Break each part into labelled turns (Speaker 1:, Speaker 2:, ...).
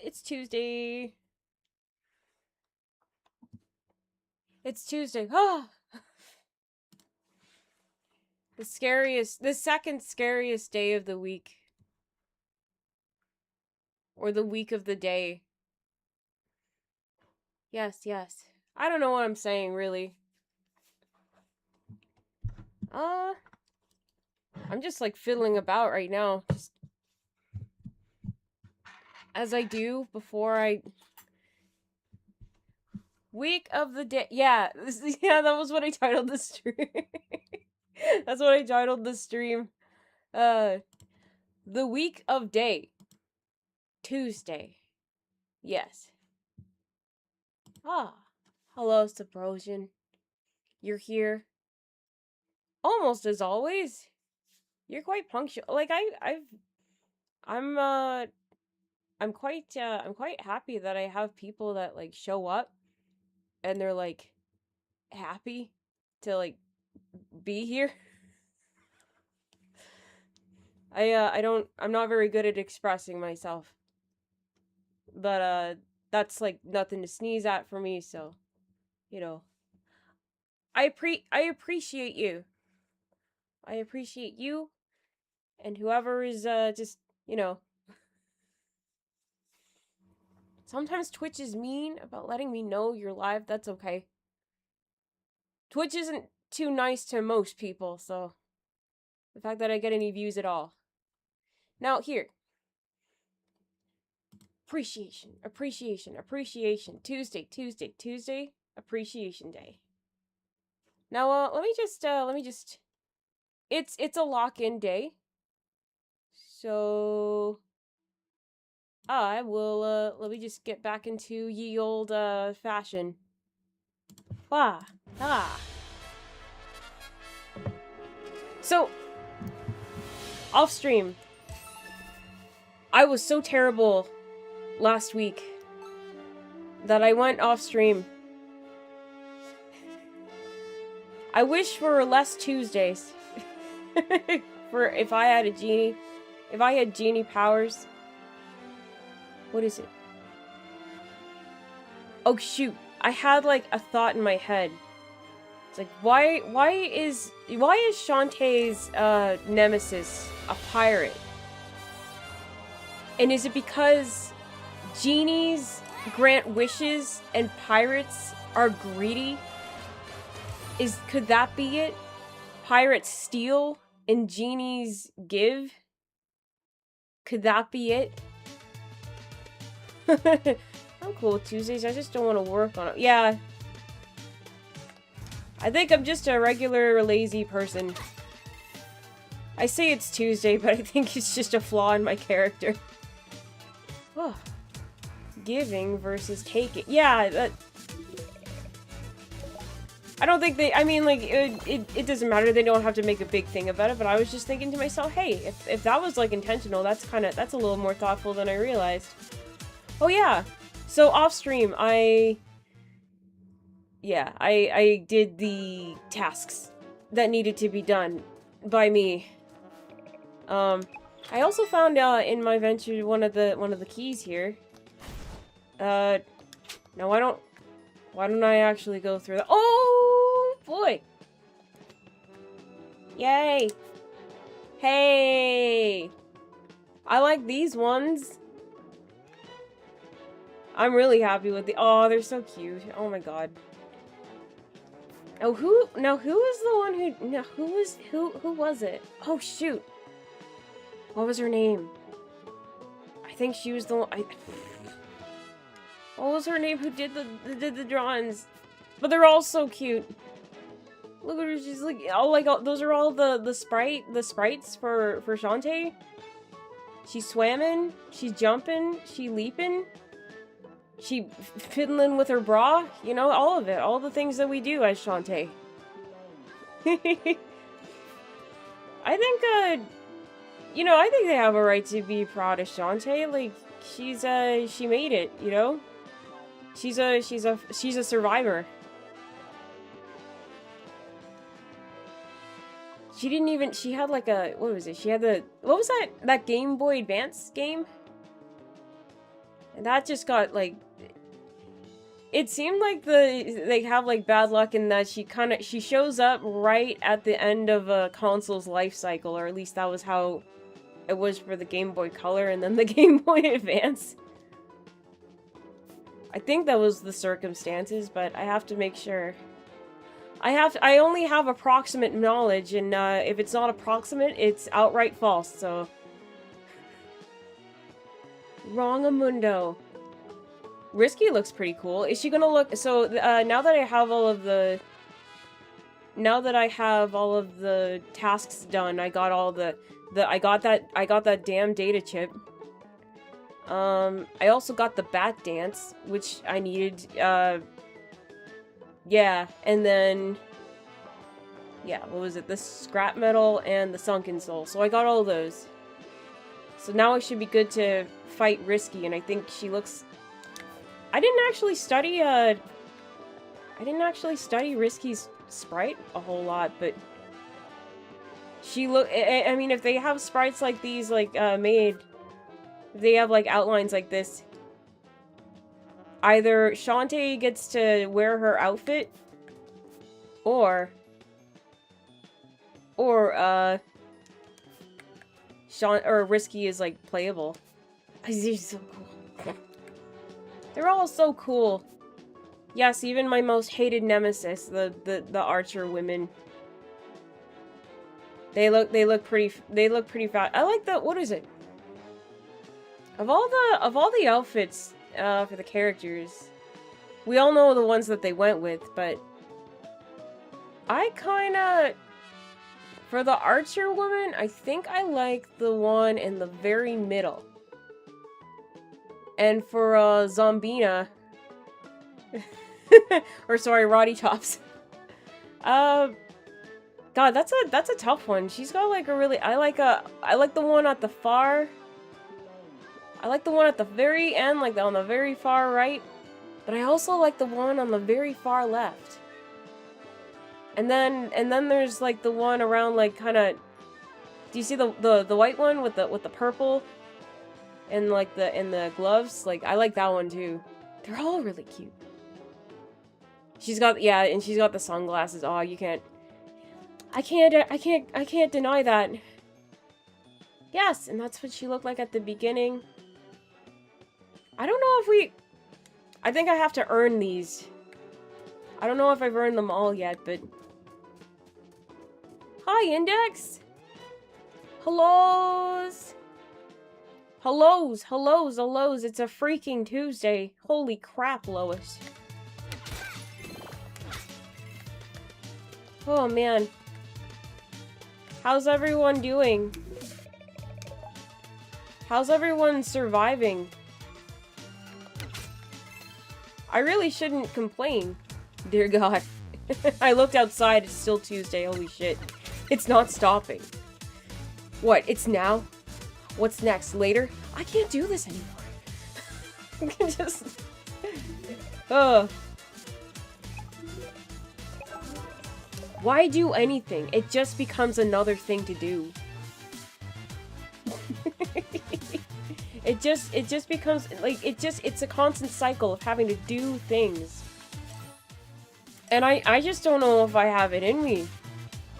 Speaker 1: It's Tuesday. It's Tuesday. Ah! The second scariest day of the week. Or the week of the day. Yes, yes. I don't know what I'm saying, really. I'm just like fiddling about right now. Just as I do before I... Week of the day. Yeah, yeah, that was what I titled the stream. That's what I titled the stream. The week of day. Tuesday. Yes. Ah. Hello, Subrosion. You're here. Almost as always. You're quite punctual. Like I'm I'm quite happy that I have people that like show up and they're like happy to like be here. I'm not very good at expressing myself. But that's like nothing to sneeze at for me, so you know. I appreciate you. I appreciate you and whoever is just, you know. Sometimes Twitch is mean about letting me know you're live. That's okay. Twitch isn't too nice to most people, so the fact that I get any views at all. Now, here. Appreciation, appreciation, appreciation. Tuesday, appreciation day. Now, let me just... It's a lock-in day. So... I will, let me just get back into ye old, fashion. Ah. So, off stream, I was so terrible last week that I went off stream. I wish for less Tuesdays. For if I had a genie, if I had genie powers. What is it? Oh shoot, I had like a thought in my head. It's like, why is Shantae's nemesis a pirate? And is it because genies grant wishes and pirates are greedy? Could that be it? Pirates steal and genies give? Could that be it? I'm cool with Tuesdays, I just don't want to work on it. Yeah. I think I'm just a regular lazy person. I say it's Tuesday, but I think it's just a flaw in my character. Oh. Giving versus taking. Yeah, that... I don't think they... I mean, like, it doesn't matter. They don't have to make a big thing about it, but I was just thinking to myself, hey, if that was, like, intentional, that's a little more thoughtful than I realized. Oh, yeah. So, off-stream, I did the tasks that needed to be done by me. I also found in my venture one of the keys here. Now why don't I actually go through the... Oh boy! Yay! Hey! I like these ones. I'm really happy with the... Oh, they're so cute. Oh my god. Oh, who was the one who... No, who was it? Oh, shoot. What was her name? I think she was the one... What was her name who did the drawings? But they're all so cute. Look at her, she's like... Oh, like, those are all the sprites for Shantae. She's swamming, she's jumping, she leaping. She fiddling with her bra, you know, all of it. All the things that we do as Shantae. I think, you know, I think they have a right to be proud of Shantae. Like, she made it, you know? She's a survivor. She didn't even, she had like a, what was it? She had what was that Game Boy Advance game? And that just got, like... It seemed like they have, like, bad luck in that she shows up right at the end of a console's life cycle, or at least that was how it was for the Game Boy Color and then the Game Boy Advance. I think that was the circumstances, but I have to make sure. I only have approximate knowledge, and if it's not approximate, it's outright false, so... Wrong-amundo. Risky looks pretty cool. Is she gonna look... So, now that I have all of the... Now that I have all of the tasks done, I got all I got that damn data chip. I also got the bat dance, which I needed, yeah, and then... Yeah, what was it? The scrap metal and the sunken soul. So I got all those. So now I should be good to fight Risky, and I think she looks... I didn't actually study Risky's sprite a whole lot, but she I mean, if they have sprites like these, like, made, if they have, like, outlines like this, either Shantae gets to wear her outfit, or Risky is, like, playable. They're so cool. They're all so cool. Yes, even my most hated nemesis, the archer women. They look pretty fat. I like the, what is it? Of all the outfits for the characters, we all know the ones that they went with, but I kinda, for the archer woman, I think I like the one in the very middle. And for Zombina, or sorry, Roddy Tops. God, that's a tough one. She's got like a really, I like the one at the far. I like the one at the very end, like on the very far right. But I also like the one on the very far left. And then there's like the one around, like, kind of. Do you see the white one with the purple? And like the gloves? Like, I like that one too. They're all really cute. She's got, yeah, and she's got the sunglasses. Oh, you can't. I can't deny that. Yes, and that's what she looked like at the beginning. I don't know if we... I think I have to earn these. I don't know if I've earned them all yet, but... Hi, Index! Hellos! Hellos! It's a freaking Tuesday. Holy crap, Lois. Oh, man. How's everyone doing? How's everyone surviving? I really shouldn't complain. Dear God. I looked outside, it's still Tuesday, holy shit. It's not stopping. What, it's now? What's next? Later? I can't do this anymore. I can just... Ugh. Why do anything? It just becomes another thing to do. It just becomes, like, it's a constant cycle of having to do things. And I just don't know if I have it in me.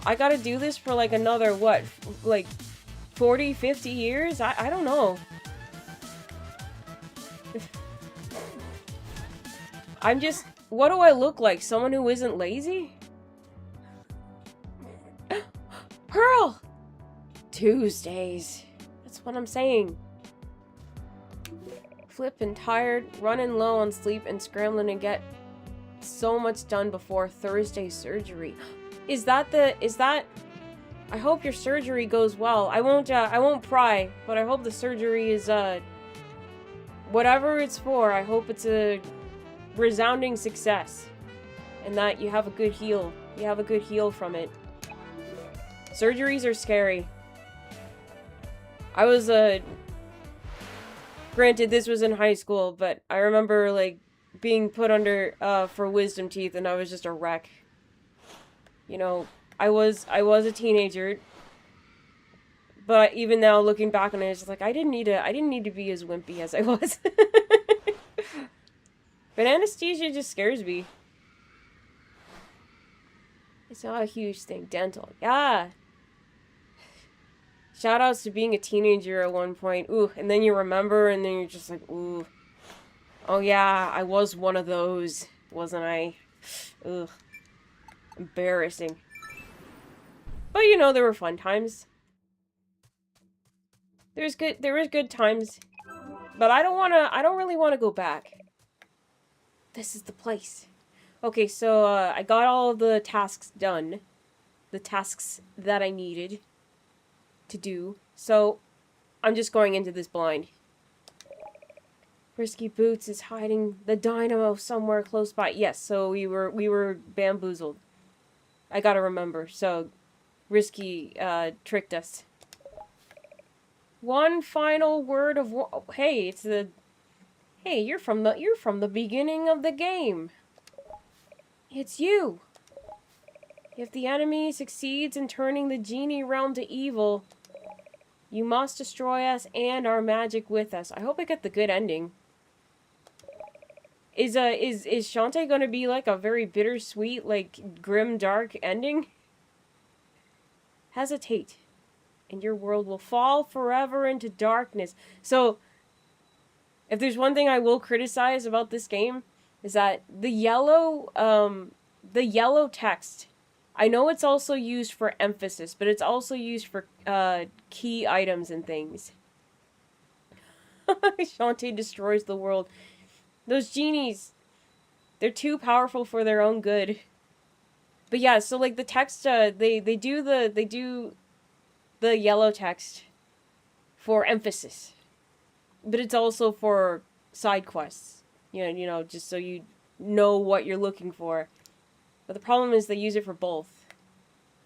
Speaker 1: I gotta do this for, like, another, what, like, 40, 50 years? I don't know. I'm just, what do I look like? Someone who isn't lazy? Pearl! Tuesdays. That's what I'm saying. Flippin' tired, running low on sleep, and scrambling to get so much done before Thursday surgery. Is that... I hope your surgery goes well. I won't pry, but I hope the surgery is, whatever it's for, I hope it's a resounding success. And that you have a good heal. You have a good heal from it. Surgeries are scary. I was, granted, this was in high school, but I remember, like, being put under, for wisdom teeth, and I was just a wreck. You know, I was a teenager, but even now, looking back on it, it's just like, I didn't need to be as wimpy as I was. But anesthesia just scares me. It's not a huge thing. Dental. Yeah. Shoutouts to being a teenager at one point. Ooh, and then you remember, and then you're just like, ooh. Oh yeah, I was one of those, wasn't I? Ugh. Embarrassing. But you know, there were fun times. There was good times. But I don't really wanna go back. This is the place. Okay, so I got all of the tasks done. The tasks that I needed to do. So I'm just going into this blind. Risky Boots is hiding the dynamo somewhere close by. Yes, so we were bamboozled. I gotta remember. So Risky tricked us. One final word of hey, it's the hey, you're from the beginning of the game. It's you. If the enemy succeeds in turning the genie realm to evil, you must destroy us and our magic with us. I hope I get the good ending. Is Shantae gonna be like a very bittersweet, like grim, dark ending? Hesitate, and your world will fall forever into darkness. So, if there's one thing I will criticize about this game, is that the yellow text, I know it's also used for emphasis, but it's also used for key items and things. Shantae destroys the world. Those genies, they're too powerful for their own good. But yeah, so like the text, they do the yellow text for emphasis, but it's also for side quests. You know, just so you know what you're looking for. But the problem is they use it for both,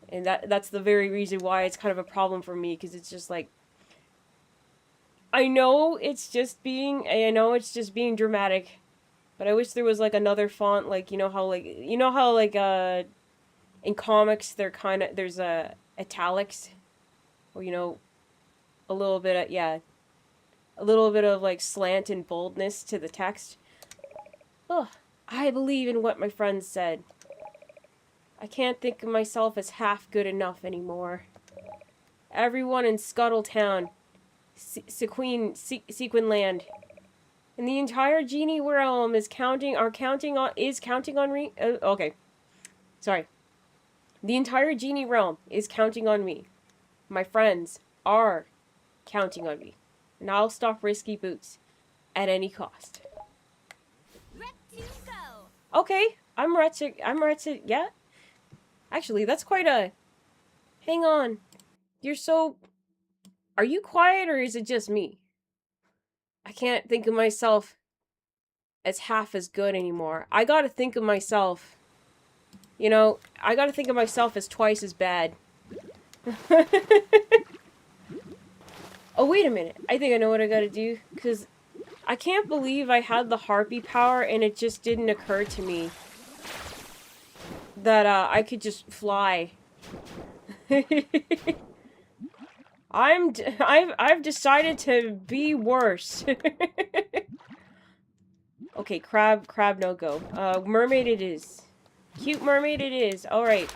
Speaker 1: and that's the very reason why it's kind of a problem for me, because it's just like, I know it's just being dramatic, but I wish there was like another font, like you know how in comics there's italics, or you know, a little bit of like slant and boldness to the text. Ugh, I believe in what my friends said. I can't think of myself as half good enough anymore. Everyone in Scuttletown, Sequinland, and the entire genie realm is counting on me. Okay, sorry. The entire genie realm is counting on me. My friends are counting on me, and I'll stop Risky Boots at any cost. Okay, I'm ready. Yeah. Actually, that's quite a... Hang on. Are you quiet, or is it just me? I can't think of myself as half as good anymore. I gotta think of myself... You know, I gotta think of myself as twice as bad. Oh, wait a minute. I think I know what I gotta do, because I can't believe I had the harpy power and it just didn't occur to me that I could just fly. I've decided to be worse. Okay, crab no go. Mermaid it is. Cute mermaid it is. All right.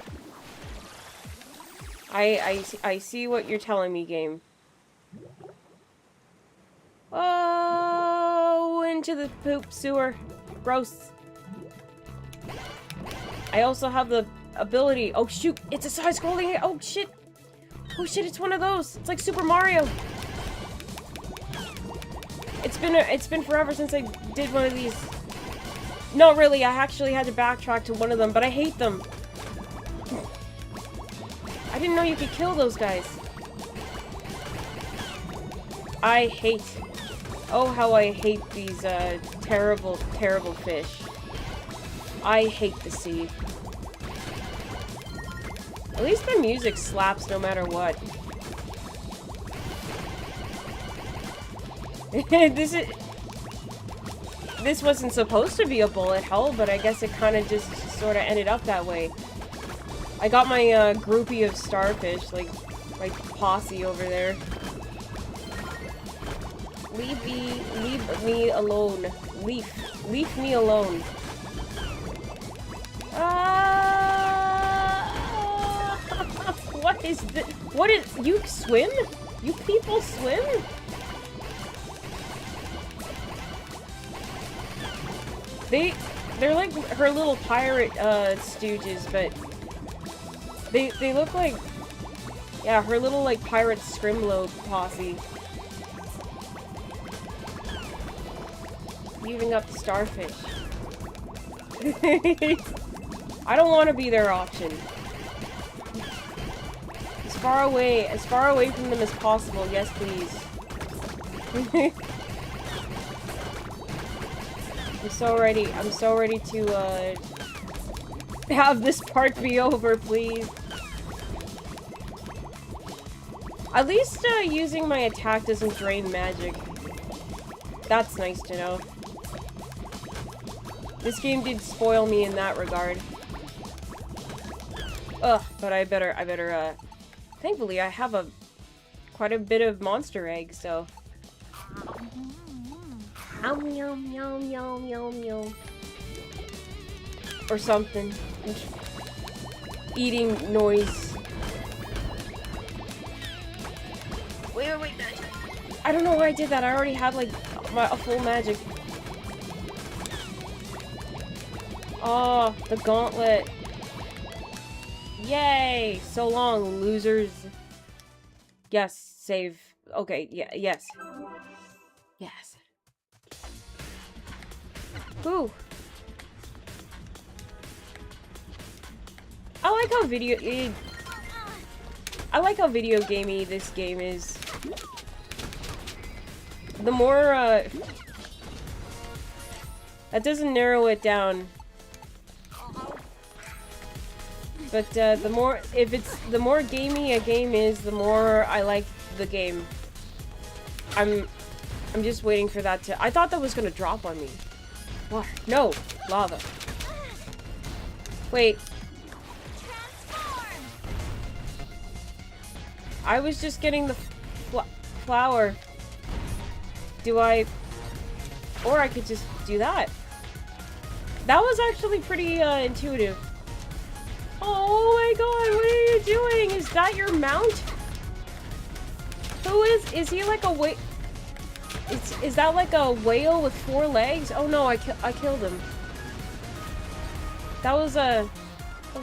Speaker 1: I see what you're telling me, game. Oh, into the poop sewer. Gross. I also have the ability. Oh shoot, it's a side-scrolling. Oh shit. Oh shit, it's one of those. It's like Super Mario. It's been forever since I did one of these. No, really, I actually had to backtrack to one of them, but I hate them. I didn't know you could kill those guys. I hate... Oh, how I hate these, terrible, terrible fish. I hate the sea. At least the music slaps no matter what. This wasn't supposed to be a bullet hell, but I guess it kind of just sort of ended up that way. I got my groupie of starfish, like my posse over there. Leave me alone. Leave me alone. What is this? What is, you swim? You people swim? They're like her little pirate, stooges, but they look like, yeah, her little, like, pirate Scrimlow posse. Leaving up the starfish. I don't want to be their option. As far away from them as possible, yes please. I'm so ready to, have this part be over, please. At least, using my attack doesn't drain magic. That's nice to know. This game did spoil me in that regard. Ugh, but I better, thankfully I have quite a bit of monster eggs, so. Yum, yum, yum, yum, yum, yum. Or something. Eating noise. Wait. I don't know why I did that. I already had, like, a full magic. Oh, the gauntlet. Yay! So long, losers. Yes, save. Okay, yeah, yes. Yes. Ooh. I like how video gamey this game is. The more, that doesn't narrow it down. But, the more gamey a game is, the more I like the game. I'm just waiting for that to— I thought that was gonna drop on me. Water. No! Lava. Wait. I was just getting the flower. Do I— or I could just do that. That was actually pretty, intuitive. Oh my god, what are you doing? Is that your mount? Who is he like a whale? Is that like a whale with 4 legs? Oh no, I killed him. That was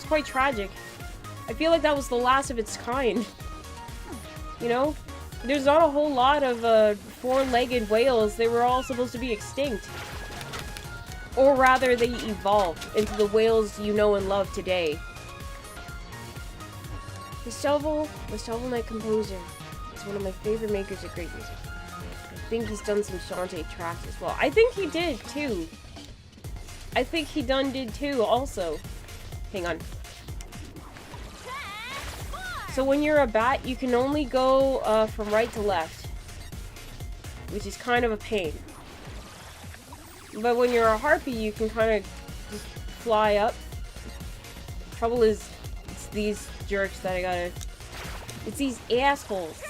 Speaker 1: quite tragic. I feel like that was the last of its kind. You know? There's not a whole lot of, 4-legged whales. They were all supposed to be extinct. Or rather, they evolved into the whales you know and love today. The Shovel Knight Composer is one of my favorite makers of great music. I think he's done some Shantae tracks as well. I think he did, too. I think he did, too, also. Hang on. So when you're a bat, you can only go, from right to left. Which is kind of a pain. But when you're a harpy, you can kind of just fly up. Trouble is, it's these jerks that I gotta— it's these assholes.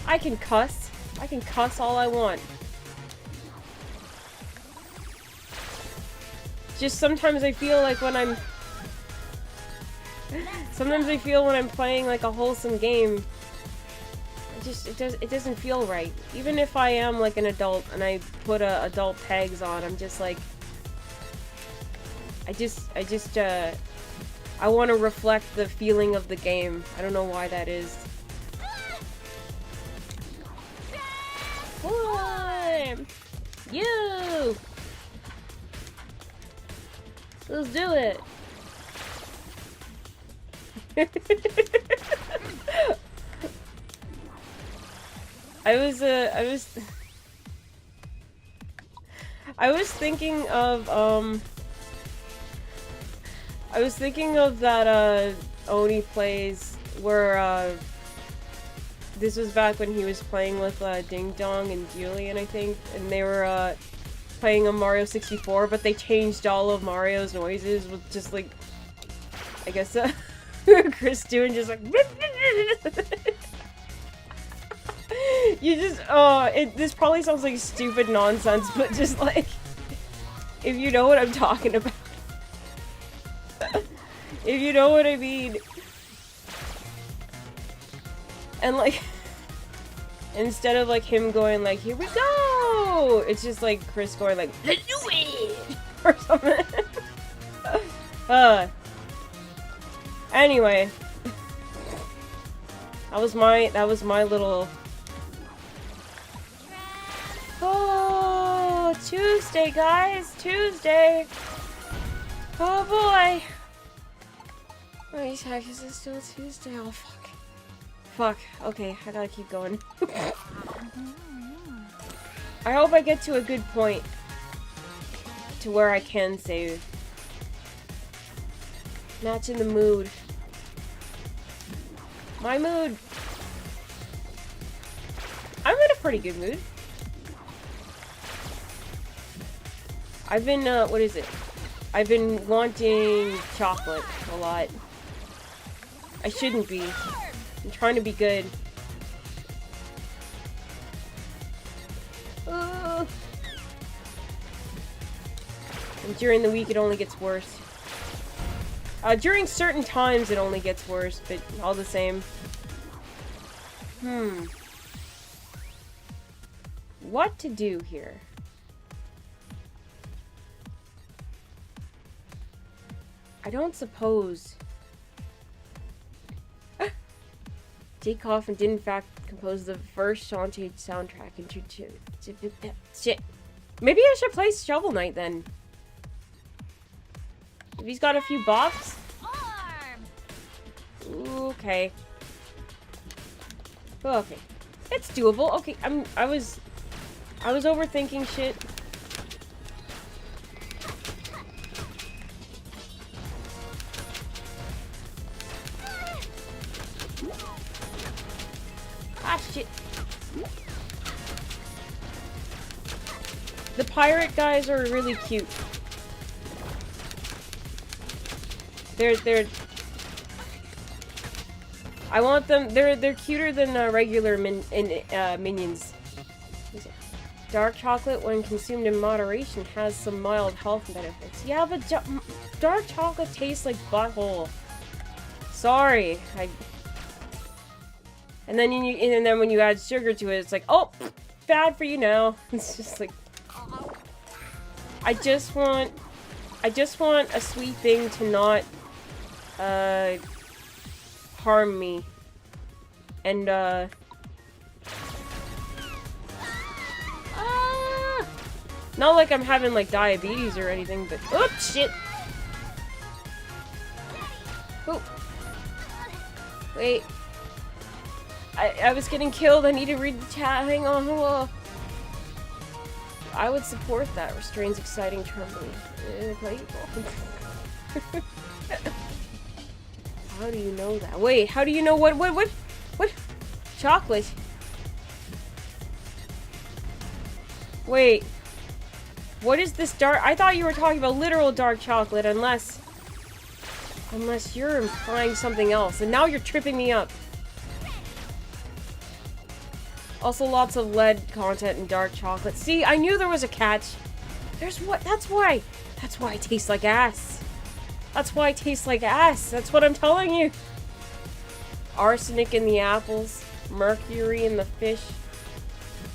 Speaker 1: I can cuss. I can cuss all I want. Just sometimes I feel like when I'm— sometimes I feel when I'm playing like a wholesome game, it doesn't feel right. Even if I am like an adult and I put adult tags on, I'm just like, I want to reflect the feeling of the game. I don't know why that is. What? You! Let's do it! I was thinking of that, Oni Plays, where, this was back when he was playing with, Ding Dong and Julian, I think, and they were, playing on Mario 64, but they changed all of Mario's noises with just, like, I guess, Chris doing just like You just, this probably sounds like stupid nonsense, but just like, if you know what I'm talking about. If you know what I mean. And like, instead of like him going like, here we go! It's just like Chris going like, let's do it! Or something. Anyway. That was my little... Oh, Tuesday, guys! Tuesday! Oh boy! Wait, heck, is it still Tuesday? Oh, fuck. Fuck. Okay, I gotta keep going. I hope I get to a good point. To where I can save. Match in the mood. My mood. I'm in a pretty good mood. I've been, what is it? I've been wanting chocolate a lot. I shouldn't be. I'm trying to be good. And during the week it only gets worse. During certain times it only gets worse, but all the same. What to do here? I don't suppose... Jake Kaufman did in fact compose the first Shantae soundtrack into shit. Maybe I should play Shovel Knight then. If he's got a few bops. Okay. Okay. It's doable. Okay, I was overthinking shit. Ah, shit. The pirate guys are really cute. They're I want them, they're cuter than regular minions. Dark chocolate, when consumed in moderation, has some mild health benefits. Yeah, but dark chocolate tastes like butthole. Sorry, and then when you add sugar to it, it's like, oh, bad for you now. It's just like, I just want a sweet thing to not harm me. And not like I'm having like diabetes or anything, but oops, shit. Oh. Wait. I was getting killed. I need to read the chat. Hang on. Whoa. I would support that. Restrains exciting trembling. How do you know that? Wait, how do you know what? Chocolate? Wait. What is this dark? I thought you were talking about literal dark chocolate, unless you're implying something else. And now you're tripping me up. Also, lots of lead content in dark chocolate. See, I knew there was a catch. That's why it tastes like ass. That's why it tastes like ass. That's what I'm telling you. Arsenic in the apples. Mercury in the fish.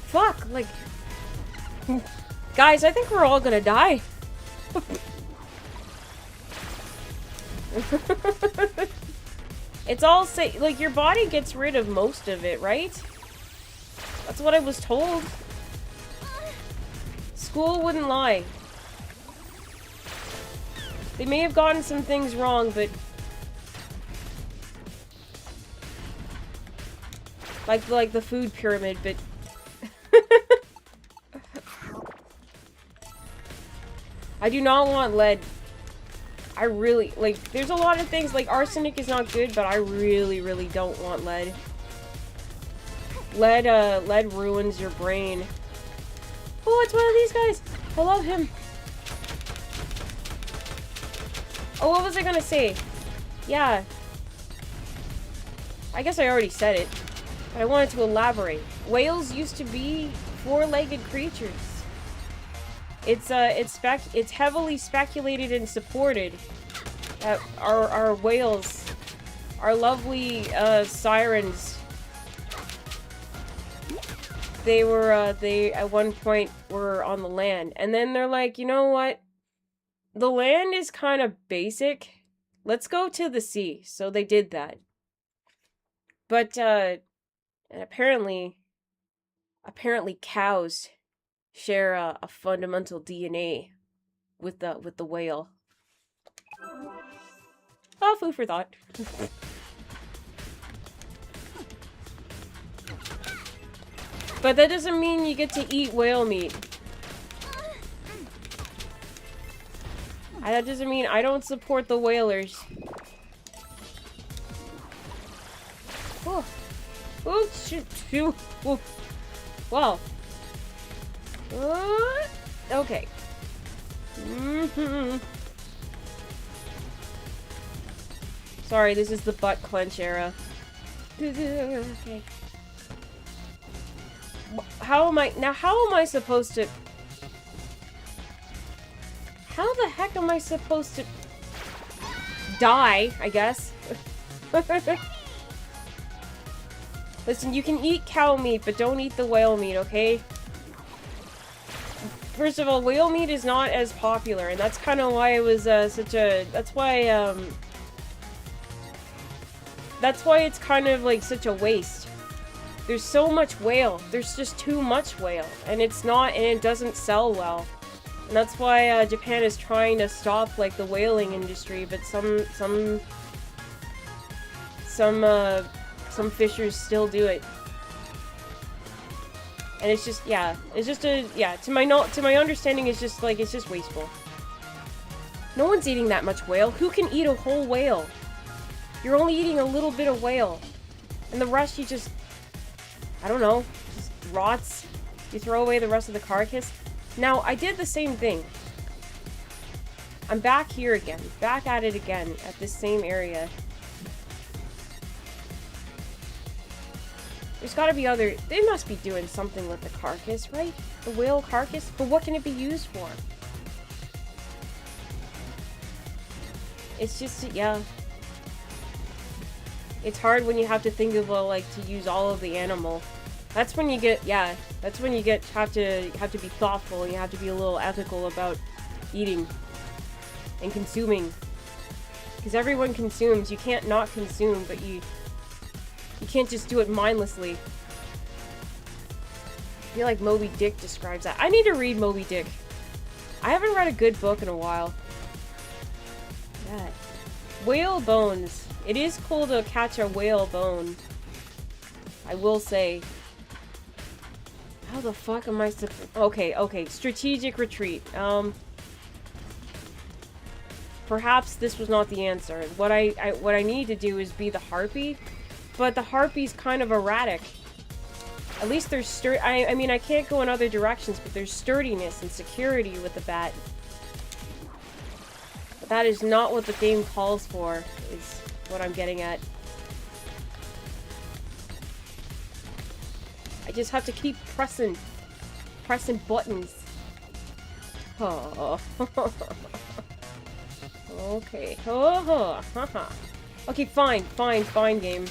Speaker 1: Fuck, like... Guys, I think we're all gonna die. It's all like, your body gets rid of most of it, right? That's what I was told. School wouldn't lie. They may have gotten some things wrong, but... Like the food pyramid, but... I do not want lead. I really... Like, there's a lot of things, like arsenic is not good, but I really, really don't want lead. Lead ruins your brain. Oh, it's one of these guys! I love him! Oh, what was I gonna say? Yeah. I guess I already said it. But I wanted to elaborate. Whales used to be four-legged creatures. It's heavily speculated and supported that our whales, our lovely sirens, they at one point were on the land, and then they're like, you know what? The land is kind of basic. Let's go to the sea. So they did that. But and apparently cows share a fundamental DNA with the whale. Oh, food for thought. But that doesn't mean you get to eat whale meat. That doesn't mean I don't support the whalers. Oh, oh, shoot, shoot. Oh. Wow. Okay. Sorry, this is the butt clench era. Okay. How am I supposed to... How the heck am I supposed to... die, I guess? Listen, you can eat cow meat, but don't eat the whale meat, okay? First of all, whale meat is not as popular, and that's kind of why it was such a... That's why it's kind of like such a waste. There's so much whale. There's just too much whale, and it's not, and it doesn't sell well. And that's why Japan is trying to stop like the whaling industry, but some fishers still do it. And it's just, yeah, it's just to my understanding, it's just wasteful. No one's eating that much whale. Who can eat a whole whale? You're only eating a little bit of whale, and the rest you just, I don't know, just rots. You throw away the rest of the carcass. Now, I did the same thing. I'm back here again. Back at it again, at this same area. There's gotta be other... They must be doing something with the carcass, right? The whale carcass? But what can it be used for? It's just, yeah. It's hard when you have to think of, like, to use all of the animal. That's when you get, yeah, that's when you have to be thoughtful, and you have to be a little ethical about eating and consuming. Because everyone consumes. You can't not consume, but you can't just do it mindlessly. I feel like Moby Dick describes that. I need to read Moby Dick. I haven't read a good book in a while. God. Whale bones. It is cool to catch a whale bone. I will say. How the fuck am I supposed... Okay. Strategic retreat. Perhaps this was not the answer. What I need to do is be the harpy. But the harpy's kind of erratic. At least there's I mean, I can't go in other directions, but there's sturdiness and security with the bat. But that is not what the game calls for, is what I'm getting at. I just have to keep pressing buttons. Oh. Okay. Oh. Okay, fine, game.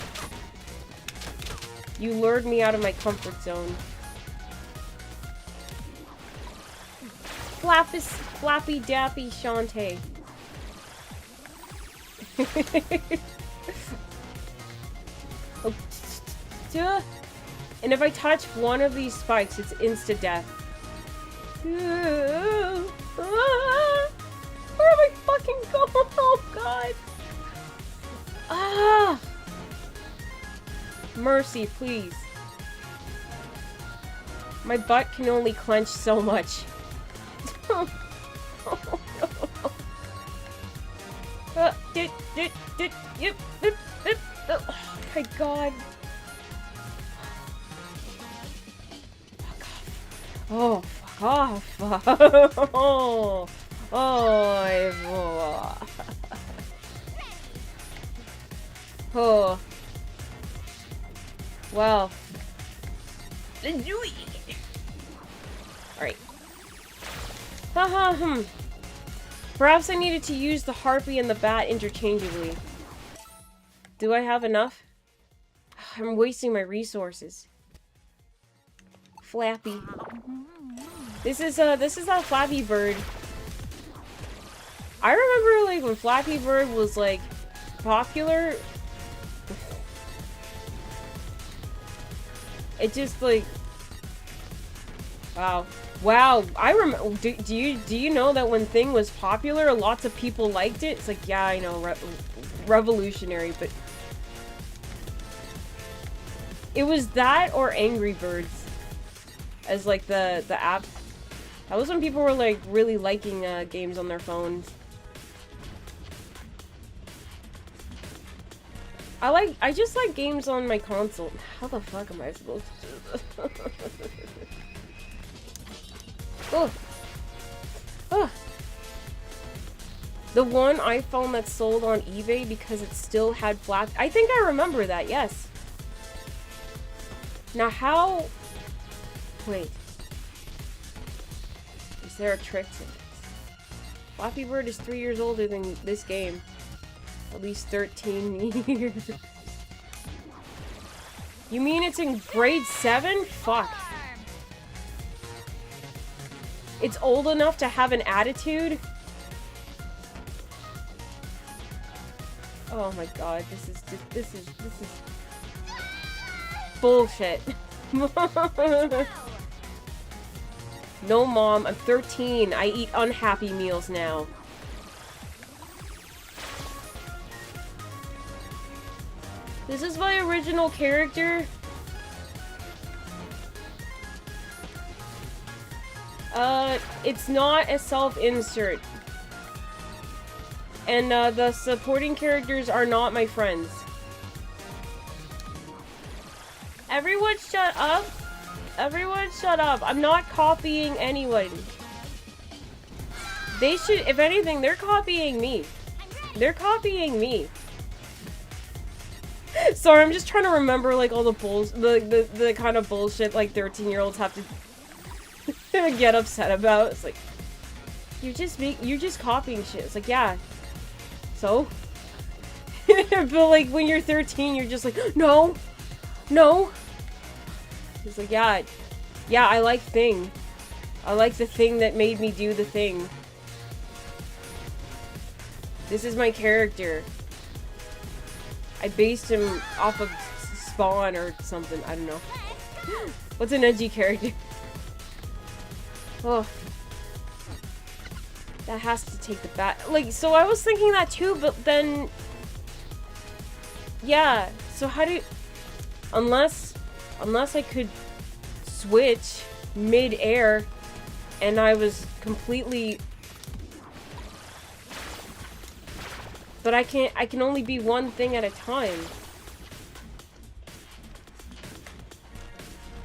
Speaker 1: You lured me out of my comfort zone. Flappy Dappy Shantae. Oh, and if I touch one of these spikes, it's insta-death. Where am I fucking going? Oh, God. Ah! Mercy, please. My butt can only clench so much. Oh, my God. Oh, fuck off. Oh. Well. Let's do it! Alright. Haha, Perhaps I needed to use the harpy and the bat interchangeably. Do I have enough? I'm wasting my resources. Flappy. This is that Flappy Bird. I remember, like, when Flappy Bird was, like, popular. It just, like... Wow. Wow. I remember... Do you know that when Thing was popular, lots of people liked it? It's like, yeah, I know, revolutionary, but... It was that or Angry Birds as, like, the app. That was when people were, like, really liking games on their phones. I just like games on my console. How the fuck am I supposed to do this? Oh. Oh. The one iPhone that sold on eBay because it still had flat. I think I remember that, yes. Now how... Wait. Is there a trick to this? Flappy Bird is 3 years older than this game. At least 13 years. You mean it's in grade 7? Fuck. It's old enough to have an attitude? Oh my god, this is bullshit. No, Mom, I'm 13. I eat unhappy meals now. This is my original character. It's not a self-insert. And, the supporting characters are not my friends. Everyone shut up. Everyone shut up. I'm not copying anyone. They should, if anything, they're copying me. They're copying me. Sorry, I'm just trying to remember, like, all the the kind of bullshit, like, 13-year-olds have to get upset about. It's like, you're just copying shit. It's like, yeah. So? But, like, when you're 13, you're just like, no! No! It's like, yeah, I like Thing. I like the thing that made me do the thing. This is my character. I based him off of Spawn or something. I don't know. What's an edgy character? Oh. That has to take the bat. Like, so I was thinking that too, but then... Yeah, so how do you... Unless I could switch mid-air and I was completely... But I can only be one thing at a time.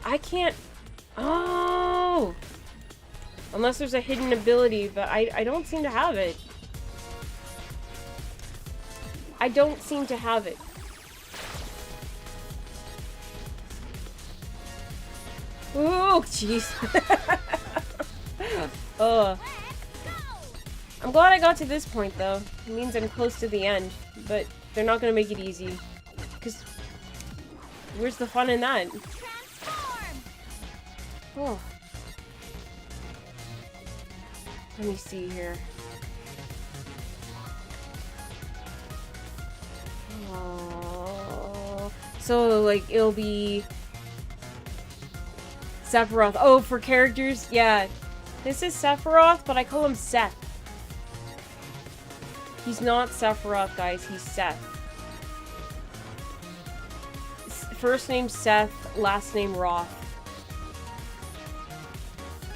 Speaker 1: I can't... Oh! Unless there's a hidden ability, but I don't seem to have it. I don't seem to have it. Ooh, jeez. I'm glad I got to this point, though. It means I'm close to the end, but they're not gonna make it easy. Because where's the fun in that? Oh. Let me see here. Oh. So, like, it'll be... Sephiroth. Oh, for characters? Yeah. This is Sephiroth, but I call him Seth. He's not Sephiroth, guys. He's Seth. First name Seth, last name Roth.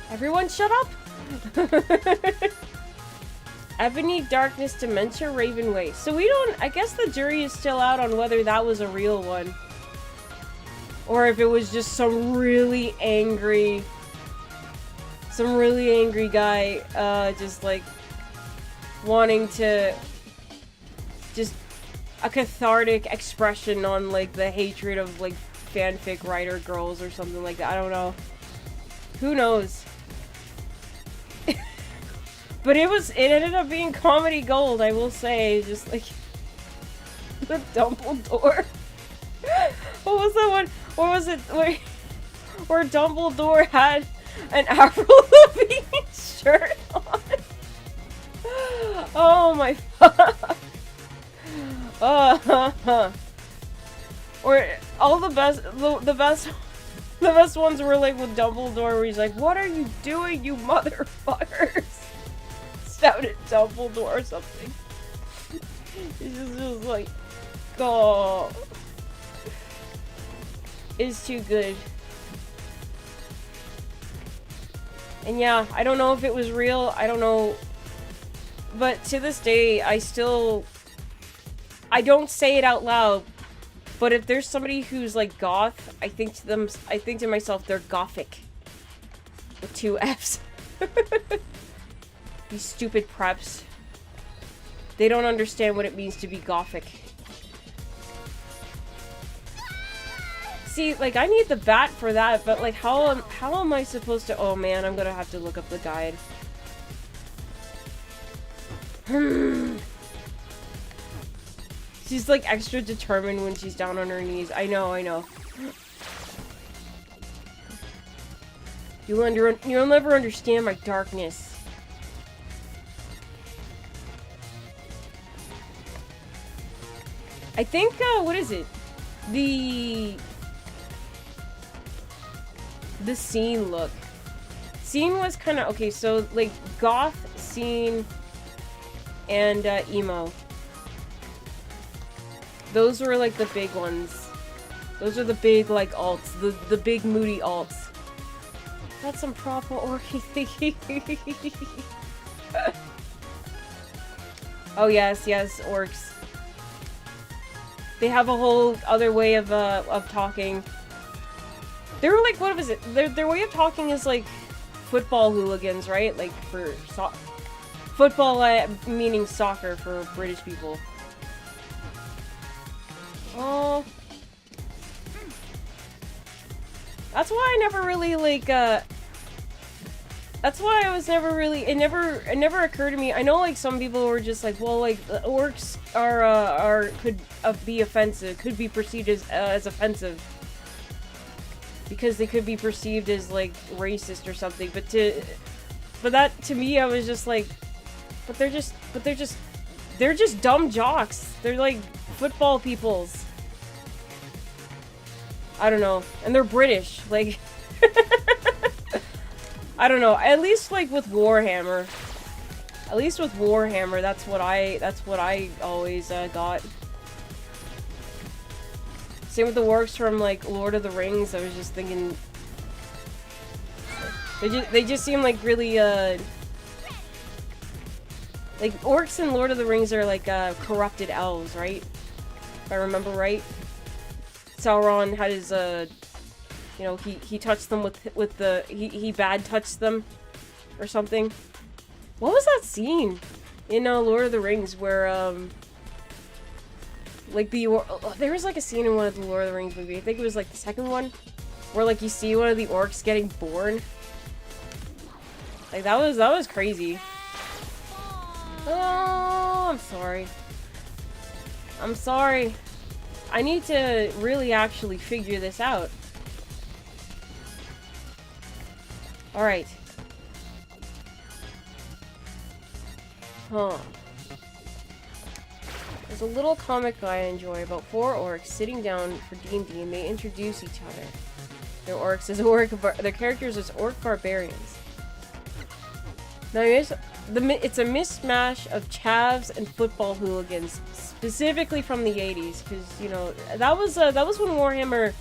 Speaker 1: Everyone shut up! Ebony, Darkness, Dementia, Ravenway. So we don't... I guess the jury is still out on whether that was a real one. Or if it was just some really angry... Some really angry guy, just like... wanting to... Just... a cathartic expression on, like, the hatred of, like, fanfic writer girls or something like that. I don't know. Who knows? But it ended up being comedy gold, I will say. Just like the Dumbledore. What was that one? What was it? Where Dumbledore had an Avril Lavigne shirt on? Oh my fuck. Or all the best ones were like with Dumbledore, where he's like, "What are you doing, you motherfuckers?" Shouted Dumbledore or something. It's just like, oh, it's too good. And yeah, I don't know if it was real. I don't know. But to this day, I don't say it out loud, but if there's somebody who's like goth, I think to myself, they're gothic. With 2 F's. These stupid preps. They don't understand what it means to be gothic. See, like, I need the bat for that, but like, how am I supposed to? Oh man, I'm gonna have to look up the guide. She's like extra determined when she's down on her knees. I know. You'll never understand my darkness. I think, what is it? The scene look. Scene was kind of, okay, so, like, goth, scene, and, emo. Those were, like, the big ones. Those are the big, like, alts. The big moody alts. That's some proper orky. Oh, yes, orcs. They have a whole other way of talking. They're like, what is it? Their way of talking is like football hooligans, right? Like for football, meaning soccer for British people. Oh, that's why I never really like. That's why I was never really. It never occurred to me. I know like some people were just like, well, like orcs could be offensive, could be perceived as offensive. Because they could be perceived as like racist or something, but that to me I was just like, but they're just dumb jocks. They're like football peoples. I don't know, and they're British. Like, I don't know. At least like with Warhammer, that's what I always got. Same with the orcs from like Lord of the Rings. I was just thinking they just seem like really like orcs in Lord of the Rings are like corrupted elves, right? If I remember right. Sauron had his you know, he touched them with the he bad touched them or something. What was that scene in Lord of the Rings where like there was like a scene in one of the Lord of the Rings movies. I think it was like the second one, where like you see one of the orcs getting born. Like that was crazy. Oh, I'm sorry. I'm sorry. I need to really actually figure this out. All right. Huh. There's a little comic I enjoy about 4 orcs sitting down for D&D, and they introduce each other. Their characters as orc barbarians. Now it's a mismatch of chavs and football hooligans, specifically from the 80s, because you know that was when Warhammer.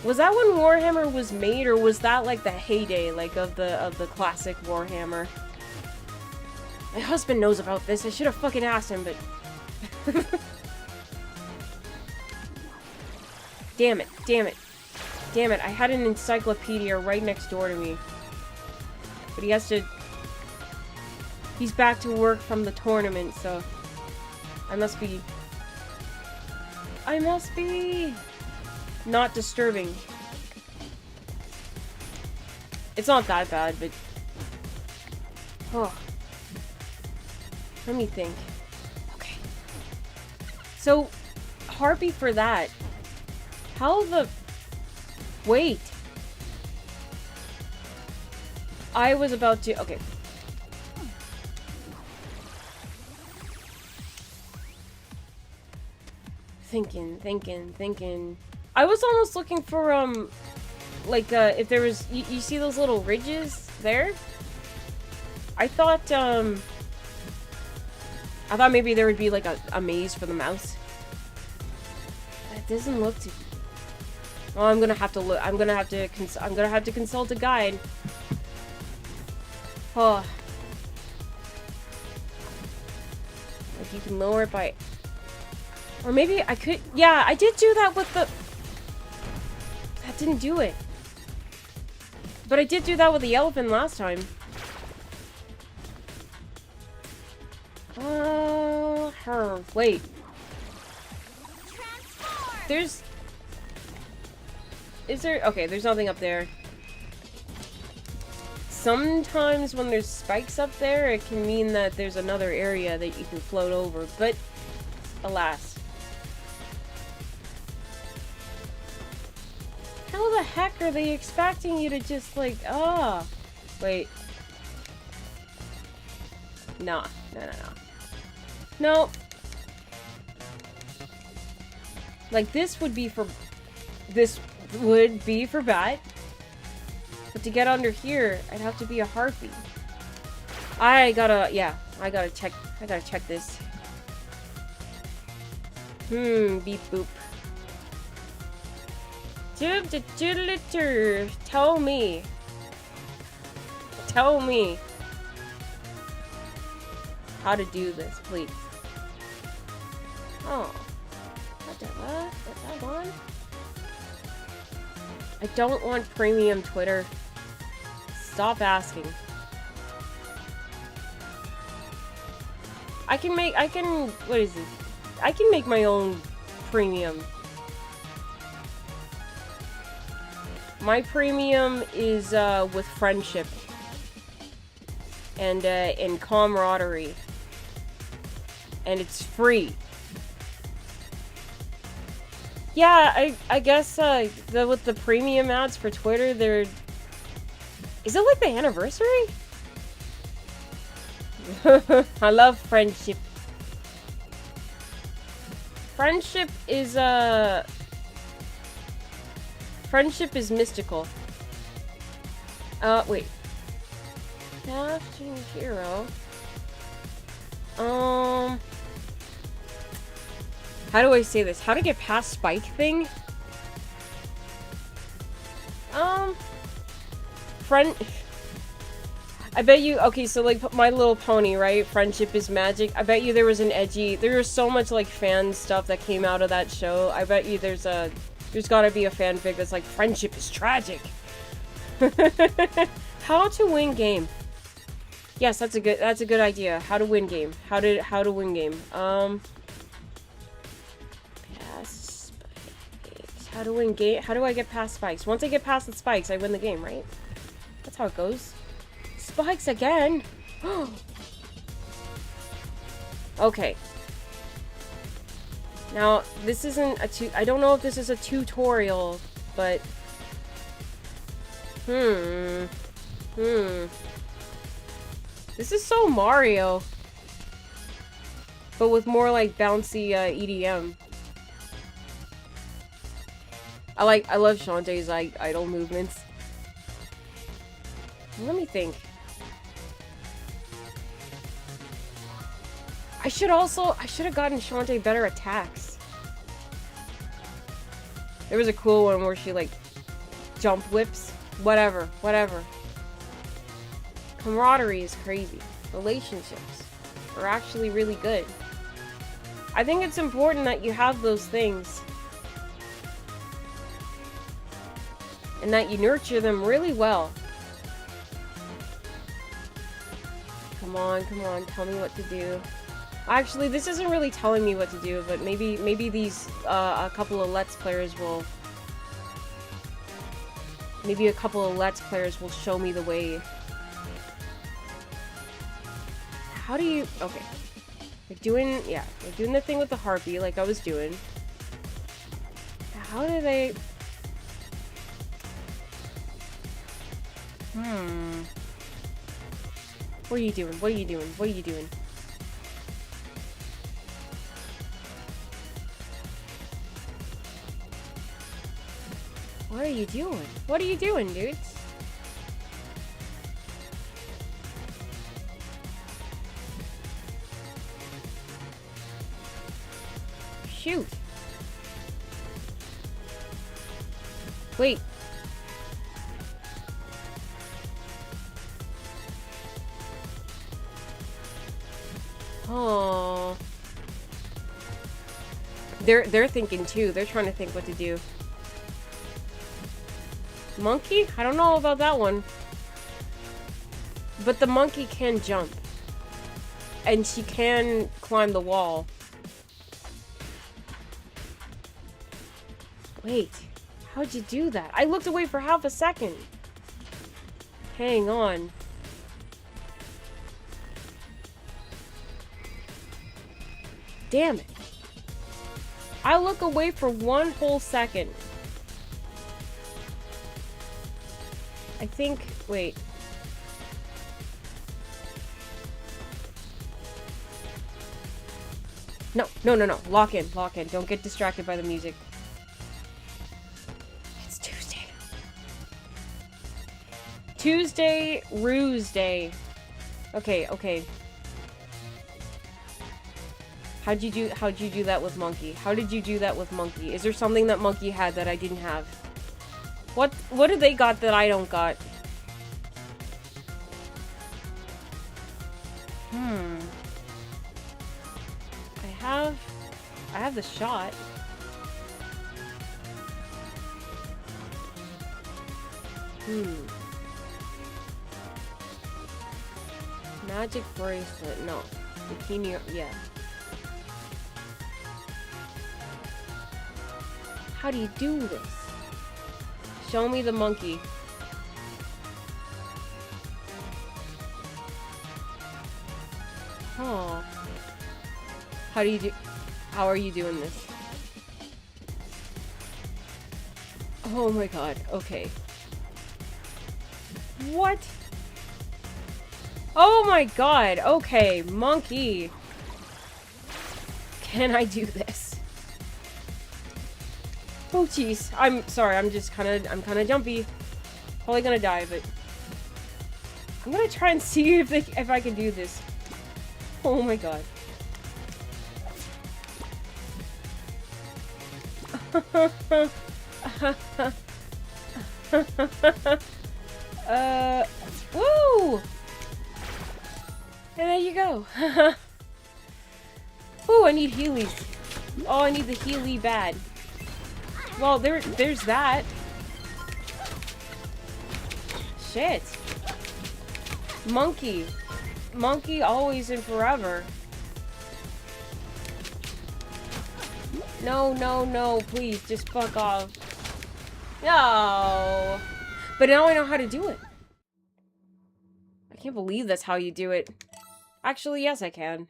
Speaker 1: Was that when Warhammer was made, or was that like the heyday, like of the classic Warhammer? My husband knows about this. I should have fucking asked him, but damn it! I had an encyclopedia right next door to me, but he's back to work from the tournament, so I must be not disturbing. It's not that bad, but... Oh. Let me think. Okay. So, Harpy for that. How the... Wait. I was about to... Okay. Thinking. I was almost looking for, like, if there was... You see those little ridges there? I thought maybe there would be, like, a maze for the mouse. That doesn't look too... Well, I'm gonna have to look... I'm gonna have to consult a guide. Oh. Like, you can lower it by... Or maybe I could... Yeah, I did do that with the... That didn't do it. But I did do that with the elephant last time. Wait. There's... Is there... Okay, there's nothing up there. Sometimes when there's spikes up there, it can mean that there's another area that you can float over, but alas. How the heck are they expecting you to just, like, wait. Nah. No. Like, this would be for Bat. But to get under here, I'd have to be a Harpy. I gotta check this. Beep boop. Tell me how to do this, please. Oh. What that one? I don't want premium Twitter. Stop asking. What is this? I can make my own premium. My premium is, with friendship. And camaraderie. And it's free. Yeah, I guess, with the premium ads for Twitter, they're... Is it like the anniversary? I love friendship. Friendship is mystical. Wait. Crafting hero. How do I say this? How to get past Spike thing? I bet you, okay, so like My Little Pony, right? Friendship is magic. I bet you there was there was so much like fan stuff that came out of that show. I bet you there's gotta be a fanfic that's like, friendship is tragic. How to win game. Yes, that's a good idea. How to win game. How to win game. Past spikes. How to win game. How do I get past spikes? Once I get past the spikes, I win the game, right? That's how it goes. Spikes again. Okay. Now, this isn't I don't know if this is a tutorial, but This is so Mario. But with more like bouncy EDM. I love Shantae's idle movements. Let me think. I should have gotten Shantae better attacks. There was a cool one where she like jump whips. Whatever. Camaraderie is crazy. Relationships are actually really good. I think it's important that you have those things. And that you nurture them really well. Come on, tell me what to do. Actually, this isn't really telling me what to do, but maybe these, a couple of Let's Players will Maybe a couple of Let's Players will show me the way. How do you... Okay. They're doing... Yeah, they're doing the thing with the harpy like I was doing. How do they... What are you doing? What are you doing? What are you doing? What are you doing? What are you doing, dudes? Shoot. Wait. Oh. They're thinking too. They're trying to think what to do. Monkey? I don't know about that one. But the monkey can jump. And she can climb the wall. Wait. How'd you do that? I looked away for half a second. Hang on. Damn it. I look away for one whole second. I think... Wait. No, no, no, no. Lock in, lock in. Don't get distracted by the music. It's Tuesday. Tuesday, Ruse Day. Okay, okay. How'd you do that with Monkey? How did you do that with Monkey? Is there something that Monkey had that I didn't have? What do they got that I don't got? I have the shot. Magic bracelet. No. Bikini. Yeah. How do you do this? Show me the monkey. Oh. How do you do... How are you doing this? Oh my god. Okay. What? Oh my god. Okay. Monkey. Can I do this? Oh jeez. I'm sorry. I'm kind of jumpy. Probably gonna die, but I'm gonna try and see if I can do this. Oh my god. Woo! And there you go. Ooh, I need Heelys. Oh, I need the Heely bad. Well, there's that. Shit. Monkey. Monkey always and forever. No, no, no, please, just fuck off. No. But now I know how to do it. I can't believe that's how you do it. Actually, yes, I can.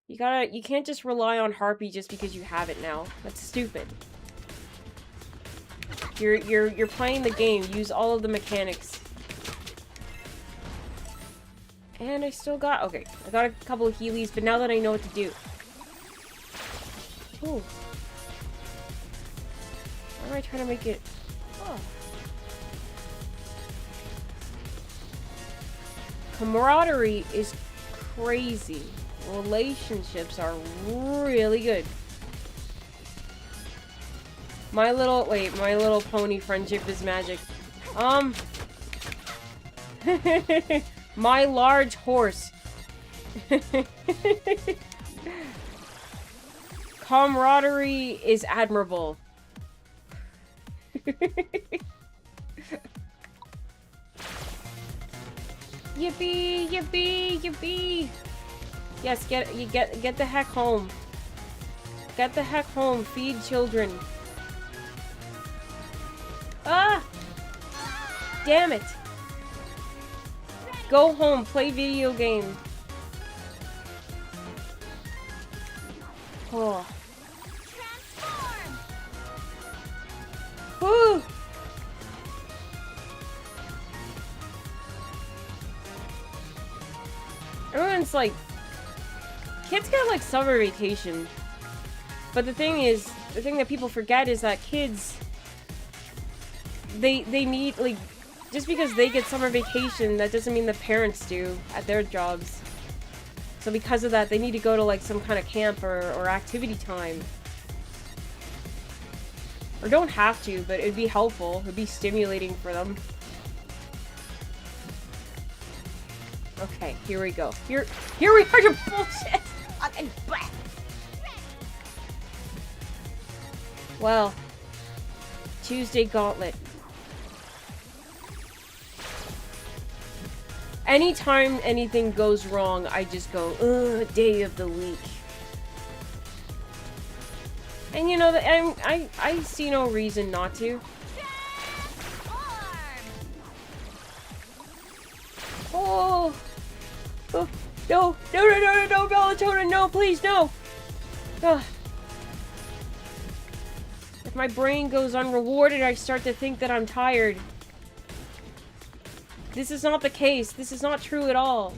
Speaker 1: You can't just rely on Harpy just because you have it now. That's stupid. You're playing the game. Use all of the mechanics. And I still got... Okay, I got a couple of Heelys, but now that I know what to do... Ooh. Why am I trying to make it... Oh. Camaraderie is crazy. Relationships are really good. My Little Pony friendship is magic. My large horse. Camaraderie is admirable. Yippee, yippee, yippee. Yes, get the heck home. Get the heck home. Feed children. Ah! damn it. Go home, play video game. Oh. Woo! Everyone's like, kids got like summer vacation. But the thing that people forget is that kids, they need, like, just because they get summer vacation, that doesn't mean the parents do at their jobs. So because of that, they need to go to like some kind of camp or activity time. Or don't have to, but it'd be helpful. It'd be stimulating for them. Okay, here we go. Here we are to bullshit! Fucking blah. Well, Tuesday Gauntlet. Anytime anything goes wrong, I just go, ugh, day of the week. And you know that I see no reason not to. Oh, oh no, Bellatona, no, please, no. Ugh. If my brain goes unrewarded, I start to think that I'm tired. This is not the case. This is not true at all.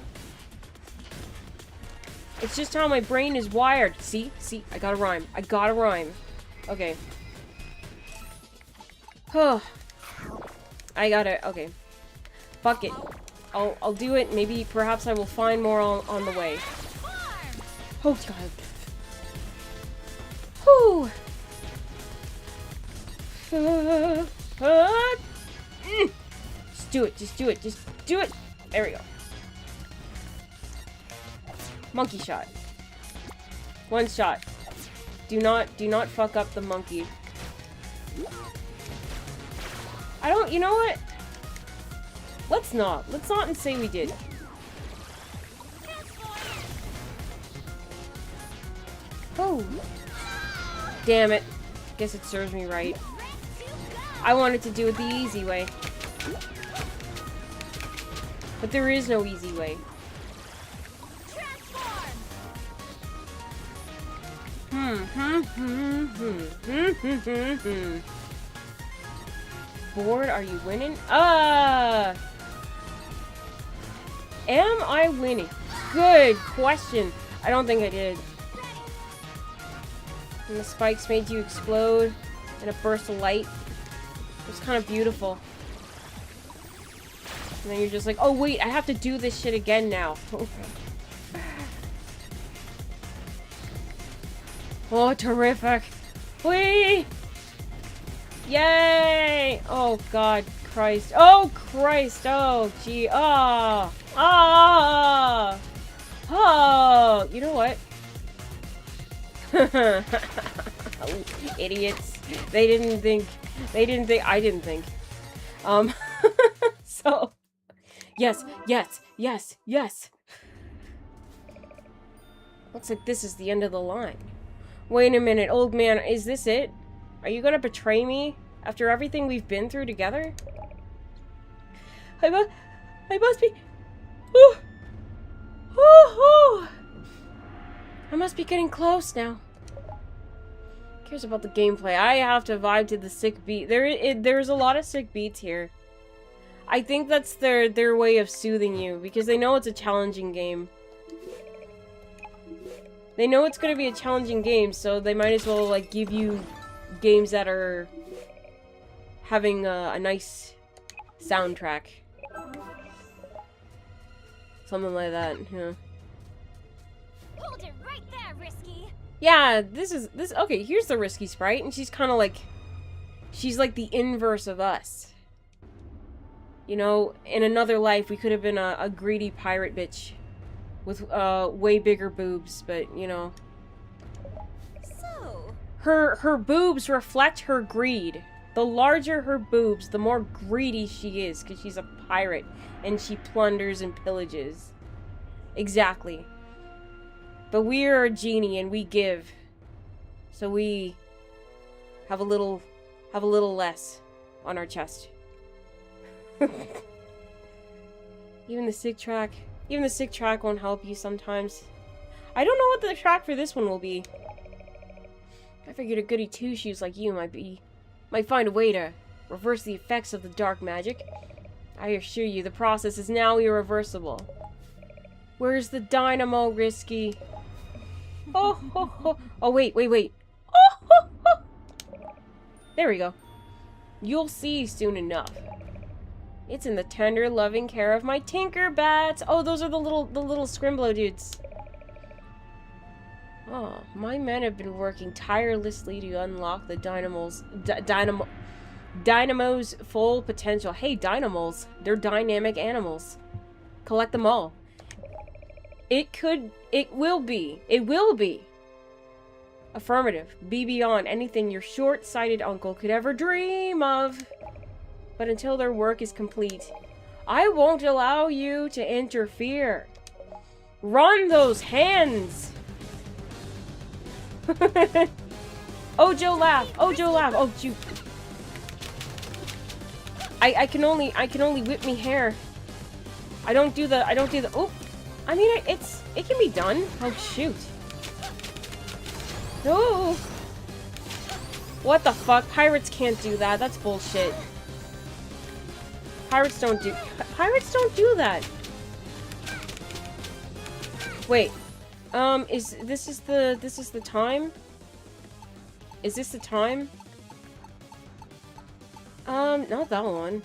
Speaker 1: It's just how my brain is wired. See? See? I got a rhyme. I got a rhyme. Okay. Oh. I got it. Okay. Fuck it. I'll do it. Maybe, perhaps I will find more on the way. Oh, God. Whew. Just do it. Just do it. Just do it. There we go. Monkey shot. One shot. Do not fuck up the monkey. You know what? Let's not and say we did. Oh. Damn it. Guess it serves me right. I wanted to do it the easy way. But there is no easy way. Bored? Are you winning? Am I winning? Good question. I don't think I did. And the spikes made you explode in a burst of light. It was kind of beautiful. And then you're just like, oh wait, I have to do this shit again now. Oh, terrific. Whee! Yay! Oh, God. Christ. Oh, Christ. Oh, gee. Ah. Ah. Oh. You know what? Idiots. They didn't think. I didn't think. So. Yes. Yes. Yes. Yes. Looks like this is the end of the line. Wait a minute, old man, is this it? Are you gonna betray me after everything we've been through together? I must be... Ooh. Ooh, ooh. I must be getting close now. Who cares about the gameplay? I have to vibe to the sick beat. There's a lot of sick beats here. I think that's their way of soothing you, because they know it's a challenging game. They know it's going to be a challenging game, so they might as well, like, give you games that are having a nice soundtrack. Something like that, yeah.
Speaker 2: Hold it right there, Risky.
Speaker 1: Yeah, okay, here's the Risky sprite, and she's kind of like, she's like the inverse of us. You know, in another life, we could have been a greedy pirate bitch. With, way bigger boobs, but, you know.
Speaker 2: So...
Speaker 1: Her boobs reflect her greed. The larger her boobs, the more greedy she is, because she's a pirate, and she plunders and pillages. Exactly. But we're a genie, and we give. So we have a little less on our chest. Even the sick track won't help you sometimes. I don't know what the track for this one will be. I figured a goody two-shoes like you might find a way to reverse the effects of the dark magic. I assure you, the process is now irreversible. Where's the dynamo, Risky? Oh, ho, ho. Oh, wait. Oh, ho, ho. There we go. You'll see soon enough. It's in the tender, loving care of my Tinker Bats. Oh, those are the little Scrimblow dudes. Oh, my men have been working tirelessly to unlock the Dynamo's full potential. Hey, Dynamos. They're dynamic animals. Collect them all. It will be. Affirmative. Be beyond anything your short-sighted uncle could ever dream of. But until their work is complete, I won't allow you to interfere. Run those hands! Ojo laugh! Ojo laugh! Oh, shoot. I can only whip me hair. I don't do the, oh! I mean, it can be done. Oh, shoot. No! What the fuck? Pirates can't do that. That's bullshit. Pirates don't do that. Wait. Is this the time? Is this the time? Not that one.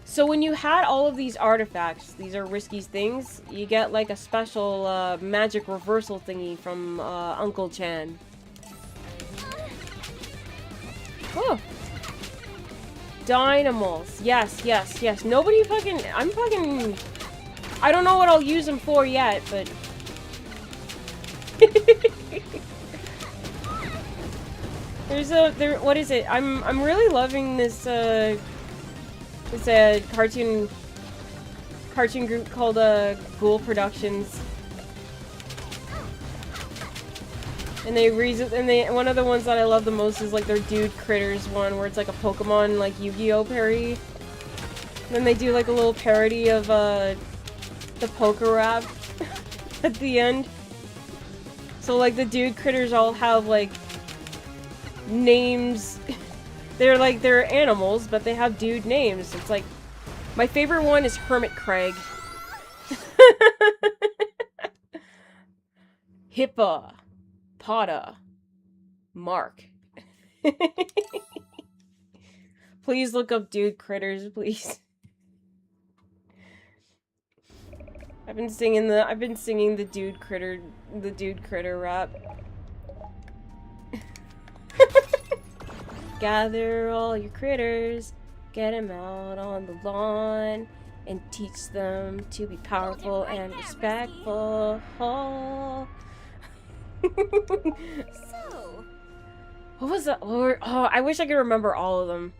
Speaker 1: So when you had all of these artifacts, these are Risky's things, you get like a special magic reversal thingy from Uncle Chan. Oh. Dynamos. Yes. Nobody fucking... I don't know what I'll use them for yet, but... what is it? I'm really loving this, cartoon group called, Ghoul Productions. And one of the ones that I love the most is like their Dude Critters one, where it's like a Pokemon, like Yu-Gi-Oh parody. And then they do like a little parody of, the poker rap at the end. So like the Dude Critters all have like names. They're animals, but they have dude names. It's like, my favorite one is Hermit Craig. Hippa. Potta. Mark. Please look up Dude Critters, please. I've been singing the Dude Critter rap. Gather all your critters, get them out on the lawn, and teach them to be powerful and respectful.
Speaker 2: So,
Speaker 1: what was that? Oh, I wish I could remember all of them.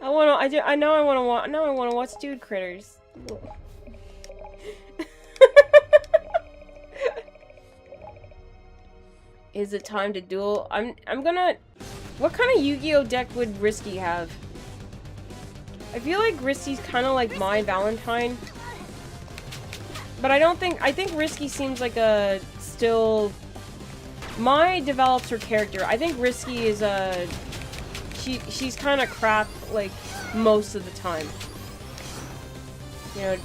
Speaker 1: Now I want to watch Dude Critters. Is it time to duel? I'm gonna... What kind of Yu-Gi-Oh deck would Risky have? I feel like Risky's kind of like my Valentine. But I think Risky seems like a still... Mai develops her character. I think Risky is a... She's kind of crap, like, most of the time. You know,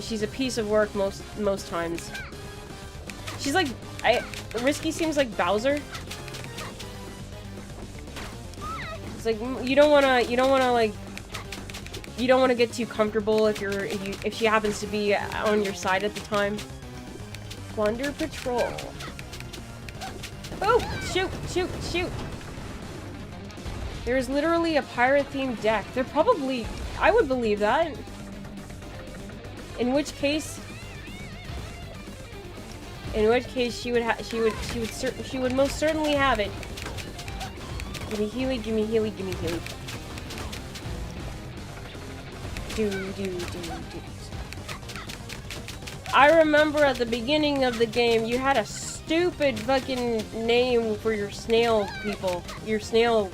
Speaker 1: she's a piece of work most times. She's like... Risky seems like Bowser. It's like, you don't wanna get too comfortable if she happens to be on your side at the time. Plunder Patrol. Oh! Shoot! There's literally a pirate-themed deck. They're probably... I would believe that. In which case she would most certainly have it. Gimme Healy. Do. I remember at the beginning of the game, you had a stupid fucking name for your snail people. Your snail,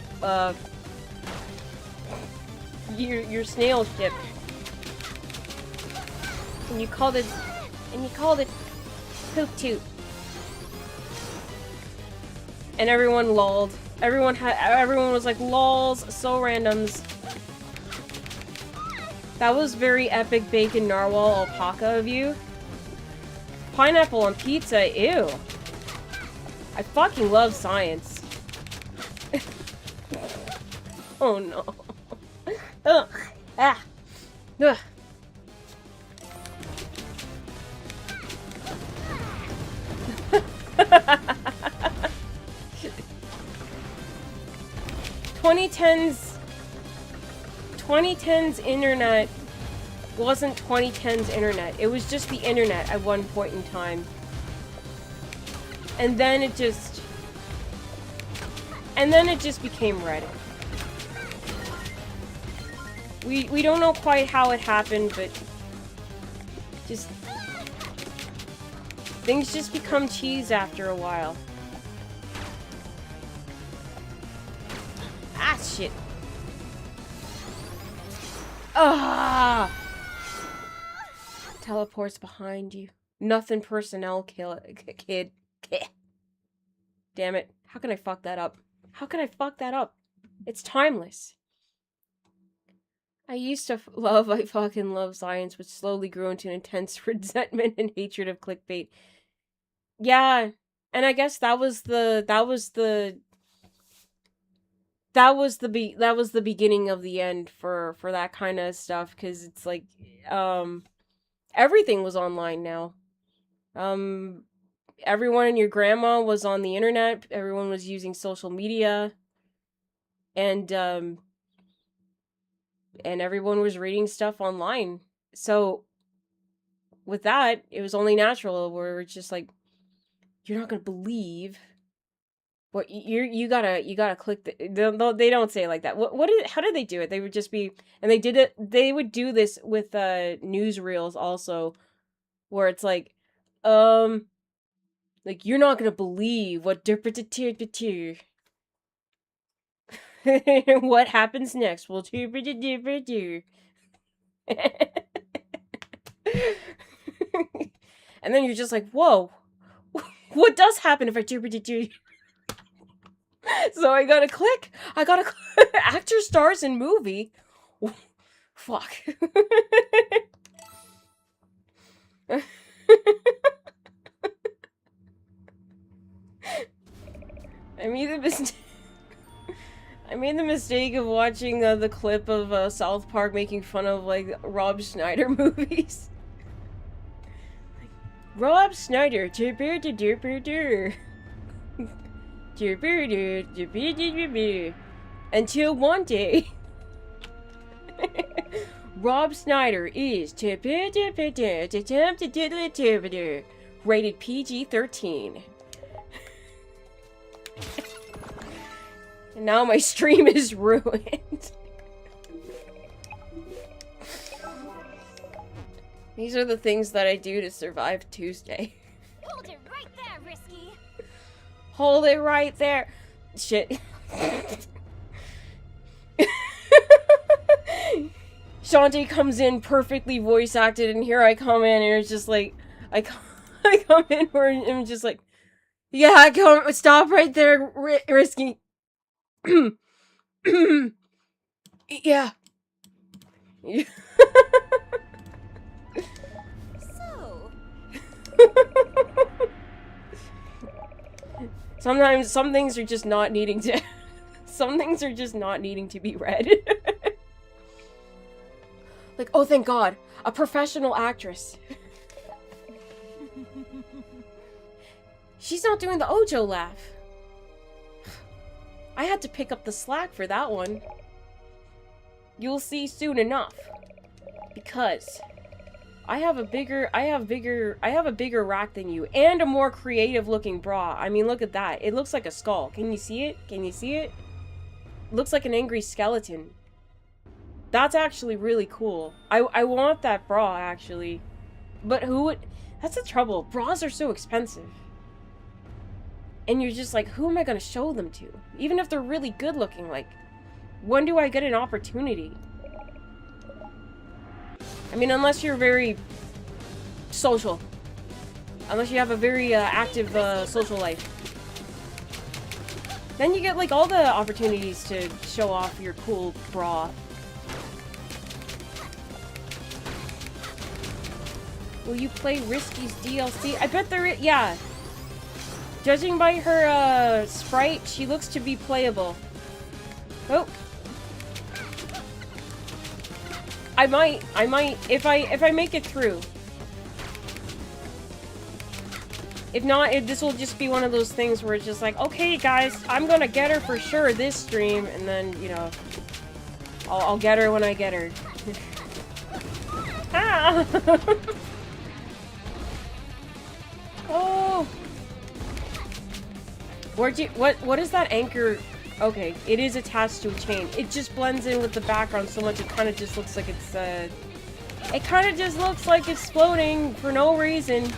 Speaker 1: your snail ship. And you called it Poop Toot. And everyone lulled. Everyone was like, lols, so randoms. That was very epic bacon narwhal alpaca of you. Pineapple on pizza, ew. I fucking love science. Oh no. Ugh. Ah. Ugh. Twenty tens internet wasn't 2010's internet. It was just the internet at one point in time. And then it just became Reddit. We don't know quite how it happened, but just things just become cheese after a while. Ah, shit. Ah! Teleports behind you. Nothing personnel kid. Damn it. How can I fuck that up? How can I fuck that up? It's timeless. I used to I fucking love science, which slowly grew into an intense resentment and hatred of clickbait. Yeah, and I guess that was the beginning of the end for that kind of stuff, because it's like everything was online now. Everyone and your grandma was on the internet. Everyone was using social media, and everyone was reading stuff online. So with that, it was only natural where it's just like, you're not gonna believe what you gotta click they don't say it like that. How did they do it? They would just be, and they would do this with newsreels also, where it's like you're not gonna believe what what happens next. Well, and then you're just like, whoa, what does happen if I do? So I gotta click. Actor stars in movie. Fuck. I made the mistake of watching the clip of South Park making fun of like Rob Schneider movies. Rob Schneider, until one day, Rob Schneider is rated PG-13. And now my stream is ruined. These are the things that I do to survive Tuesday.
Speaker 2: Hold it right there, Risky.
Speaker 1: Hold it right there. Shit. Shantae comes in perfectly voice acted, and here I come in, and it's just like, I come in where I'm just like, yeah, stop right there, Risky. Yeah.
Speaker 2: So.
Speaker 1: Sometimes some things are just not needing to. Some things are just not needing to be read. Like, oh, thank God, a professional actress. She's not doing the Ojo laugh. I had to pick up the slack for that one. You'll see soon enough. Because I have a bigger rack than you, and a more creative looking bra. I mean, look at that. It looks like a skull. Can you see it? Can you see it? It looks like an angry skeleton. That's actually really cool. I want that bra, actually. But who would... That's the trouble. Bras are so expensive. And you're just like, who am I gonna show them to? Even if they're really good looking, like, when do I get an opportunity? I mean, unless you're very social. Unless you have a very active social life. Then you get, like, all the opportunities to show off your cool bra. Will you play Risky's DLC? I bet there is, yeah. Judging by her sprite, she looks to be playable. Oh. I might, if I make it through. If not, this will just be one of those things where it's just like, okay, guys, I'm gonna get her for sure this stream, and then, you know, I'll get her when I get her. Ah! Oh! What is that anchor? Okay, it is attached to a chain. It just blends in with the background so much it kind of just looks like it's, it kind of just looks like it's floating for no reason.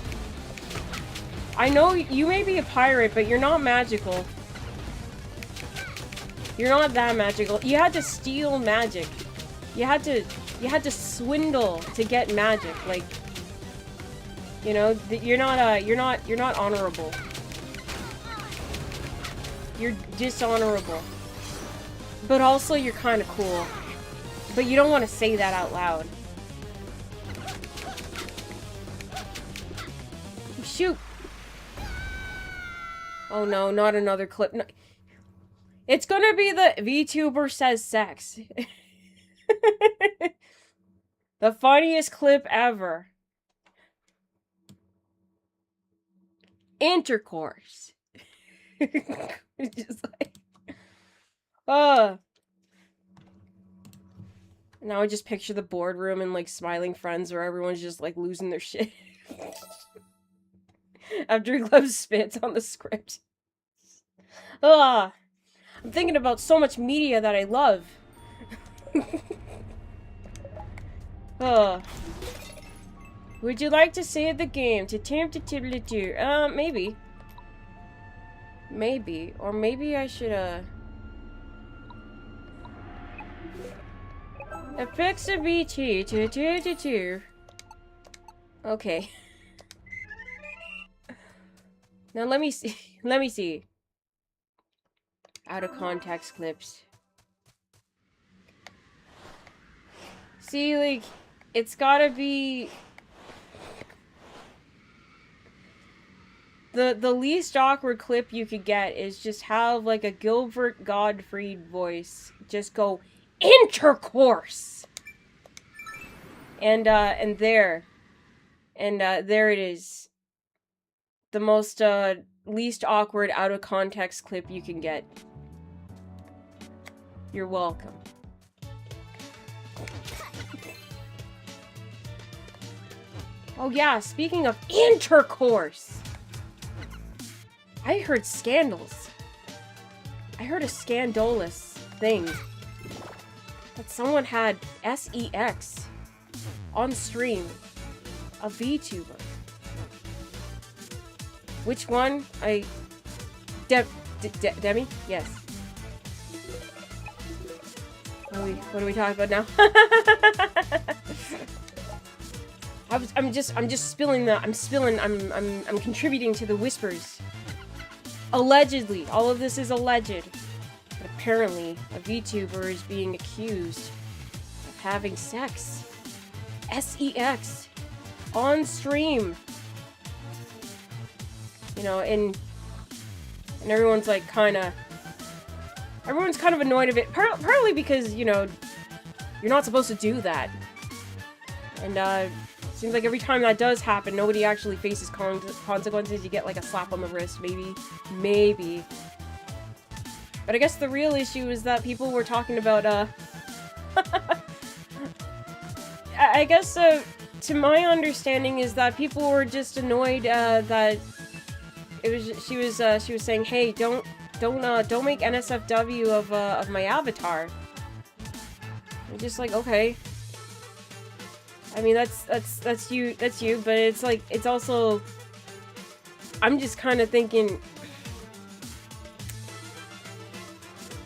Speaker 1: I know you may be a pirate, but you're not magical. You're not that magical. You had to steal magic. You had to swindle to get magic. Like, you know, you're not honorable. You're dishonorable. But also you're kind of cool. But you don't want to say that out loud. Shoot. Oh no, not another clip. No. It's gonna be the VTuber says sex. The funniest clip ever. Intercourse. It's just like... Now I just picture the boardroom and like smiling friends where everyone's just like losing their shit. After Gleb spits on the script. I'm thinking about so much media that I love. Would you like to save the game to attempt to do? Maybe. Maybe. Or maybe I should, Affix a BT to. Okay. Now let me see. Let me see. Out of context clips. See, like, it's gotta be... The least awkward clip you could get is just have, like, a Gilbert Gottfried voice just go, intercourse! And there. And, there it is. The most, least awkward out of context clip you can get. You're welcome. Oh yeah, speaking of intercourse! I heard scandals. I heard a scandalous thing. That someone had SEX on stream. A VTuber. Which one? Demi? Yes. What are we talking about now? I'm just spilling I'm contributing to the whispers. Allegedly. All of this is alleged. But apparently, a VTuber is being accused of having sex. SEX. On stream. You know, and everyone's like everyone's kind of annoyed of it, partly because, you know, you're not supposed to do that. And, seems like every time that does happen, nobody actually faces consequences. You get, like, a slap on the wrist, maybe. But I guess the real issue is that people were talking about, I guess, to my understanding is that people were just annoyed, that she was saying, hey, don't make NSFW of my avatar. I'm just like, okay. I mean, that's you, but it's like, it's also, I'm just kind of thinking,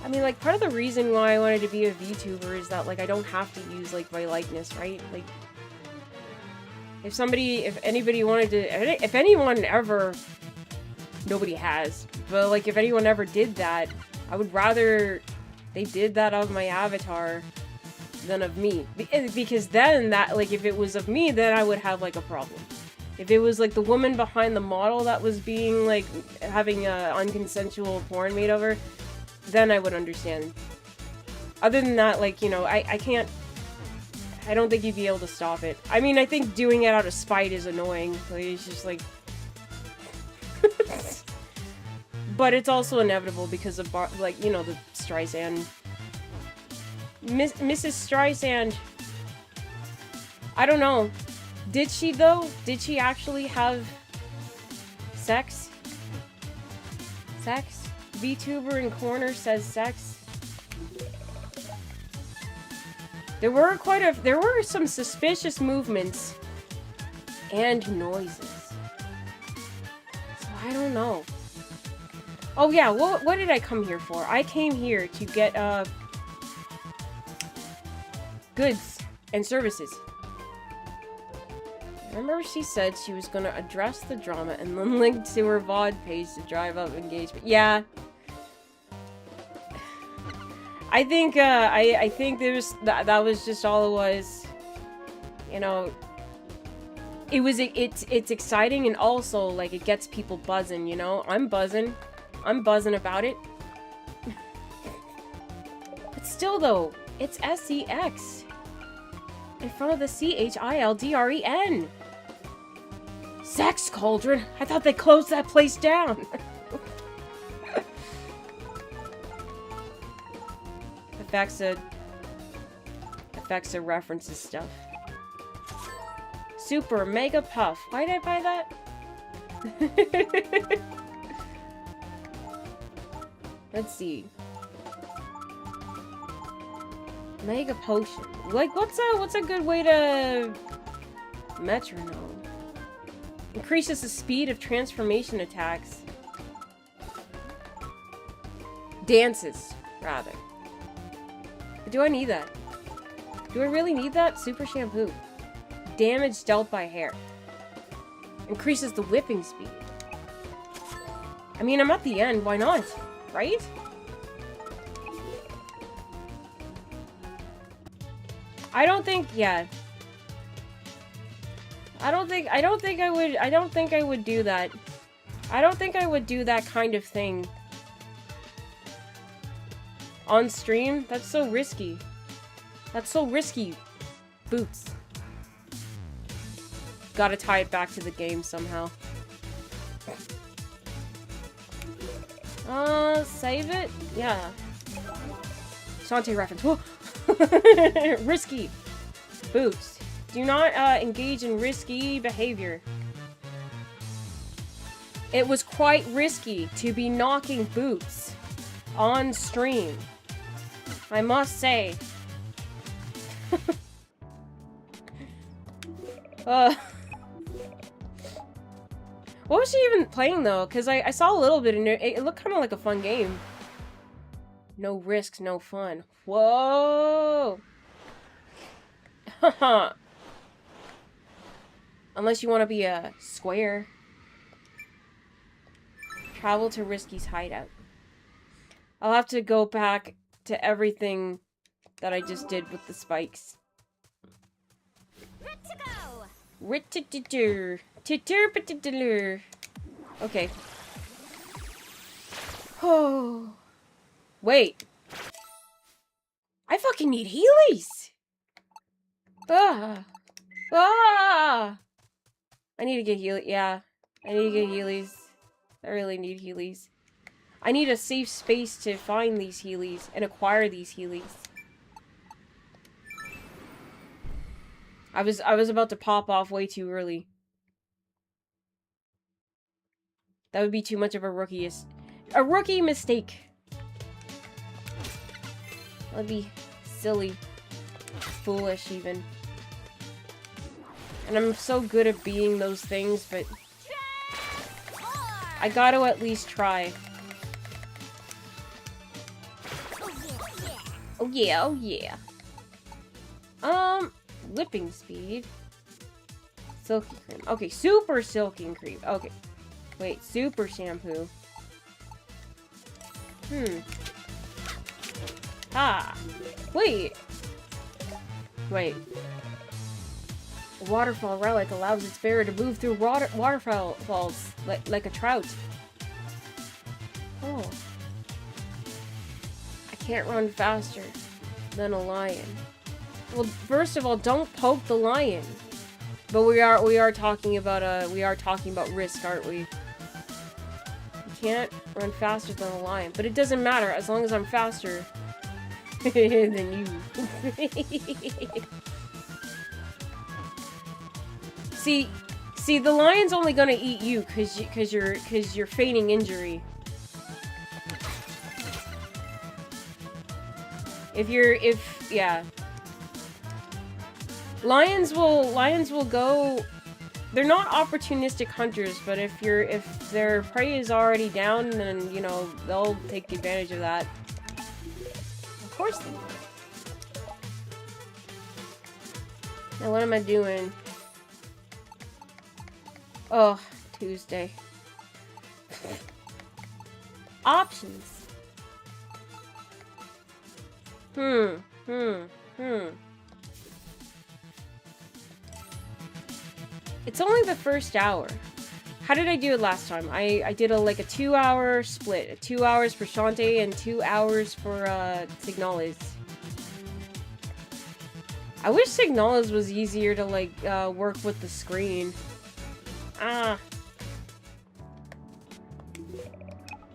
Speaker 1: I mean, like, part of the reason why I wanted to be a VTuber is that, like, I don't have to use, like, my likeness, right? Like, if anybody wanted to, if anyone ever, nobody has, but, like, if anyone ever did that, I would rather they did that of my avatar than of me. Because then, like, if it was of me, then I would have, like, a problem. If it was, like, the woman behind the model that was being, like, having unconsensual porn made of her, then I would understand. Other than that, like, you know, I don't think you'd be able to stop it. I mean, I think doing it out of spite is annoying. Like, it's just, like... But it's also inevitable because of, like, you know, the Streisand... Mrs. Streisand... I don't know. Did she, though? Did she actually have... sex? Sex? VTuber in corner says sex. There were some suspicious movements and noises. So I don't know. Oh yeah, what did I come here for? I came here to get goods and services. Remember she said she was gonna address the drama and then link to her VOD page to drive up engagement. Yeah. I think I think that was just all it was. You know, it's exciting and also like it gets people buzzing, you know? I'm buzzing about it. But still though, it's SEX in front of the CHILDREN. Sex Cauldron? I thought they closed that place down. Effects references stuff. Super Mega Puff. Why did I buy that? Let's see. Mega Potion. Like, what's a good way to... Metronome. Increases the speed of transformation attacks. Dances, rather. But do I need that? Do I really need that? Super Shampoo. Damage dealt by hair. Increases the whipping speed. I mean, I'm at the end. Why not? Right? I don't think I would do that. I don't think I would do that kind of thing on stream. That's so risky. That's so risky. Boots. Gotta tie it back to the game somehow. Save it? Yeah. Shantae reference. Whoa. Risky. Boots. Do not engage in risky behavior. It was quite risky to be knocking boots on stream, I must say. What was she even playing though? Because I saw a little bit in it. It looked kind of like a fun game. No risks, no fun. Whoa! Haha. Unless you want to be a square. Travel to Risky's hideout. I'll have to go back to everything that I just did with the spikes. Okay. Oh. Wait. I fucking need Heelys! Ah. Ah! I need to get Heelys. Yeah. I need to get Heelys. I really need Heelys. I need a safe space to find these Heelys and acquire these Heelys. I was about to pop off way too early. That would be too much of a rookie mistake. That would be silly. Foolish, even. And I'm so good at being those things, but I gotta at least try. Oh yeah, oh yeah. Whipping speed. Silky cream. Okay, super silky cream. Okay. Wait, super shampoo. Ah. Wait. Wait. A waterfall relic allows its bearer to move through waterfalls like a trout. Oh. I can't run faster than a lion. Well, first of all, don't poke the lion. But we are talking about risk, aren't we? You can't run faster than a lion, but it doesn't matter as long as I'm faster than you. See, the lion's only gonna eat you cause you're feigning injury. Yeah. Lions will go. They're not opportunistic hunters, but if their prey is already down, then you know they'll take advantage of that. Of course they will. Now what am I doing? Oh, Tuesday. Options. It's only the first hour. How did I do it last time? I did like a 2-hour split. 2 hours for Shantae and 2 hours for Signalis. I wish Signalis was easier to like work with the screen. Ah.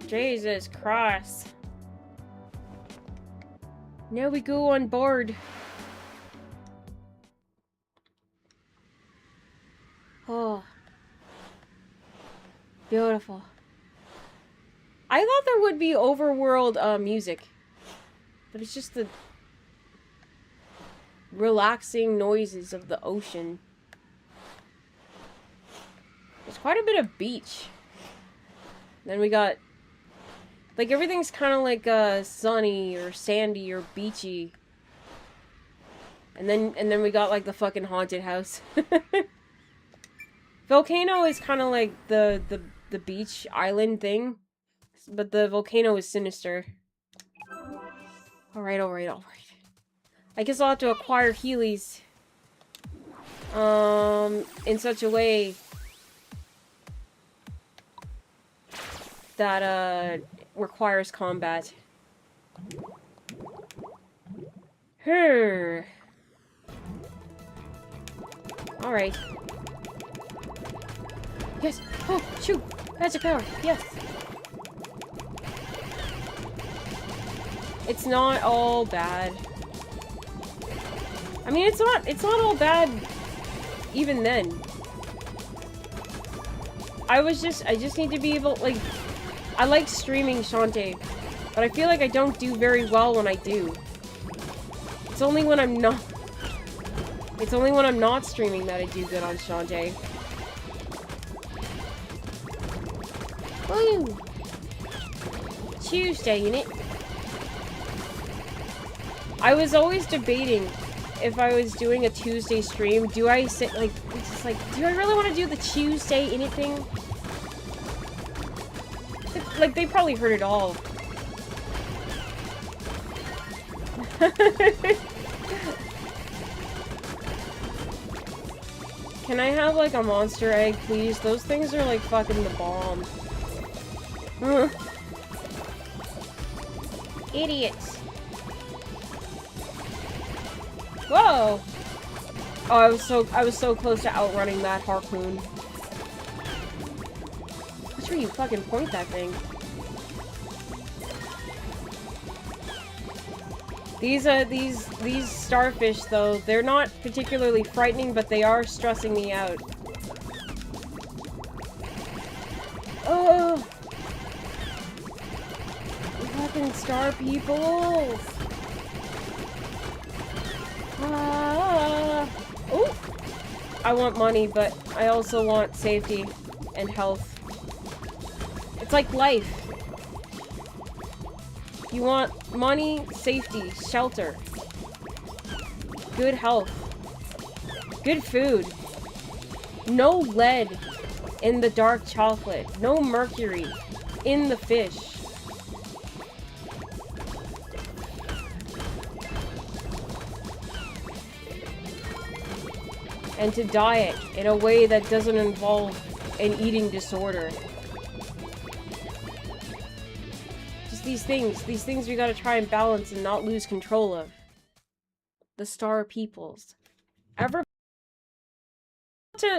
Speaker 1: Jesus Christ. Now we go on board. Oh. Beautiful. I thought there would be overworld music. But it's just the relaxing noises of the ocean. There's quite a bit of beach. Then we got like everything's kind of like sunny or sandy or beachy. And then we got like the fucking haunted house. Volcano is kind of like the beach island thing, but the volcano is sinister. All right. I guess I'll have to acquire Heelys in such a way that requires combat. All right. Yes! Oh, shoot! Magic power! Yes! It's not all bad. I mean, it's not all bad even then. I just need to be able, like, I like streaming Shantae, but I feel like I don't do very well when I do. It's only when I'm not streaming that I do good on Shantae. Woo! Tuesday, in it. I was always debating if I was doing a Tuesday stream, do I sit like, it's just like, do I really want to do the Tuesday in it thing? Like, they probably heard it all. Can I have, like, a monster egg, please? Those things are, like, fucking the bomb. Idiots. Whoa! Oh, I was so close to outrunning that harpoon. That's where you fucking point that thing. These starfish, though, they're not particularly frightening, but they are stressing me out. Oh! Fucking star people! Ah! Oh! I want money, but I also want safety and health. It's like life. You want money, safety, shelter, good health, good food, no lead in the dark chocolate, no mercury in the fish. And to diet in a way that doesn't involve an eating disorder. Just these things we gotta try and balance and not lose control of. The Star Peoples.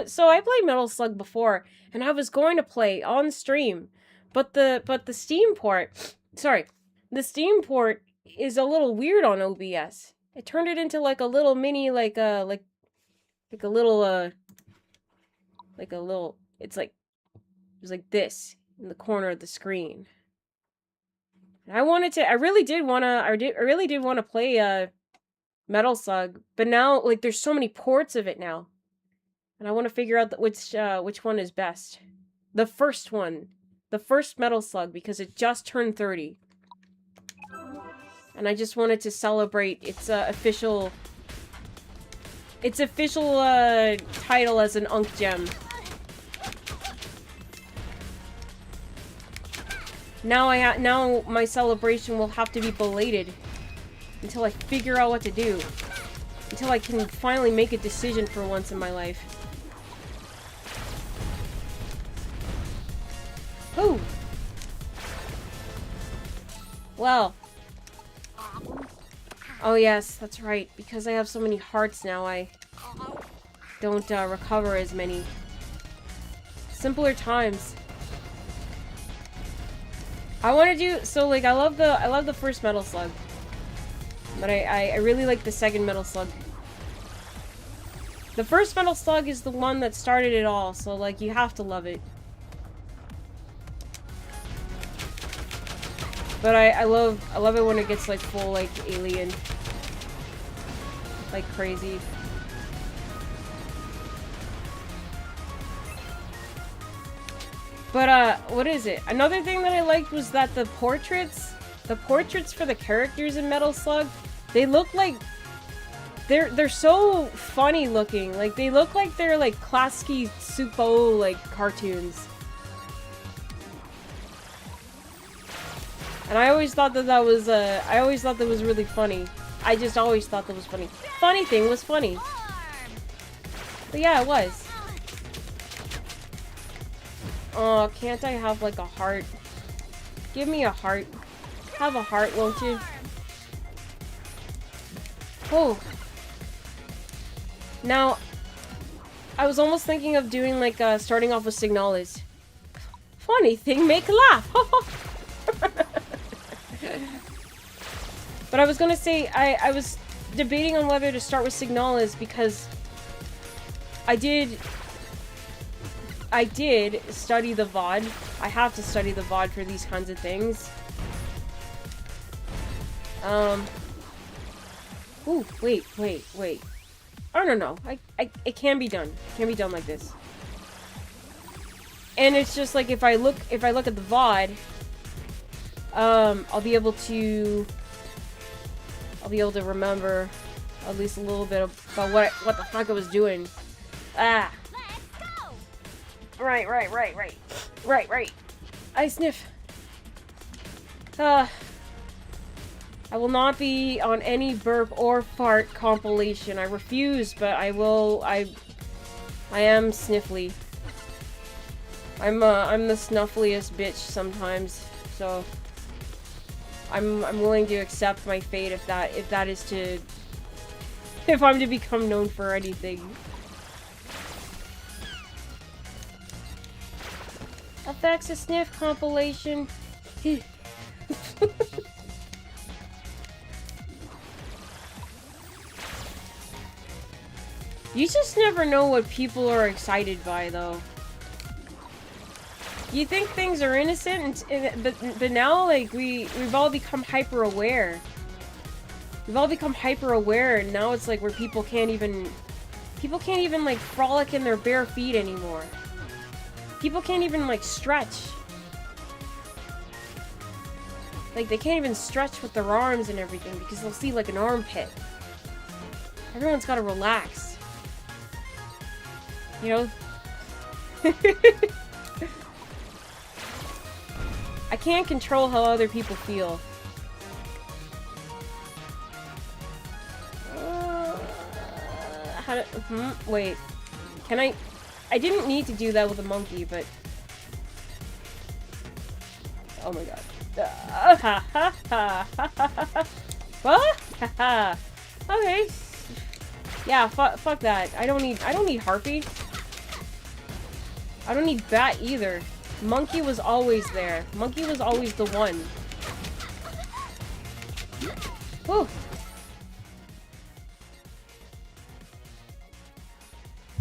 Speaker 1: So I played Metal Slug before, and I was going to play on stream, but the Steam port, the Steam port is a little weird on OBS. It turned it into like a little mini, it's like this in the corner of the screen. And I really did want to play Metal Slug, but now like there's so many ports of it now. And I want to figure out which one is best. The first one. The first Metal Slug, because it just turned 30. And I just wanted to celebrate its official title as an Unk Gem. Now my celebration will have to be belated until I figure out what to do. Until I can finally make a decision for once in my life. Who? Well. Oh yes, that's right. Because I have so many hearts now, I don't recover as many. Simpler times. I want to do I love the first Metal Slug, but I really like the second Metal Slug. The first Metal Slug is the one that started it all, so like you have to love it. But I love it when it gets like full like alien, like crazy. But what is it? Another thing that I liked was that the portraits for the characters in Metal Slug, they look like they're so funny looking. Like they look like they're like Klasky Supo like cartoons. And I always thought that was really funny. I just always thought that was funny. Funny thing was funny. But yeah, it was. Oh, can't I have like a heart? Give me a heart. Have a heart, won't you? Oh. Now, I was almost thinking of doing like starting off with Signalis. Funny thing, make laugh. But I was gonna say, I was debating on whether to start with Signalis because I did study the VOD. I have to study the VOD for these kinds of things. Ooh, wait. Oh, no. It can be done. It can be done like this. And it's just like if I look at the VOD, I'll be able to remember at least a little bit about what the fuck I was doing. Ah. Right. I sniff. I will not be on any burp or fart compilation. I refuse, but I will. I am sniffly. I'm the snuffliest bitch sometimes, so I'm willing to accept my fate if I'm to become known for anything. Effects a sniff compilation. You just never know what people are excited by, though. You think things are innocent, but now, like, we've all become hyper-aware. We've all become hyper-aware, and now it's like where people can't even, like, frolic in their bare feet anymore. People can't even, like, stretch. Like, they can't even stretch with their arms and everything because they'll see, like, an armpit. Everyone's gotta relax. You know? I can't control how other people feel. Wait. Can I... I didn't need to do that with a monkey, but... Oh my god. What? Okay. Yeah, fuck that. I don't need Harpy. I don't need Bat either. Monkey was always there. Monkey was always the one. Whew.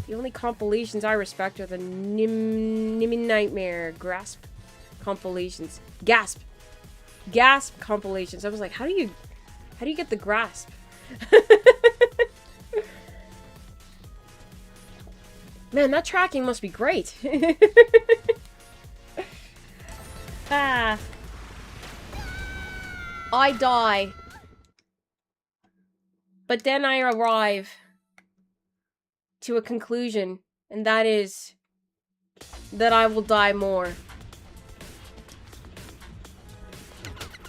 Speaker 1: The only compilations I respect are the Nimmy Nightmare Grasp compilations. Gasp compilations. I was like, how do you get the grasp? Man, that tracking must be great. Ah. I die. But then I arrive to a conclusion, and that is that I will die more.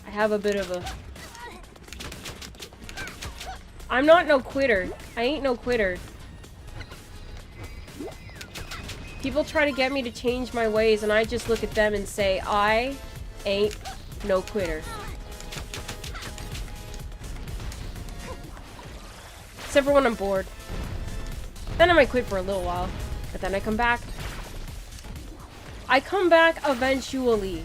Speaker 1: I have a bit of a... I'm not no quitter. I ain't no quitter. People try to get me to change my ways, and I just look at them and say, I ain't no quitter. Except for when I'm bored. Then I might quit for a little while, but then I come back. I come back eventually.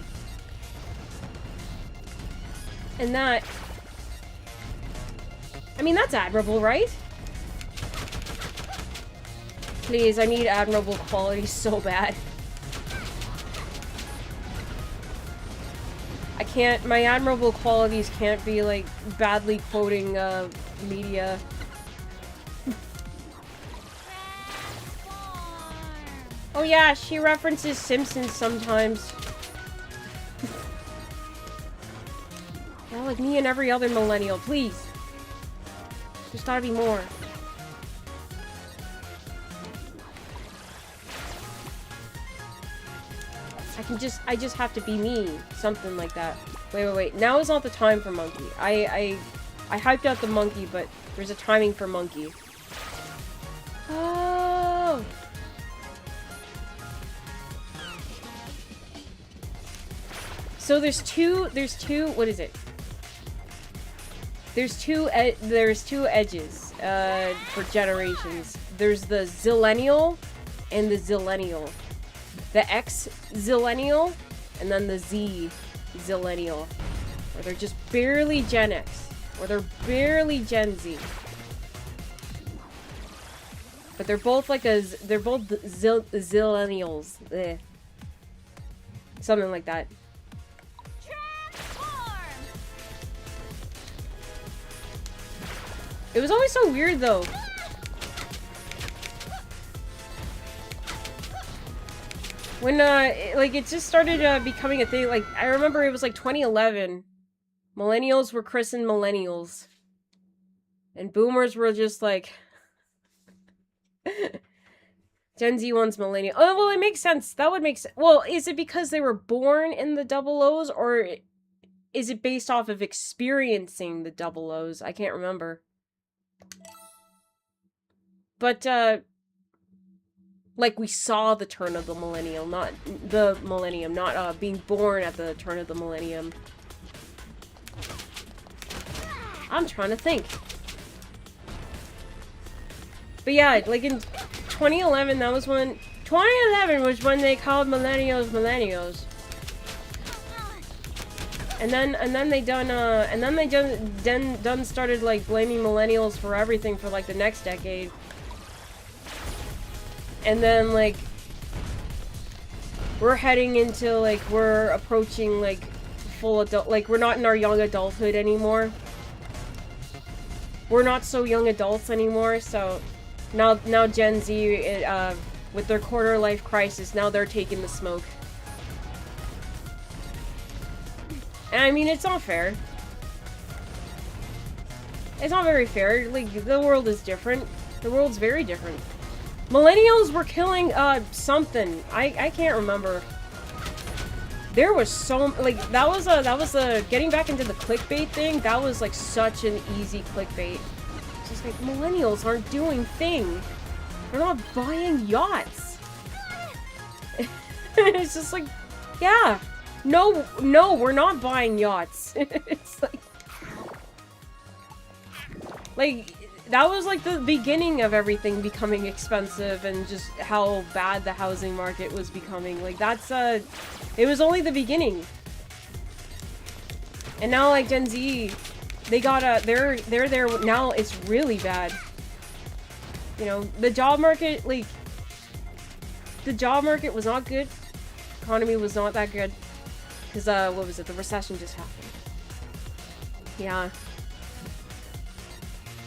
Speaker 1: And that... I mean, that's admirable, right? Please, I need admirable quality so bad. I can't... My admirable qualities can't be, like, badly quoting, media. Oh yeah, she references Simpsons sometimes. Yeah, like me and every other millennial, please. There's gotta be more. I just have to be me. Something like that. Wait. Now is not the time for Monkey. I hyped out the Monkey, but there's a timing for Monkey. Oh! So there's two, what is it? There's two edges, for generations. There's the Zillennial and the Zillennial. The X-Zillennial, and then the Z-Zillennial. Or they're just barely Gen X. Or they're barely Gen Z. But they're both like they're both Zillennials. Ugh. Something like that. It was always so weird, though. When, like, it just started, becoming a thing. Like, I remember it was, like, 2011. Millennials were christened millennials. And boomers were just, like... Gen Z one's millennial. Oh, well, it makes sense. That would make sense. Well, is it because they were born in the double O's, or is it based off of experiencing the double O's? I can't remember. But, like, we saw the turn of the millennium, not the millennium, not, being born at the turn of the millennium. I'm trying to think. But yeah, like, in 2011, that was when... 2011 was when they called millennials millennials. And then they done started, like, blaming millennials for everything for, like, the next decade. And then, like, we're heading into, like, we're approaching, like, full adult, like, we're not in our young adulthood anymore. We're not so young adults anymore, so now Gen Z, with their quarter life crisis, now they're taking the smoke. And And I mean, it's not fair. It's not very fair. Like, the world is different. The world's very different. Millennials were killing, something. I can't remember. There was so, like, that was a, getting back into the clickbait thing, that was, like, such an easy clickbait. It's just like, millennials aren't doing thing. They're not buying yachts. It's just like, yeah. No, we're not buying yachts. It's like, that was like the beginning of everything becoming expensive and just how bad the housing market was becoming. Like, that's, it was only the beginning. And now, like, Gen Z, they got they're there now, it's really bad. You know, the job market, like, the job market was not good. Economy was not that good. Because, what was it? The recession just happened. Yeah.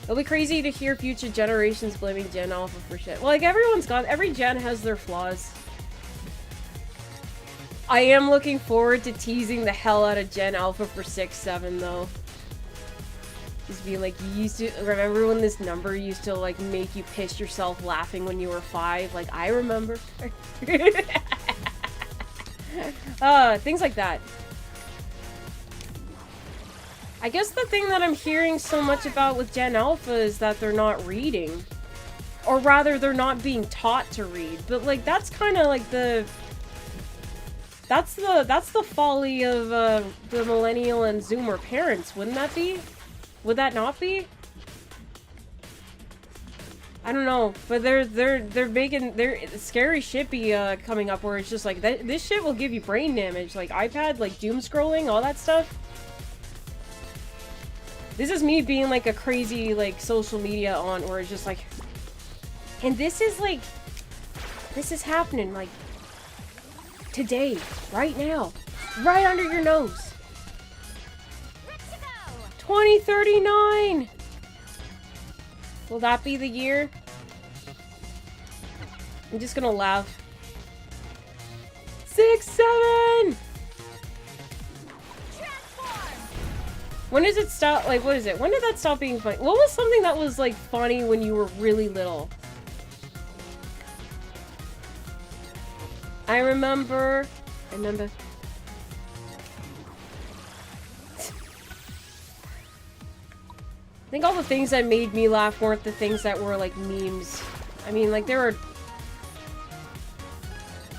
Speaker 1: It'll be crazy to hear future generations blaming Gen Alpha for shit. Well, like, every gen has their flaws. I am looking forward to teasing the hell out of Gen Alpha for 6-7, though. Just being like, you used to, remember when this number used to, like, make you piss yourself laughing when you were 5? Like, I remember. Things like that. I guess the thing that I'm hearing so much about with Gen Alpha is that they're not reading. Or rather, they're not being taught to read. But, like, that's kind of like the... That's the folly of, the millennial and Zoomer parents, wouldn't that be? Would that not be? I don't know, but they're making scary shit be coming up where it's just like this shit will give you brain damage, like iPad, like doom scrolling, all that stuff. This is me being like a crazy like social media on where it's just like, and this is happening like today, right now, right under your nose. 2039. Will that be the year? I'm just gonna laugh. 6-7! When does it stop? Like, what is it? When did that stop being funny? What was something that was, like, funny when you were really little? I remember... I think all the things that made me laugh weren't the things that were, like, memes. I mean, like, there were...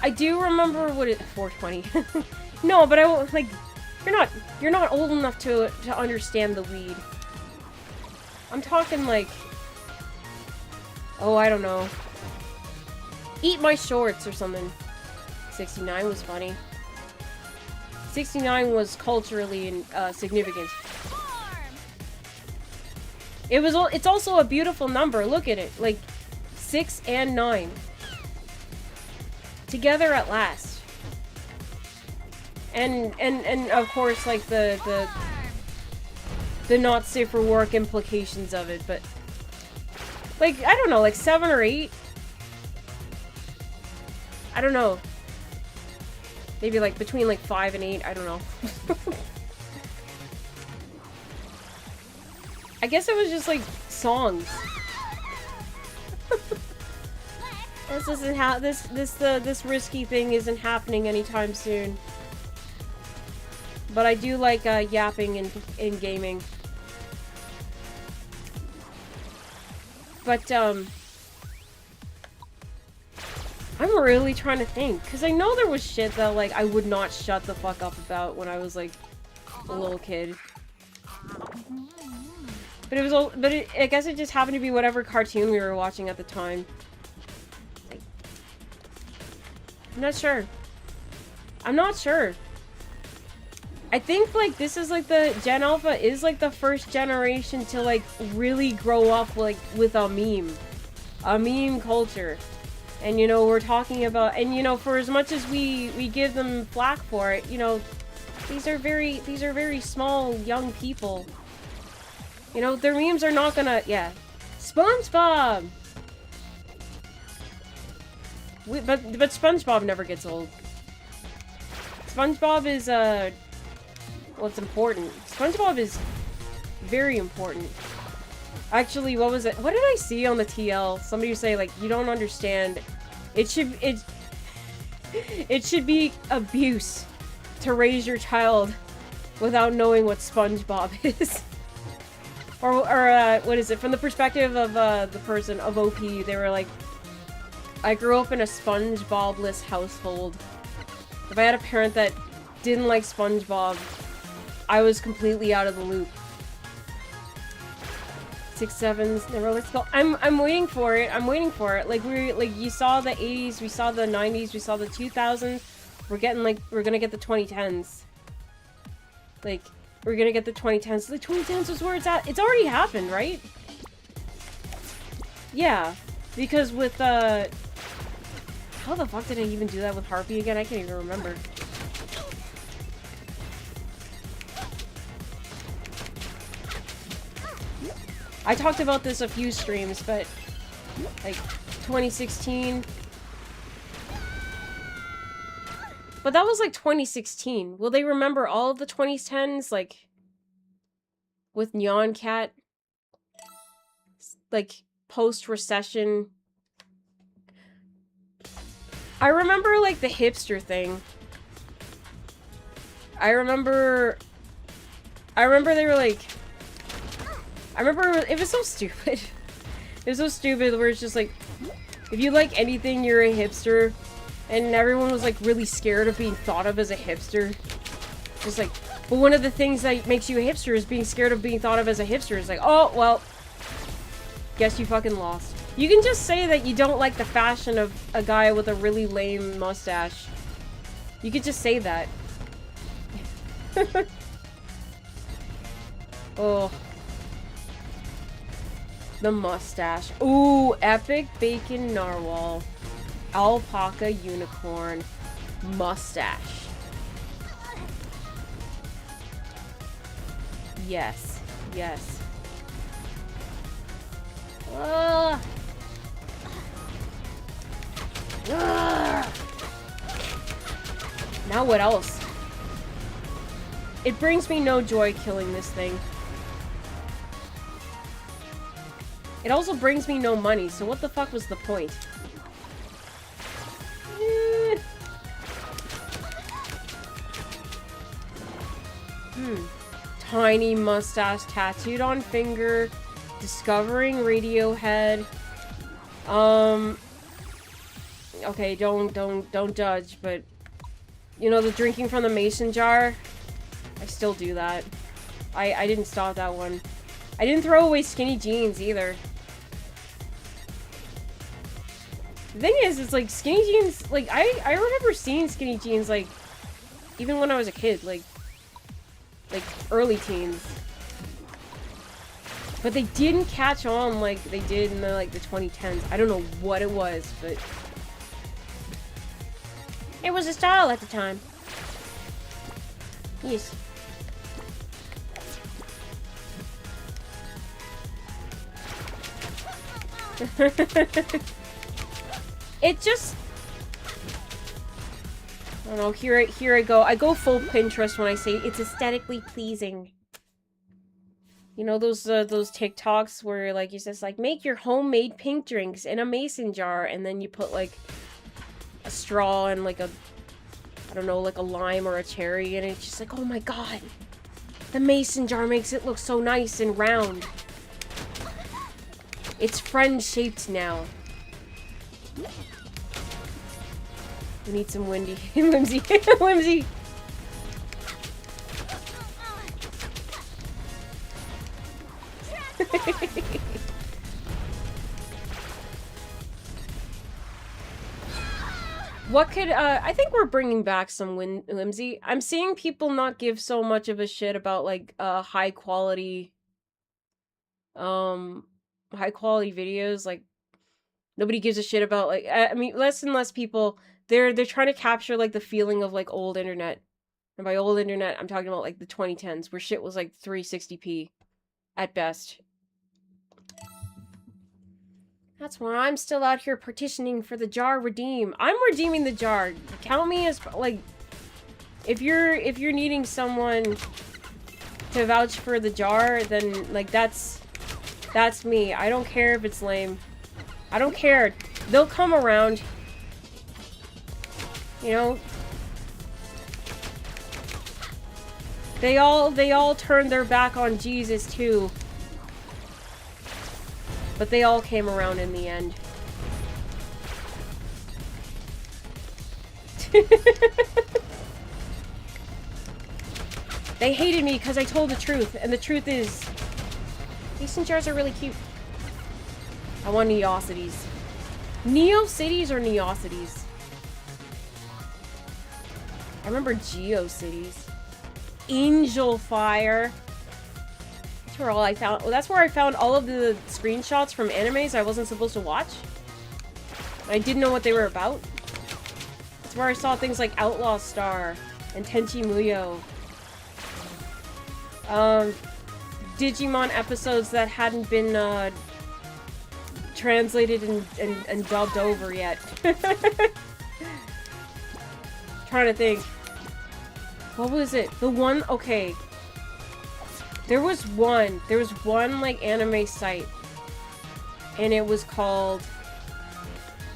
Speaker 1: I do remember what it... 420. No, but I won't, like... You're not old enough to understand the weed. I'm talking, like... Oh, I don't know. Eat my shorts or something. 69 was funny. 69 was culturally significant. It's also a beautiful number. Look at it. Like, 6 and 9. Together at last. And of course, like, the not safe for work implications of it, but... Like, I don't know, like 7 or 8? I don't know. Maybe, like, between, like, 5 and 8, I don't know. I guess it was just like songs. This isn't how this risky thing isn't happening anytime soon. But I do like yapping in gaming. But I'm really trying to think, because I know there was shit that like I would not shut the fuck up about when I was like a little kid. But it was all, I guess it just happened to be whatever cartoon we were watching at the time. Like, I'm not sure. I'm not sure. I think like this is like the Gen Alpha is like the first generation to like really grow up like with a meme culture. And you know, we're talking about, and you know, for as much as we give them flack for it, you know, these are very small young people. You know, their memes are not gonna, yeah. SpongeBob! But SpongeBob never gets old. SpongeBob is, what's important. SpongeBob is very important. Actually, what was it? What did I see on the TL? Somebody was saying, like, you don't understand. It should be abuse to raise your child without knowing what SpongeBob is. or what is it? From the perspective of the person of OP, they were like, I grew up in a SpongeBob-less household. If I had a parent that didn't like SpongeBob, I was completely out of the loop. 6-7s, never let's go. I'm waiting for it. I'm waiting for it. Like you saw the 80s, we saw the 90s, we saw the 2000s. We're gonna get the 2010s. Like, we're gonna get the 2010s. The 2010s is where it's at. It's already happened, right? Yeah, because with how the fuck did I even do that with Harpy again? I can't even remember. I talked about this a few streams, but like 2016. But that was like 2016. Will they remember all of the 2010s? Like with Nyan Cat? Like post-recession. I remember like the hipster thing. I remember they were like, I remember it was so stupid. It was so stupid where it's just like, if you like anything, you're a hipster. And everyone was like really scared of being thought of as a hipster. Just like, but one of the things that makes you a hipster is being scared of being thought of as a hipster. It's like, oh, well, guess you fucking lost. You can just say that you don't like the fashion of a guy with a really lame mustache. You could just say that. Oh. The mustache. Ooh, epic bacon narwhal. Alpaca unicorn. Mustache. Yes. Yes. Ugh. Ugh. Now what else? It brings me no joy killing this thing. It also brings me no money, so what the fuck was the point? Tiny mustache tattooed on finger. Discovering Radiohead. Okay, don't judge, but you know, the drinking from the mason jar? I still do that. I didn't stop that one. I didn't throw away skinny jeans either. The thing is, it's like skinny jeans, like I remember seeing skinny jeans like even when I was a kid, like early teens. But they didn't catch on like they did in the like the 2010s. I don't know what it was, but it was a style at the time. Yes. It just, I don't know, here I go. I go full Pinterest when I say it's aesthetically pleasing. You know those TikToks where like you just like make your homemade pink drinks in a mason jar and then you put like a straw and like a, I don't know, like a lime or a cherry and it's just like, oh my god. The mason jar makes it look so nice and round. It's friend-shaped now. We need some windy whimsy. Whimsy. What could, I think we're bringing back some whimsy. I'm seeing people not give so much of a shit about, like, high quality videos. Like, nobody gives a shit about, like, I mean, less and less people, they're trying to capture, like, the feeling of, like, old internet. And by old internet, I'm talking about, like, the 2010s, where shit was, like, 360p at best. That's why I'm still out here petitioning for the jar redeem. I'm redeeming the jar. Count me as, like, if you're needing someone to vouch for the jar, then like that's me. I don't care if it's lame. I don't care. They'll come around. You know, they all turned their back on Jesus too. But they all came around in the end. They hated me because I told the truth, and the truth is, mason jars are really cute. I want Neocities. Neocities or Neocities? I remember Geocities. Angel Fire. That's where all I found. Well, that's where I found all of the screenshots from animes I wasn't supposed to watch. I didn't know what they were about. That's where I saw things like Outlaw Star and Tenchi Muyo. Digimon episodes that hadn't been translated and dubbed over yet. Trying to think. What was it? The one, okay. There was one like anime site. And it was called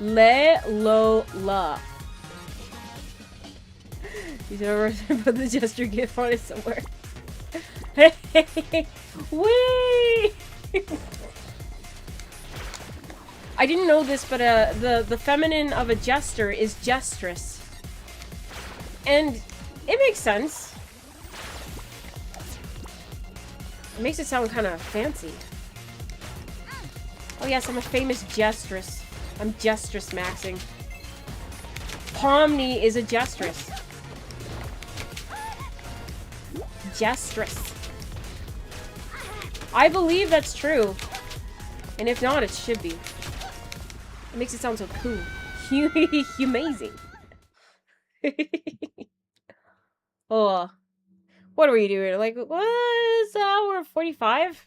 Speaker 1: Le Lo La. You should ever put the gesture gif on it somewhere. Whee! I didn't know this, but the feminine of a jester is jestress. And it makes sense. It makes it sound kind of fancy. Oh yes, I'm a famous jestress. I'm jestress maxing. Pomni is a jestress. Jestress. I believe that's true. And if not, it should be. It makes it sound so cool. Amazing. Oh. What are we doing? Like, what is hour 45?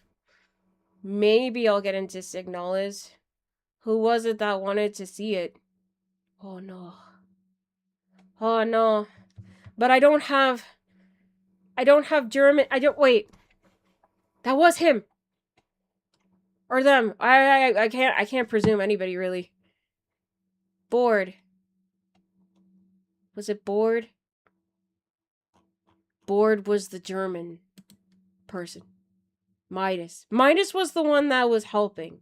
Speaker 1: Maybe I'll get into Signalis. Who was it that wanted to see it? Oh no. Oh no. But I don't have German. Wait. That was him. Or them. I can't presume anybody really. Bored. Was it Bored? Bored was the German person. Midas. Midas was the one that was helping.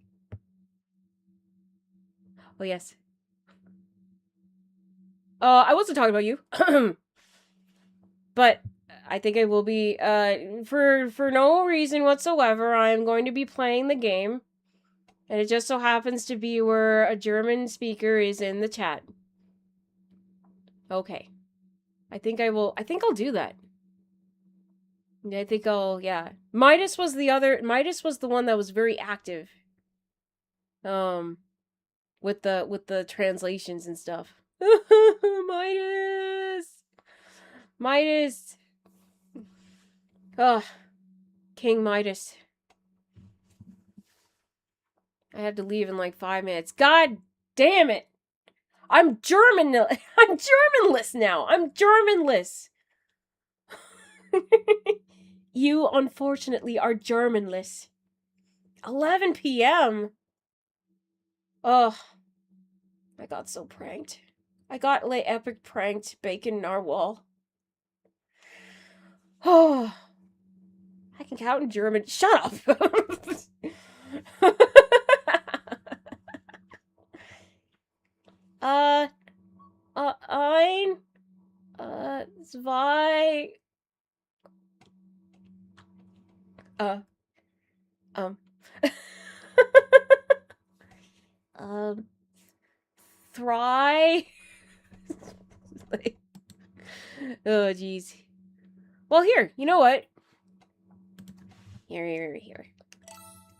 Speaker 1: Oh, yes. I wasn't talking about you. But I think I will be, for no reason whatsoever, I am going to be playing the game. And it just so happens to be where a German speaker is in the chat. Okay. I think I'll do that. I think yeah. Midas was the one that was very active. With the translations and stuff. Midas! Ugh. King Midas. I have to leave in like 5 minutes. God damn it! I'm Germanless now! I'm Germanless! You, unfortunately, are Germanless. 11 p.m.? Ugh. I got so pranked. I got like epic pranked Bacon Narwhal. Oh. I can count in German. Shut up! Ein, zwei, try. Oh, jeez. Well, here, you know what? Here.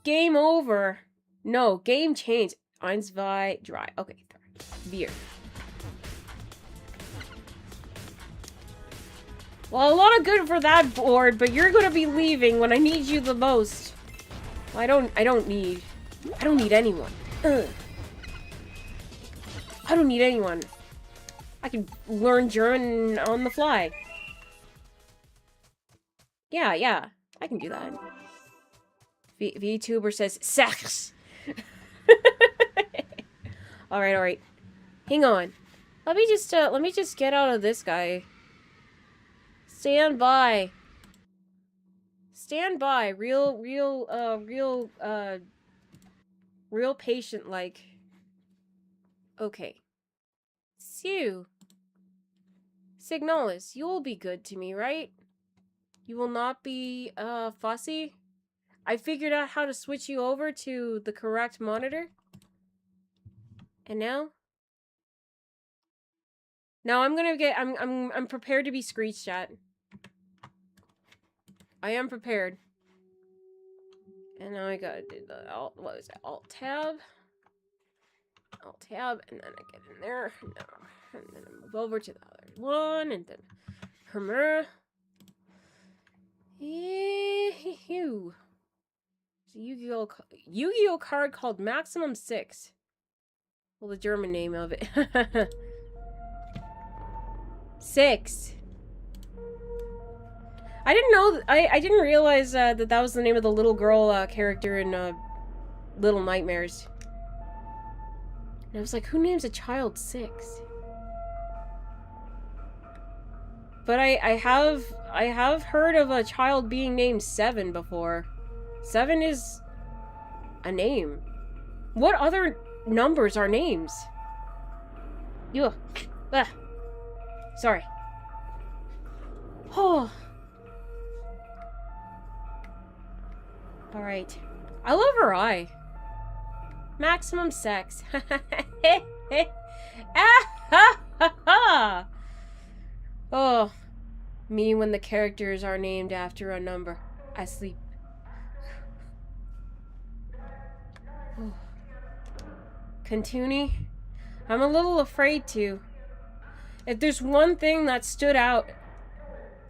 Speaker 1: Game over. No, game change. Eins, zwei, drei. Okay, beer. Well, a lot of good for that board, but you're gonna be leaving when I need you the most. Well, I don't need anyone. Ugh. I don't need anyone. I can learn German on the fly. Yeah, yeah. I can do that. VTuber says sex. Alright, alright. Hang on. Let me just get out of this guy. Stand by. Stand by. Real patient like. Okay. So, Signalis, you will be good to me, right? You will not be, fussy? I figured out how to switch you over to the correct monitor. And now? Now I'm prepared to be screeched at. I am prepared. And now I gotta do the Alt-Tab. Alt-Tab, and then I get in there. And then I move over to the other one, and then Premiere. Ew. It's a Yu-Gi-Oh card called Maximum 6. Well, the German name of it. 6. I didn't know. I didn't realize that was the name of the little girl character in Little Nightmares. And I was like, who names a child 6? But I have heard of a child being named 7 before. 7 is a name. What other numbers are names? Sorry. Oh. Alright. I love her eye. Maximum sex. Oh. Me when the characters are named after a number. I sleep. Oh. Kantuni? I'm a little afraid to. If there's one thing that stood out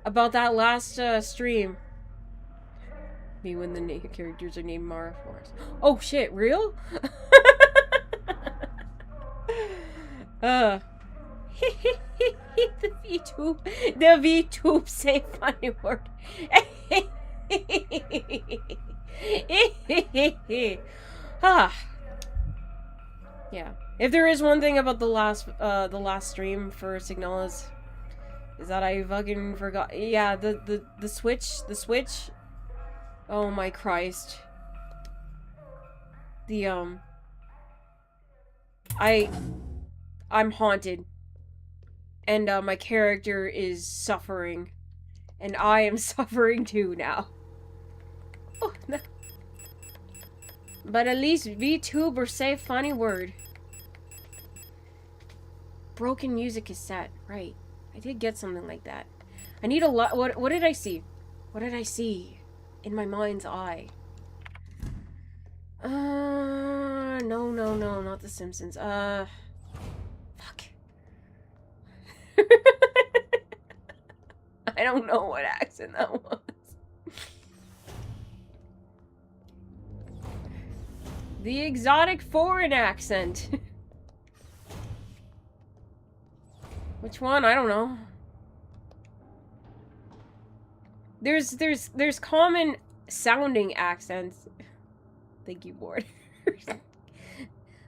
Speaker 1: about that last stream. Me when the characters are named Mara Force. Oh shit, real? The VTube say funny word. Yeah. If there is one thing about the last stream for Signalis, is that I fucking forgot. Yeah, the switch. Oh my Christ. I'm haunted. And my character is suffering. And I am suffering too now. Oh no. But at least VTuber say funny word. Broken music is set. Right. I did get something like that. I need a lot. What did I see? What did I see in my mind's eye? No, not The Simpsons. Fuck. I don't know what accent that was. The exotic foreign accent. Which one? I don't know. There's common sounding accents. Thank you, board.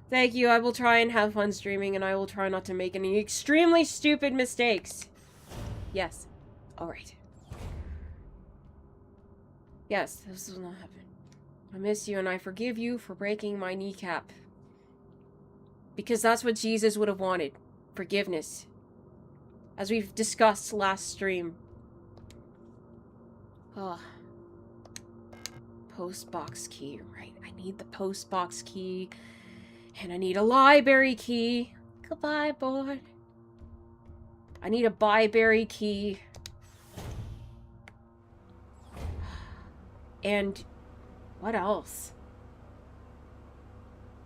Speaker 1: Thank you. I will try and have fun streaming, and I will try not to make any extremely stupid mistakes. Yes. Alright. Yes, this will not happen. I miss you, and I forgive you for breaking my kneecap. Because that's what Jesus would have wanted. Forgiveness. As we've discussed last stream. Oh. Postbox key, right. I need the postbox key. And I need a library key. Goodbye, board. I need a Byberry key. And what else?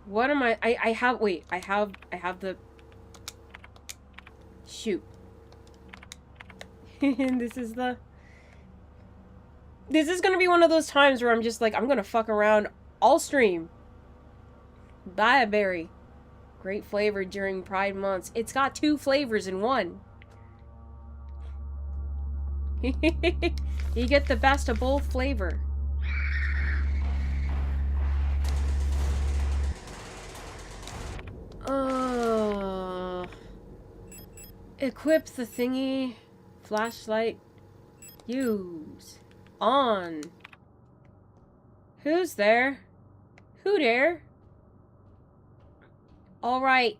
Speaker 1: What am I have the shoot. And this is gonna be one of those times where I'm just like, I'm gonna fuck around all stream. Byberry. Great flavor during Pride months. It's got 2 flavors in one. You get the best of both flavor. Equip the thingy. Flashlight. Use. On. Who's there? Who there? Alright.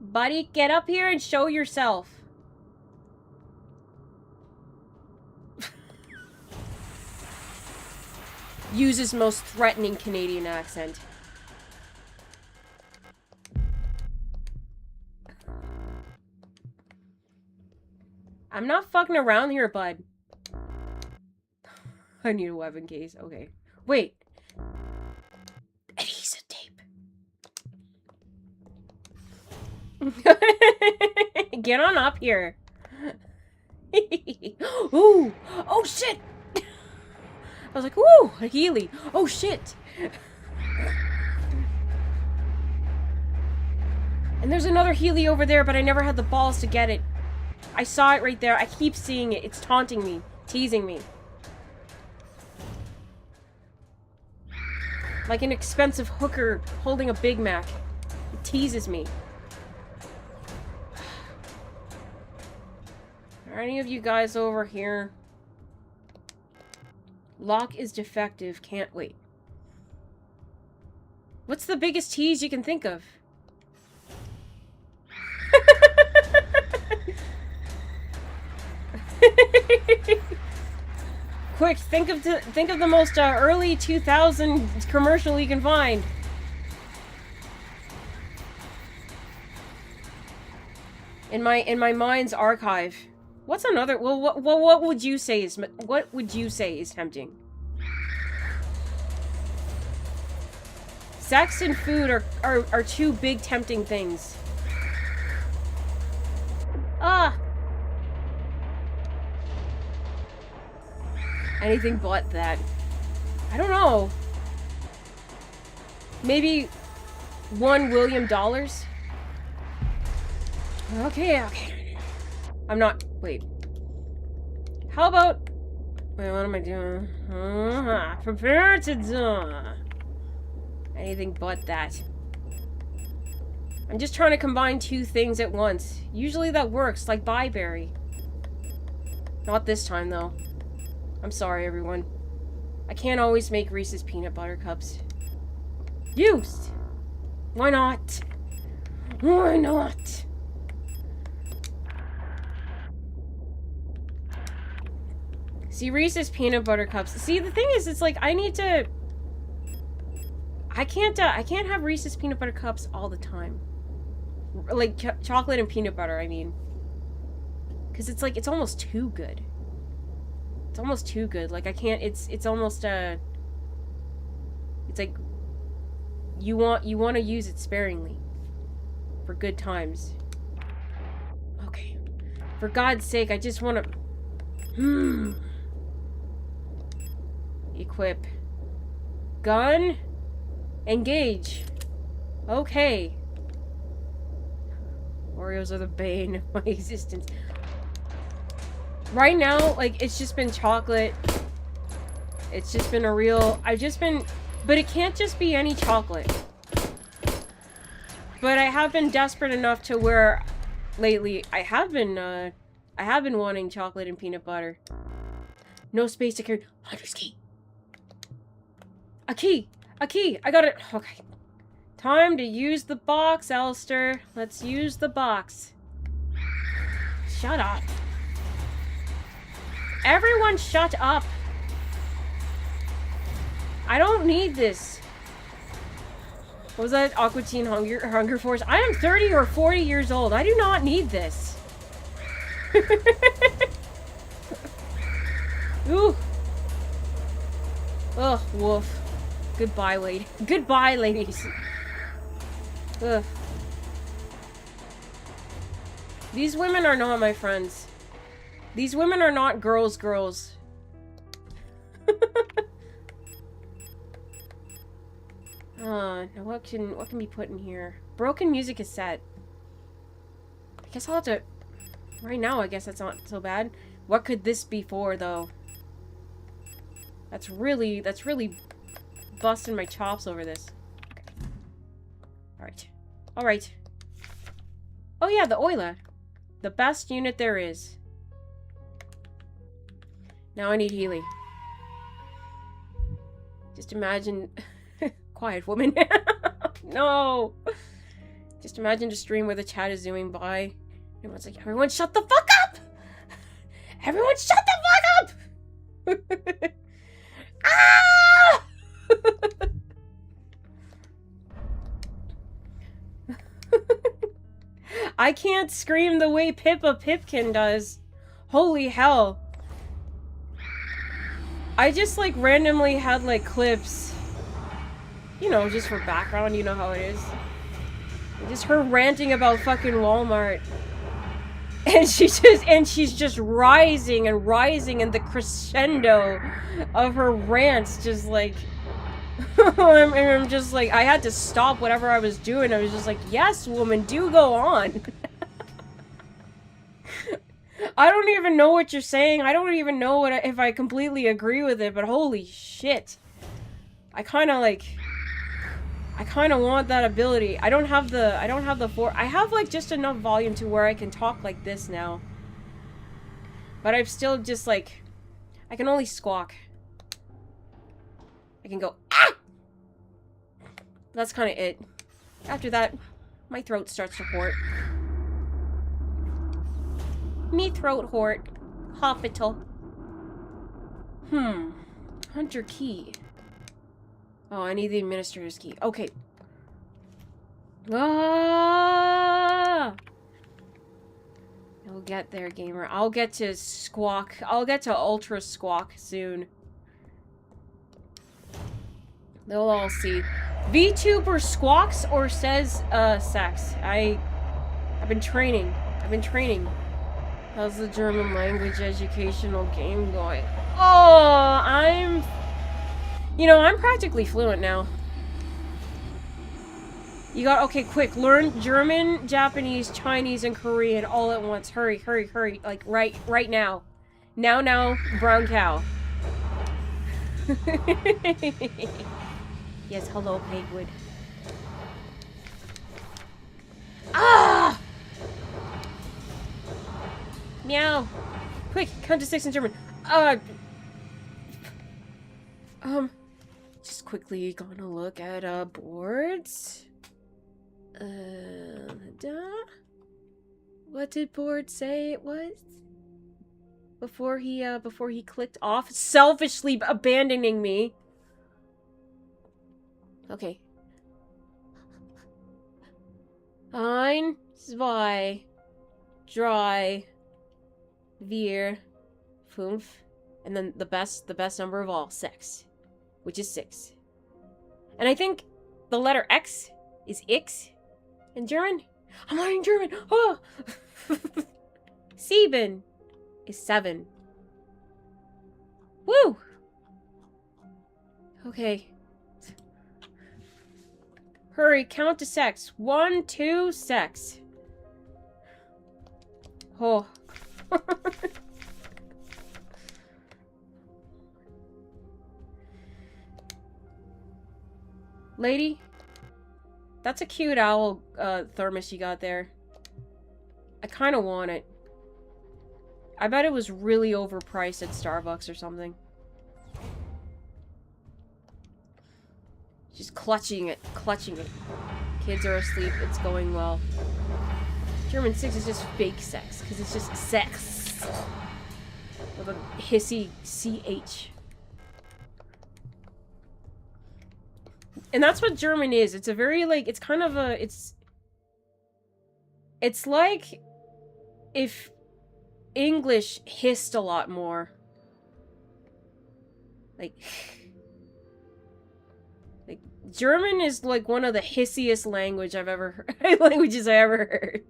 Speaker 1: Buddy, get up here and show yourself. Use his most threatening Canadian accent. I'm not fucking around here, bud. I need a weapon case. Okay. Wait. Adhesive tape. Get on up here. Ooh. Oh, shit. I was like, ooh, a Healy. Oh, shit. And there's another Healy over there, but I never had the balls to get it. I saw it right there. I keep seeing it. It's taunting me. Teasing me. Like an expensive hooker holding a Big Mac. It teases me. Are any of you guys over here? Lock is defective. Can't wait. What's the biggest tease you can think of? Quick, think of the most early 2000s commercial you can find. In my mind's archive. What's another? Well, what would you say is tempting? Sex and food are two big tempting things. Ah. Anything but that. I don't know. Maybe $1 William? Okay. I'm not... Wait. How about... Wait, what am I doing? Prepare to die. Anything but that. I'm just trying to combine two things at once. Usually that works, like Byberry. Not this time, though. I'm sorry, everyone. I can't always make Reese's Peanut Butter Cups. Used! Why not? Why not? See, Reese's Peanut Butter Cups. See, the thing is, it's like, I need to... I can't have Reese's Peanut Butter Cups all the time. Like, chocolate and peanut butter, I mean. Because it's like, it's almost too good. It's almost too good. Like, I can't, it's almost, it's like, you want to use it sparingly. For good times. Okay. For God's sake, I just want to... Equip. Gun. Engage. Okay. Oreos are the bane of my existence. Right now, like, it's just been chocolate. It's just been a real... But it can't just be any chocolate. But I have been desperate enough to where... Lately, I have been wanting chocolate and peanut butter. No space to carry... Hunter's key. A key! A key! I got it! Okay. Time to use the box, Alistair. Let's use the box. Shut up. Everyone shut up. I don't need this. What was that? Aqua Teen Hunger Force? I am 30 or 40 years old. I do not need this. Ooh. Ugh, woof. Goodbye, lady. Goodbye, ladies. Ugh. These women are not my friends. These women are not girls. Now what can be put in here? Broken music cassette. I guess I'll have to... Right now, I guess that's not so bad. What could this be for, though? That's really busting my chops over this. Alright. Alright. Oh yeah, the Oiler. The best unit there is. Now I need Healy. Just imagine... Quiet, woman. No! Just imagine a stream where the chat is zooming by. Everyone's like, everyone shut the fuck up! Everyone shut the fuck up! Ah! I can't scream the way Pippa Pipkin does. Holy hell. I just like randomly had like clips. You know, just for background, you know how it is. Just her ranting about fucking Walmart. And she's just rising and rising, and the crescendo of her rants just like I'm just like, I had to stop whatever I was doing. I was just like, yes, woman, do go on. I don't even know what you're saying. I don't even know if I completely agree with it, but holy shit. I kind of want that ability. I have like just enough volume to where I can talk like this now. But I'm still just like, I can only squawk. I can go, ah! That's kind of it. After that, my throat starts to hurt. Me throat hurt. Hospital. Hunter key. Oh, I need the administrator's key. Okay. Ah! I'll get there, gamer. I'll get to squawk. I'll get to ultra squawk soon. They'll all see. VTuber squawks or says sex. I've been training. How's the German language educational game going? Oh, I'm practically fluent now. You got, okay, quick, learn German, Japanese, Chinese, and Korean all at once. Hurry, hurry, hurry. Like, right now. Now, brown cow. Yes, hello, Pegwood. Ah! Meow. Quick, count to 6 in German. Just quickly gonna look at, boards. What did Board say it was? Before he clicked off, selfishly abandoning me. Okay. 1, 2, 3, 4, 5, and then the best number of all, 6, which is 6. And I think the letter X is X in German. I'm learning German. Oh, 7 is 7. Woo. Okay. Hurry, count to 6. 1, 2, 6. Oh. Lady, that's a cute owl thermos you got there. I kind of want it. I bet it was really overpriced at Starbucks or something. Just clutching it. Kids are asleep. It's going well. German 6 is just fake sex, because it's just sex. With a hissy CH. And that's what German is. It's a very, like, it's kind of a, it's like if English hissed a lot more. Like German is like one of the hissiest languages I ever heard.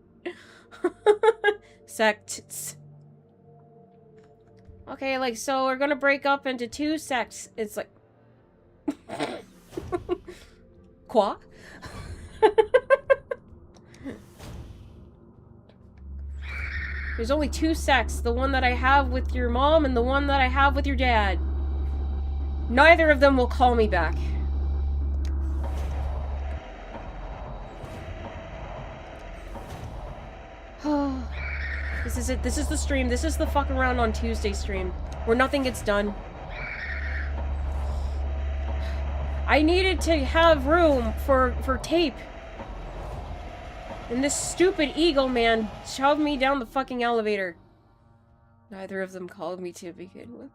Speaker 1: Sects. Okay, like, so we're gonna break up into 2 sects. It's like... Quoi? There's only two sects, the one that I have with your mom and the one that I have with your dad. Neither of them will call me back. This is it. This is the stream. This is the fuck around on Tuesday stream where nothing gets done. I needed to have room for tape. And this stupid eagle man shoved me down the fucking elevator. Neither of them called me to begin with.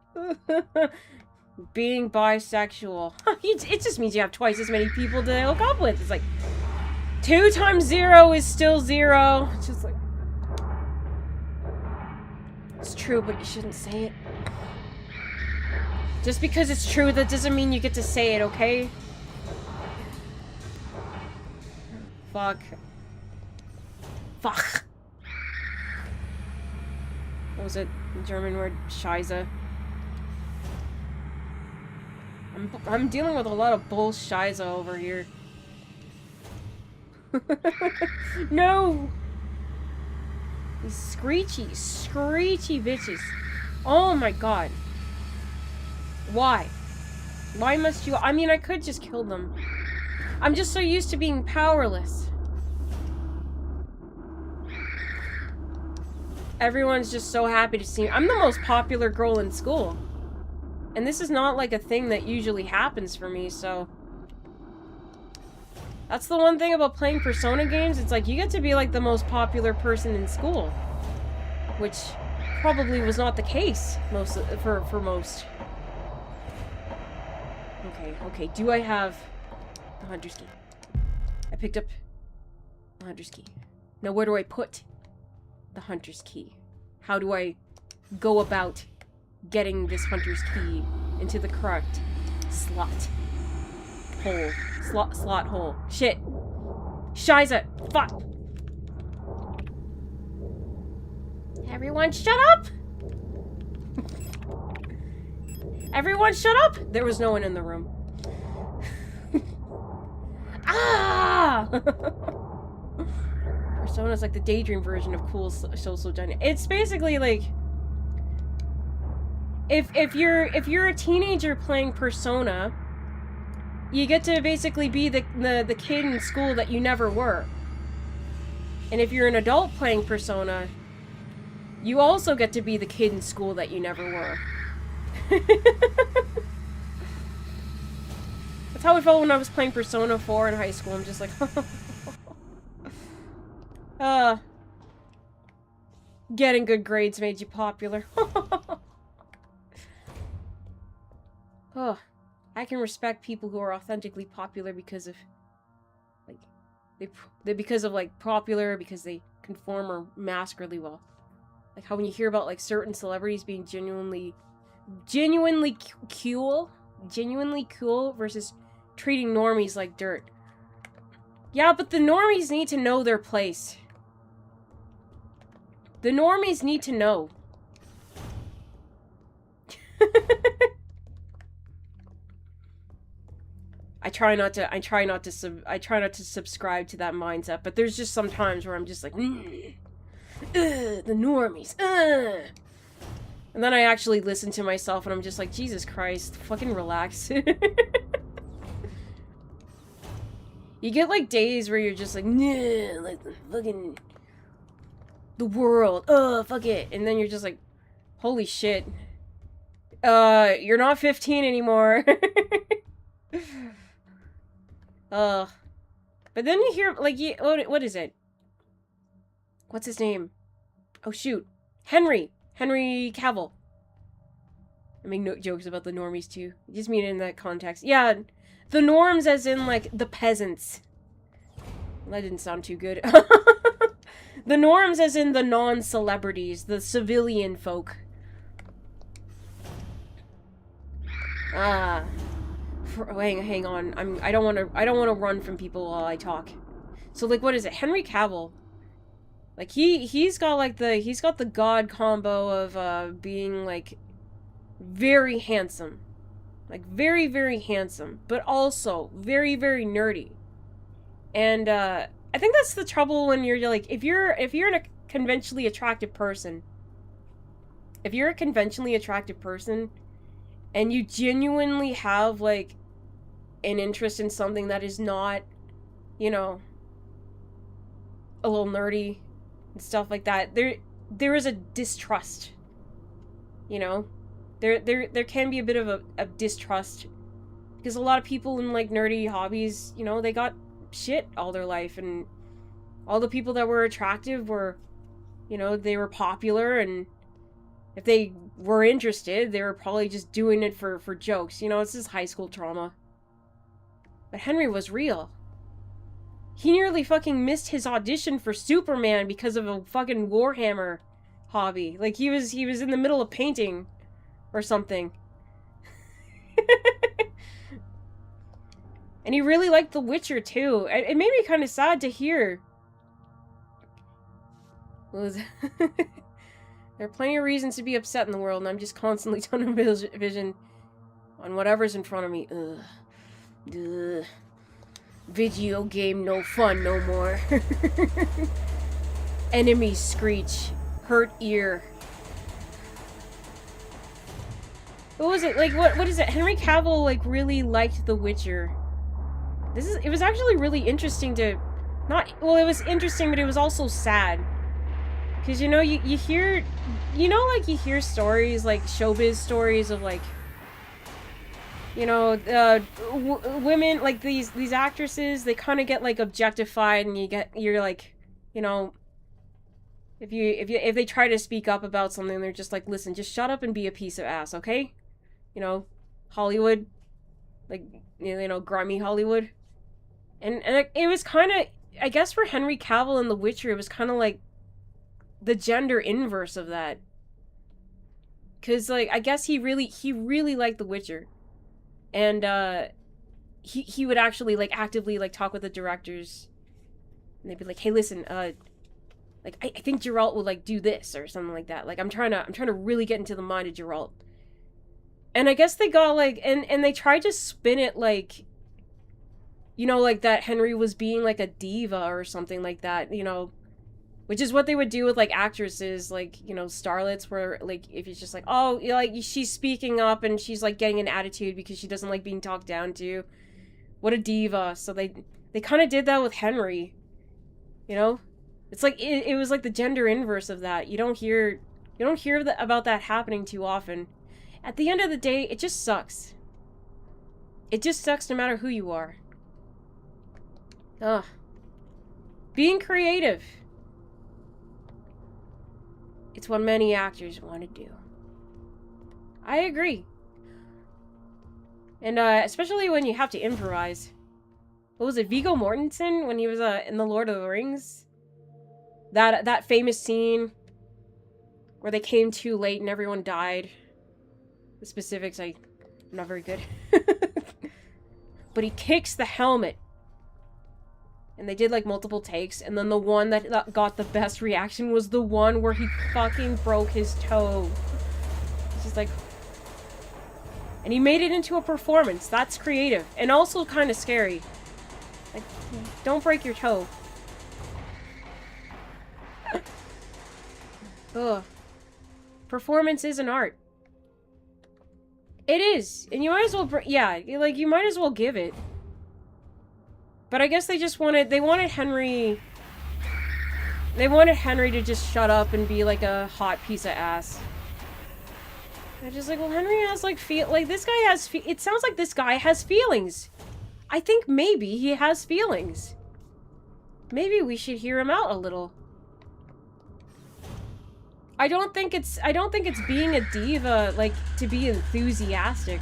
Speaker 1: Being bisexual. It just means you have twice as many people to hook up with. It's like 2 times 0 is still 0. It's just like, it's true, but you shouldn't say it. Just because it's true, that doesn't mean you get to say it, okay? Fuck. Fuck. What was it? The German word? Scheiße. I'm dealing with a lot of bull Scheiße over here. No! These screechy bitches. Oh my god. Why? Why must you? I mean, I could just kill them. I'm just so used to being powerless. Everyone's just so happy to see me. I'm the most popular girl in school. And this is not like a thing that usually happens for me, so... That's the one thing about playing Persona games, it's like you get to be like the most popular person in school. Which probably was not the case for most. Okay, do I have the Hunter's Key? I picked up the Hunter's Key. Now where do I put the Hunter's Key? How do I go about getting this Hunter's Key into the correct slot hole? Slot hole. Shit. Scheiße. Fuck. Everyone shut up! Everyone shut up! There was no one in the room. Ah! Persona's like the daydream version of cool social dynamic. It's basically like if you're a teenager playing Persona, you get to basically be the kid in school that you never were. And if you're an adult playing Persona, you also get to be the kid in school that you never were. That's how I felt when I was playing Persona 4 in high school. I'm just like, getting good grades made you popular. Oh, I can respect people who are authentically popular because of, like, they because of, like, popular, because they conform or mask really well. Like how when you hear about, like, certain celebrities being genuinely cool versus treating normies like dirt. Yeah, but the normies need to know their place. The normies need to know. I try not to subscribe to that mindset, but there's just some times where I'm just like, the normies, And then I actually listen to myself and I'm just like, Jesus Christ, fucking relax. You get like days where you're just like, nah, like fucking the world, fuck it. And then you're just like, holy shit. You're not 15 anymore. But then you hear, like, what is it? What's his name? Oh, shoot. Henry Cavill. I make no jokes about the normies, too. I just mean it in that context. Yeah, the norms as in, like, the peasants. Well, that didn't sound too good. The norms as in the non-celebrities, the civilian folk. Hang on. I don't want to run from people while I talk. So like, what is it? Henry Cavill. Like he's got the god combo of being like very handsome. Like very, very handsome, but also very, very nerdy. And I think that's the trouble when you're like, if you're in a conventionally attractive person, if you're a conventionally attractive person and you genuinely have, like, an interest in something that is not, you know, a little nerdy and stuff like that, there is a distrust, you know? There can be a bit of a distrust, because a lot of people in, like, nerdy hobbies, you know, they got shit all their life, and all the people that were attractive were, you know, they were popular, and if they were interested, they were probably just doing it for jokes. You know, it's just high school trauma. But Henry was real. He nearly fucking missed his audition for Superman because of a fucking Warhammer hobby. Like, he was in the middle of painting or something. And he really liked The Witcher, too. It made me kind of sad to hear. What was it? There are plenty of reasons to be upset in the world, and I'm just constantly tunnel vision on whatever's in front of me. Ugh. Ugh. Video game no fun no more. Enemy screech. Hurt ear. What was it? Like, what is it? Henry Cavill, like, really liked The Witcher. It was actually really interesting to... Well, it was interesting, but it was also sad. Because, you know, you hear... You know, like, you hear stories, like, showbiz stories of, like... You know, women, like, these actresses, they kind of get, like, objectified, and you're, like, you know... If they try to speak up about something, they're just like, listen, just shut up and be a piece of ass, okay? You know, Hollywood. Like, you know, grimy Hollywood. And it was kind of... I guess for Henry Cavill in The Witcher, it was kind of like... the gender inverse of that. Because, like, I guess he really liked The Witcher. And, he would actually, like, actively, like, talk with the directors. And they'd be like, hey, listen, like, I think Geralt would, like, do this, or something like that. Like, I'm trying to really get into the mind of Geralt. And I guess they got, like, and they tried to spin it, like, you know, like, that Henry was being, like, a diva or something like that, you know. Which is what they would do with, like, actresses, like, you know, starlets, where, like, if it's just like, oh, you know, like, she's speaking up and she's, like, getting an attitude because she doesn't like being talked down to. What a diva. So they kind of did that with Henry. You know? It's like, it was like the gender inverse of that. You don't hear about that happening too often. At the end of the day, it just sucks. It just sucks no matter who you are. Ugh. Being creative. It's what many actors want to do. I agree. And, especially when you have to improvise. What was it, Viggo Mortensen, when he was, in The Lord of the Rings? That famous scene where they came too late and everyone died. The specifics, I'm not very good. But he kicks the helmet. And they did, like, multiple takes, and then the one that got the best reaction was the one where he fucking broke his toe. It's just like... And he made it into a performance. That's creative. And also kind of scary. Like, don't break your toe. Ugh. Performance is an art. It is. And you might as well... Yeah, like, you might as well give it. But I guess they wanted Henry to just shut up and be like a hot piece of ass. They're just like, well, Henry has like this guy has it sounds like this guy has feelings. I think maybe he has feelings. Maybe we should hear him out a little. I don't think it's being a diva, like, to be enthusiastic.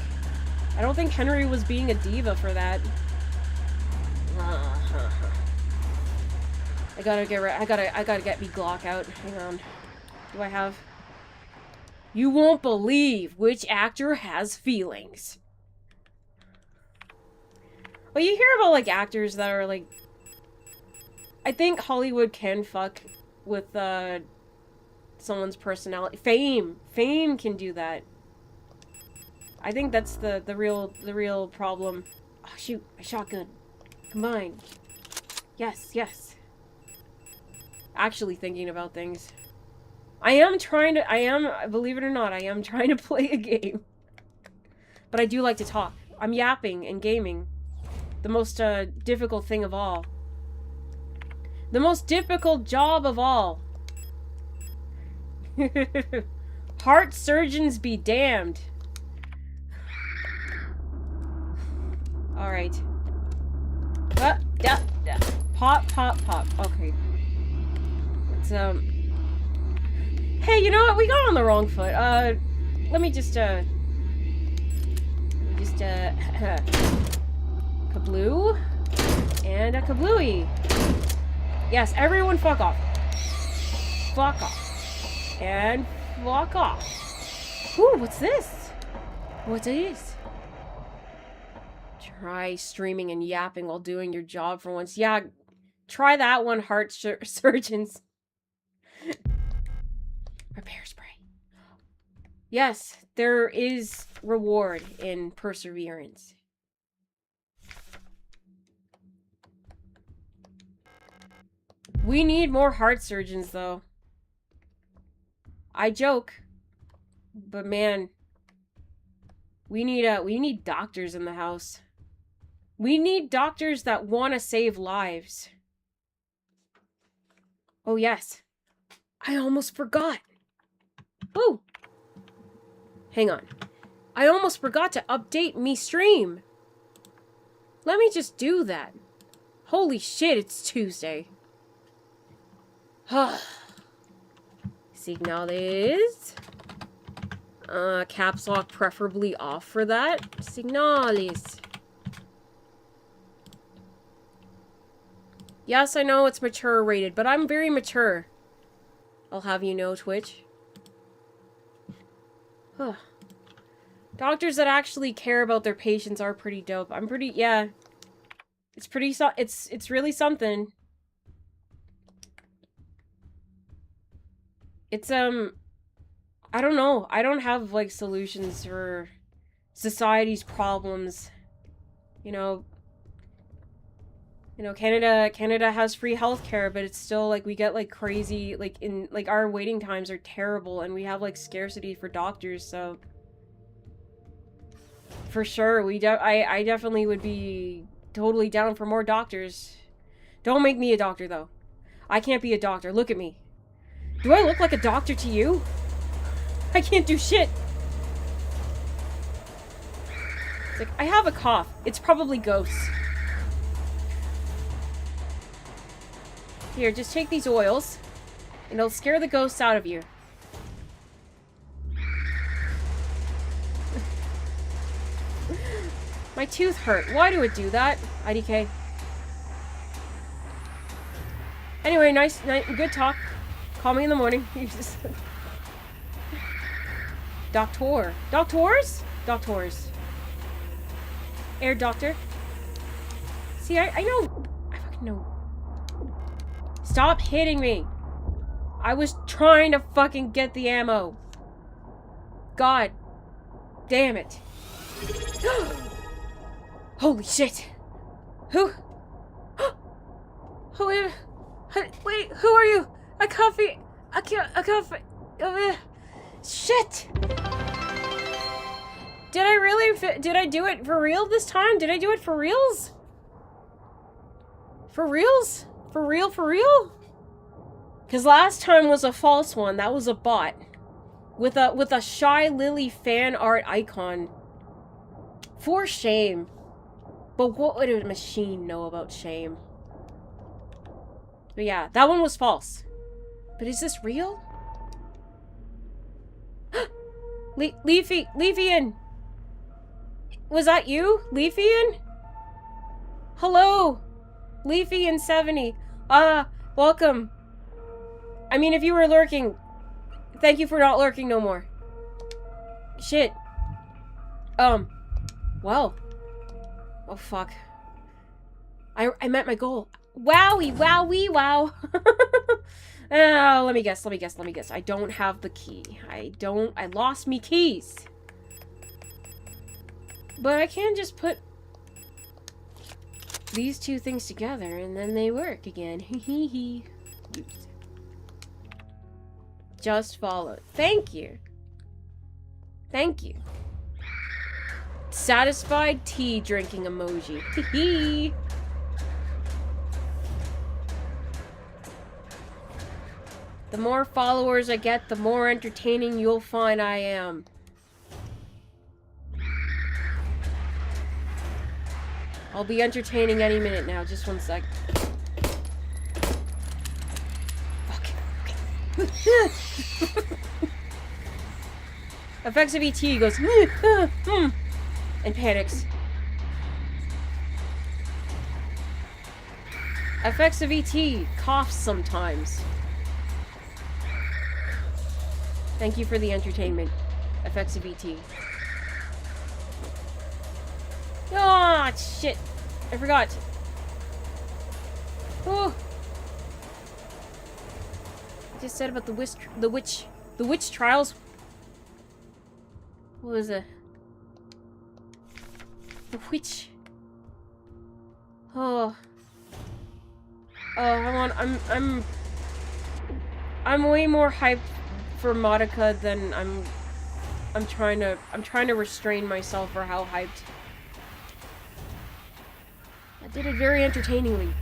Speaker 1: I don't think Henry was being a diva for that. I gotta get me Glock out. Hang on. Do I have... You won't believe which actor has feelings. Well, you hear about, like, actors that are, like... I think Hollywood can fuck with, someone's personality. Fame can do that. I think that's the real problem. Oh, shoot. A shotgun. Combine. Yes, yes. actually thinking about things. I am, believe it or not, I am trying to play a game. But I do like to talk. I'm yapping and gaming. The most difficult thing of all. The most difficult job of all. Heart surgeons be damned. Alright. Pop, pop, pop. Okay. Let's, Hey, you know what? We got on the wrong foot. Let me just, kabloo. And a kablooey. Yes, everyone fuck off. Fuck off. And fuck off. Ooh, what's this? What is? Try streaming and yapping while doing your job for once. Yeah, try that one, heart surgeons. Repair spray. Yes, there is reward in perseverance. We need more heart surgeons, though. I joke, but man, we need doctors in the house. We need doctors that want to save lives. Oh yes, I almost forgot. Ooh, hang on. I almost forgot to update me stream. Let me just do that. Holy shit, it's Tuesday. Signales. Caps lock preferably off for that. Signales. Yes, I know it's mature rated, but I'm very mature. I'll have you know, Twitch. Doctors that actually care about their patients are pretty dope. Yeah. It's really something. It's, I don't know. I don't have, like, solutions for society's problems. You know, Canada has free healthcare, but it's still, like, we get, like, crazy, like, our waiting times are terrible, and we have, like, scarcity for doctors, so... For sure, I definitely would be totally down for more doctors. Don't make me a doctor, though. I can't be a doctor. Look at me. Do I look like a doctor to you? I can't do shit. It's like, I have a cough. It's probably ghosts. Here, just take these oils, and it'll scare the ghosts out of you. My tooth hurt. Why do it do that? IDK. Anyway, nice, good talk. Call me in the morning. You just... Doctor. Doctors? Doctors. Air doctor. See, I know. I fucking know. Stop hitting me. I was trying to fucking get the ammo. God. Damn it. Holy shit. Who? Wait, who are you? A coffee. Shit. Did I do it for real this time? Did I do it for reals? For reals? For real? Because last time was a false one. That was a bot. With a Shy Lily fan art icon. For shame. But what would a machine know about shame? But yeah, that one was false. But is this real? Leafian! Was that you? Leafian? Hello! Leafian70. Welcome. I mean, if you were lurking, thank you for not lurking no more. Shit. Well. Oh, fuck. I met my goal. Wowie, wowee, wow. Let me guess. I don't have the key. I lost me keys. But I can just put these two things together and then they work again. Hee hee hee. just followed. Thank you. Thank you. Satisfied tea drinking emoji. Hee. The more followers I get, the more entertaining you'll find I am. I'll be entertaining any minute now. Just one sec. Okay. Effects of ET goes and panics. Effects of ET coughs sometimes. Thank you for the entertainment. Effects of ET. Ah, oh, shit. I forgot. Oh. I just said about the witch trials. What was it? The witch. Oh. Oh, I'm way more hyped for Madoka than I'm trying to restrain myself for how hyped. I did it very entertainingly.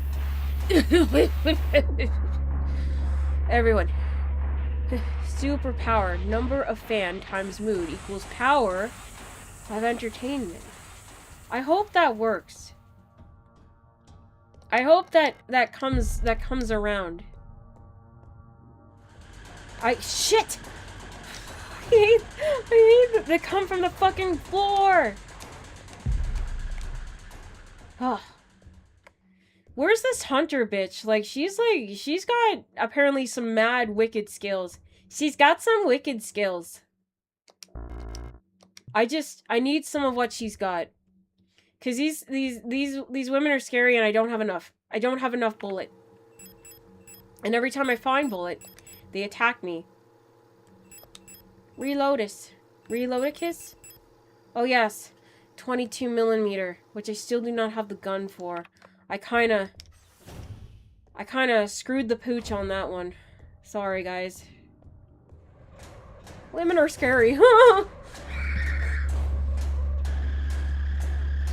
Speaker 1: Everyone. Superpower. Number of fan times mood equals power of entertainment. I hope that works. I hope that comes around. Shit! I hate that they come from the fucking floor! Oh. Where's this hunter bitch? Like, she's got apparently some mad wicked skills. She's got some wicked skills. I need some of what she's got. Cause these women are scary and I don't have enough. I don't have enough bullet. And every time I find bullet, they attack me. Reloadus. Reloadicus? Oh yes. 22mm, which I still do not have the gun for. I kinda screwed the pooch on that one. Sorry, guys. Women are scary.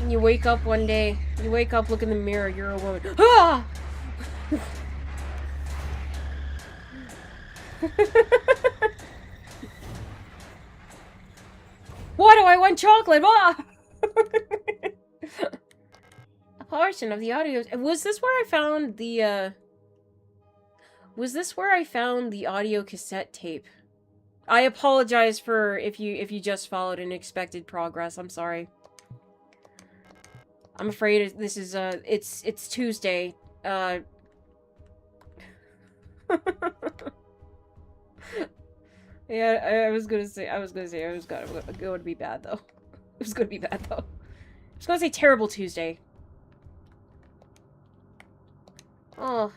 Speaker 1: And you wake up one day, you wake up, look in the mirror, you're a woman. Ah! Why do I want chocolate? Ah! A portion of the audio. Was this where I found the audio cassette tape? I apologize for if you just followed and expected progress. I'm sorry. I'm afraid this is it's Tuesday. Yeah, I was gonna say it was going to be bad though. It was gonna be bad though. I was gonna say terrible Tuesday. Oh.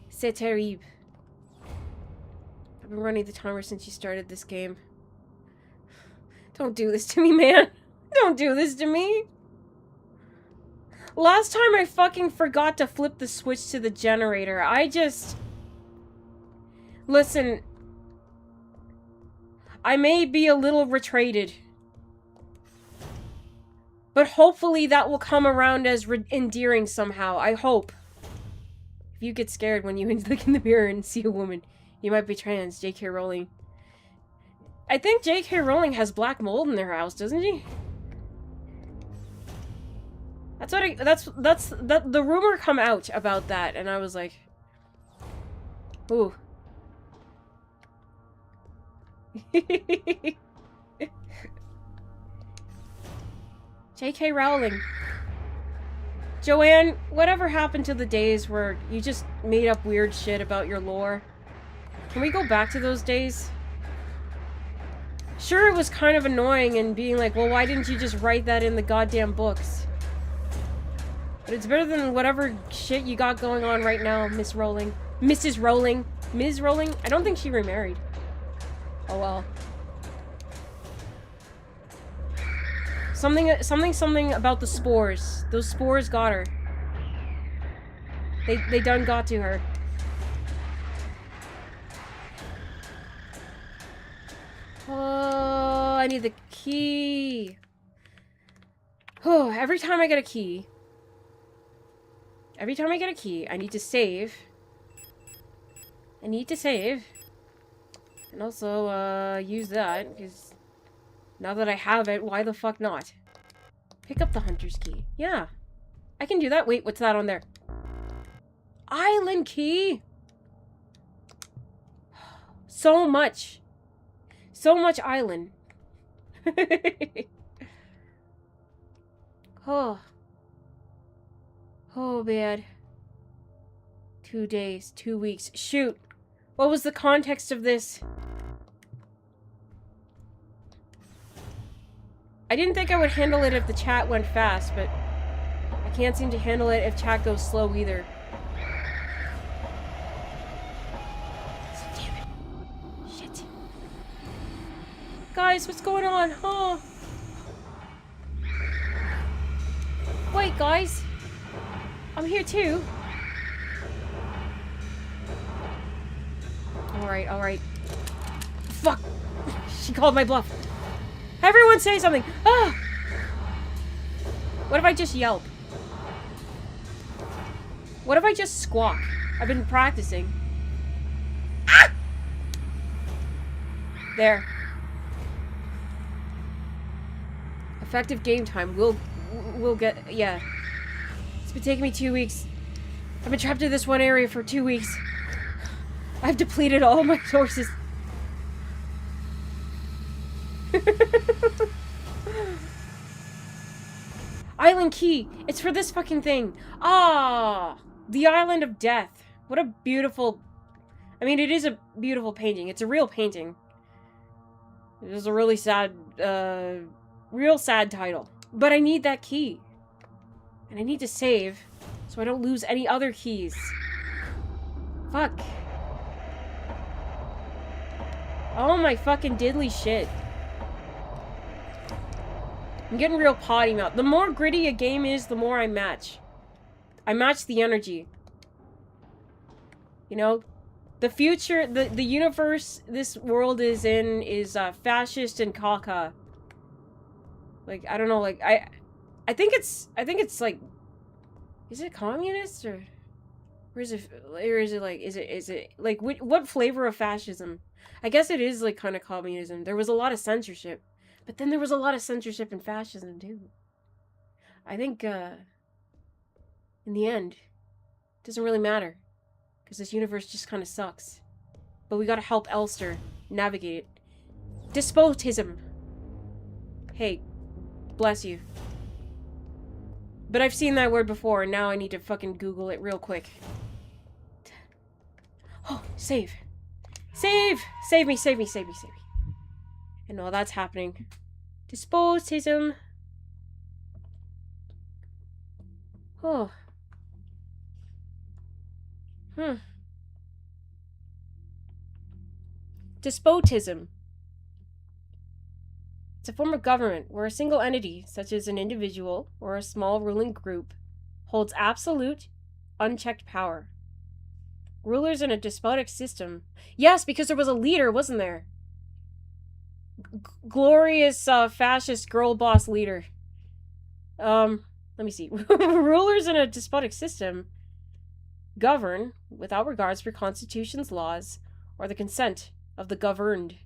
Speaker 1: C'est terrible. I've been running the timer since you started this game. Don't do this to me, man. Don't do this to me. Last time I fucking forgot to flip the switch to the generator. Listen. I may be a little retarded. But hopefully that will come around as endearing somehow. I hope. If you get scared when you look in the mirror and see a woman, you might be trans. J.K. Rowling. I think J.K. Rowling has black mold in their house, doesn't she? That's the rumor come out about that, and I was like, ooh. J.K. Rowling. Joanne, whatever happened to the days where you just made up weird shit about your lore? Can we go back to those days? Sure, it was kind of annoying and being like, well, why didn't you just write that in the goddamn books? But it's better than whatever shit you got going on right now, Miss Rowling. Mrs. Rowling. Ms. Rowling? I don't think she remarried. Oh well. Something about the spores. Those spores got her. They done got to her. Oh, I need the key. Oh, every time I get a key, I need to save. And also, use that, because now that I have it, why the fuck not? Pick up the hunter's key. Yeah. I can do that. Wait, what's that on there? Island key! So much. So much island. Oh. Oh, bad. 2 days, 2 weeks. Shoot. What was the context of this? I didn't think I would handle it if the chat went fast, but I can't seem to handle it if chat goes slow either. Damn it. Shit. Guys, what's going on? Oh. Wait, guys. I'm here too. Alright, alright. Fuck! She called my bluff. Everyone say something! Ah! What if I just yelp? What if I just squawk? I've been practicing. Ah! There. Effective game time. We'll get... Yeah. It's been taking me 2 weeks. I've been trapped in this one area for 2 weeks. I've depleted all my sources. Island key! It's for this fucking thing! Ah! The Island of Death. What a beautiful... I mean, it is a beautiful painting. It's a real painting. It is a really sad, real sad title. But I need that key. And I need to save, so I don't lose any other keys. Fuck. Oh my fucking diddly shit. I'm getting real potty mouth. The more gritty a game is, the more I match. I match the energy. You know? The future, the universe this world is in is fascist and caca. Like, I don't know, like, I think it's like, is it communist or is it like, is it like, what flavor of fascism? I guess it is like kind of communism. There was a lot of censorship, but then there was a lot of censorship in fascism too. I think, in the end, it doesn't really matter, because this universe just kind of sucks. But we gotta help Elster navigate it. Despotism. Hey, bless you. But I've seen that word before, and now I need to fucking Google it real quick. Oh, save. Save! Save me, save me, save me, save me. And all that's happening. Despotism. Oh. Despotism. It's a form of government where a single entity, such as an individual or a small ruling group, holds absolute, unchecked power. Rulers in a despotic system. Yes, because there was a leader, wasn't there? Glorious, fascist girl boss leader. Let me see. Rulers in a despotic system govern without regards for constitution's laws or the consent of the governed.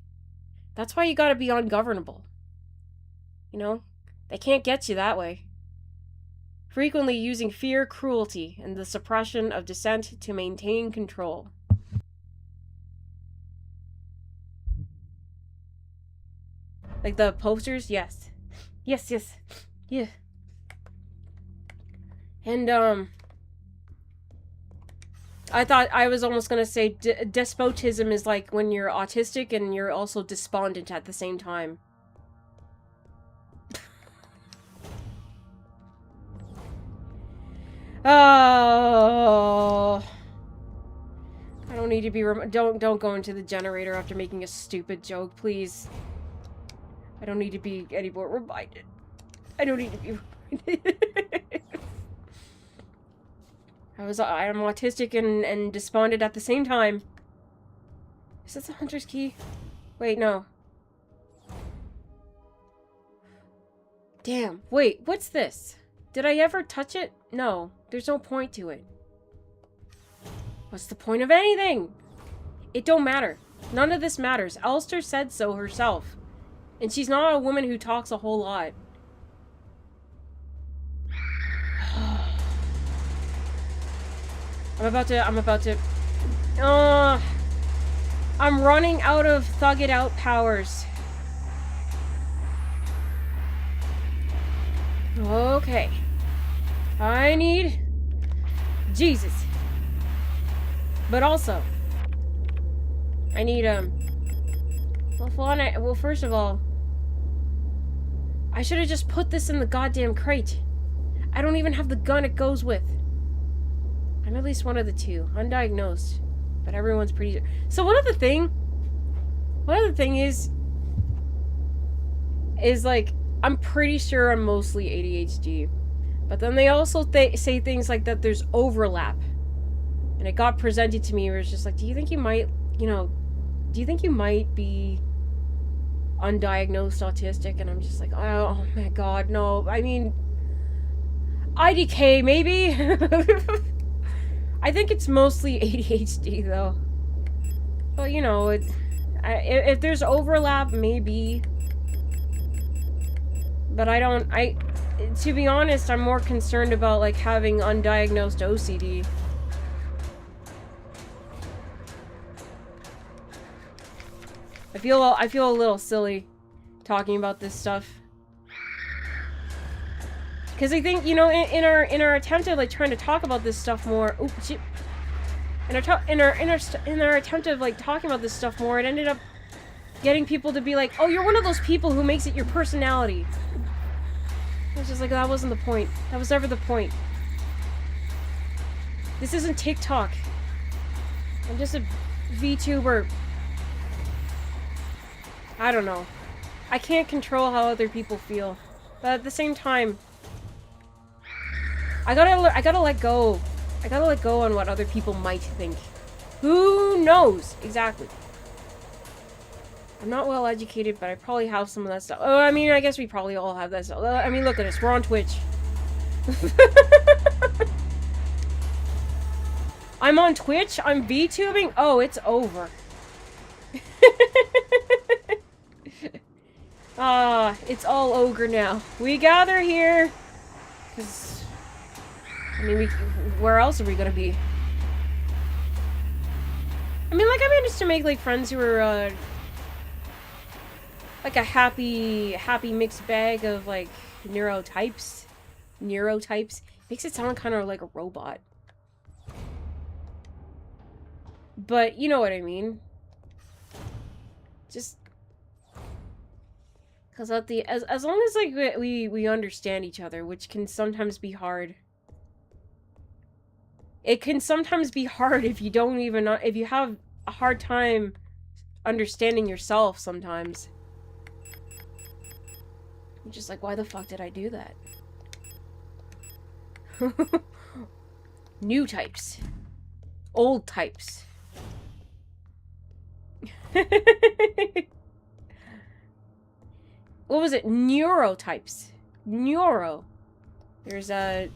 Speaker 1: That's why you gotta be ungovernable. You know? They can't get you that way. Frequently using fear, cruelty, and the suppression of dissent to maintain control. Like the posters? Yes. Yes, yes. Yeah. And, I thought I was almost gonna say despotism is like when you're autistic and you're also despondent at the same time. Oh, I don't need to be don't go into the generator after making a stupid joke, please. I don't need to be any more reminded. I don't need to be reminded. I am autistic and despondent at the same time. Is this the hunter's key? Wait, no. Damn. Wait, what's this? Did I ever touch it? No. There's no point to it. What's the point of anything? It don't matter. None of this matters. Alistair said so herself. And she's not a woman who talks a whole lot. I'm about to... I'm running out of thug it out powers. Okay. I need... Jesus. But also... I need, well, first of all... I should have just put this in the goddamn crate. I don't even have the gun it goes with. I'm at least one of the two. Undiagnosed. But everyone's pretty... So one other thing is like, I'm pretty sure I'm mostly ADHD. But then they also say things like that there's overlap. And it got presented to me where it's just like, do you think you might, do you think you might be undiagnosed autistic? And I'm just like, oh my god, no. I mean, IDK, maybe? I think it's mostly ADHD, though. But, if there's overlap, maybe. But to be honest, I'm more concerned about, like, having undiagnosed OCD. I feel a little silly talking about this stuff. Because I think, in our attempt at, like, trying to talk about this stuff more... Oh, shit. In our attempt of, like, talking about this stuff more, it ended up getting people to be like, oh, you're one of those people who makes it your personality. I was just like, that wasn't the point. That was never the point. This isn't TikTok. I'm just a VTuber. I don't know. I can't control how other people feel. But at the same time... I gotta let go. I gotta let go on what other people might think. Who knows? Exactly. I'm not well educated, but I probably have some of that stuff. Oh, I mean, I guess we probably all have that stuff. I mean, look at us. We're on Twitch. I'm on Twitch? I'm VTubing? Oh, it's over. It's all ogre now. We gather here. Because... I mean, where else are we gonna be? I mean, like, I managed to make, like, friends who are, like, a happy mixed bag of, like, neurotypes. Makes it sound kind of like a robot. But, you know what I mean. Just... Because as long as, like, we understand each other, which can sometimes be hard... It can sometimes be hard if you don't even... If you have a hard time understanding yourself sometimes. You're just like, why the fuck did I do that? New types. Old types. What was it? Neurotypes. Neuro. There's a...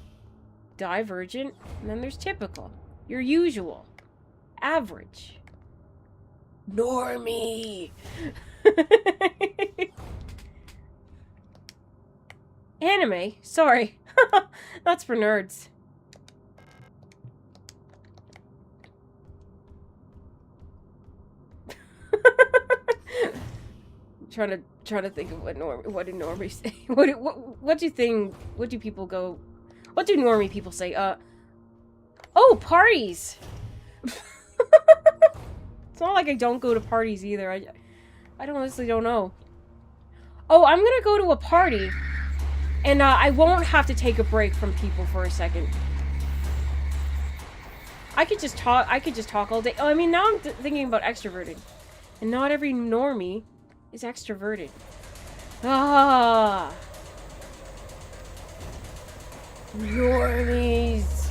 Speaker 1: divergent, and then there's typical. Your usual. Average. Normie! Anime. Sorry. That's for nerds. Trying to think of what do normies say. What do you think? What do people go? What do normie people say? Oh, parties! It's not like I don't go to parties either. I honestly don't know. Oh, I'm gonna go to a party, and I won't have to take a break from people for a second. I could just talk all day. Oh, I mean, now I'm thinking about extroverted. And not every normie is extroverted. Ah! Normies!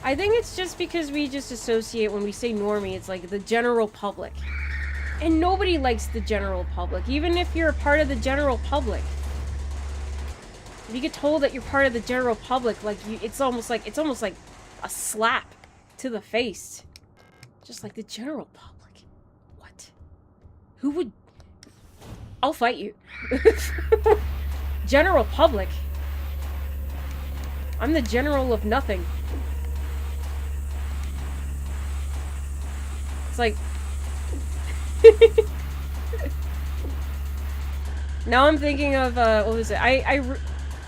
Speaker 1: I think it's just because we just associate, when we say normie, it's like the general public. And nobody likes the general public, even if you're a part of the general public. If you get told that you're part of the general public, like it's almost like a slap to the face. Just like the general public. What? Who would? I'll fight you. General public. I'm the general of nothing. It's like... Now I'm thinking of, what was it?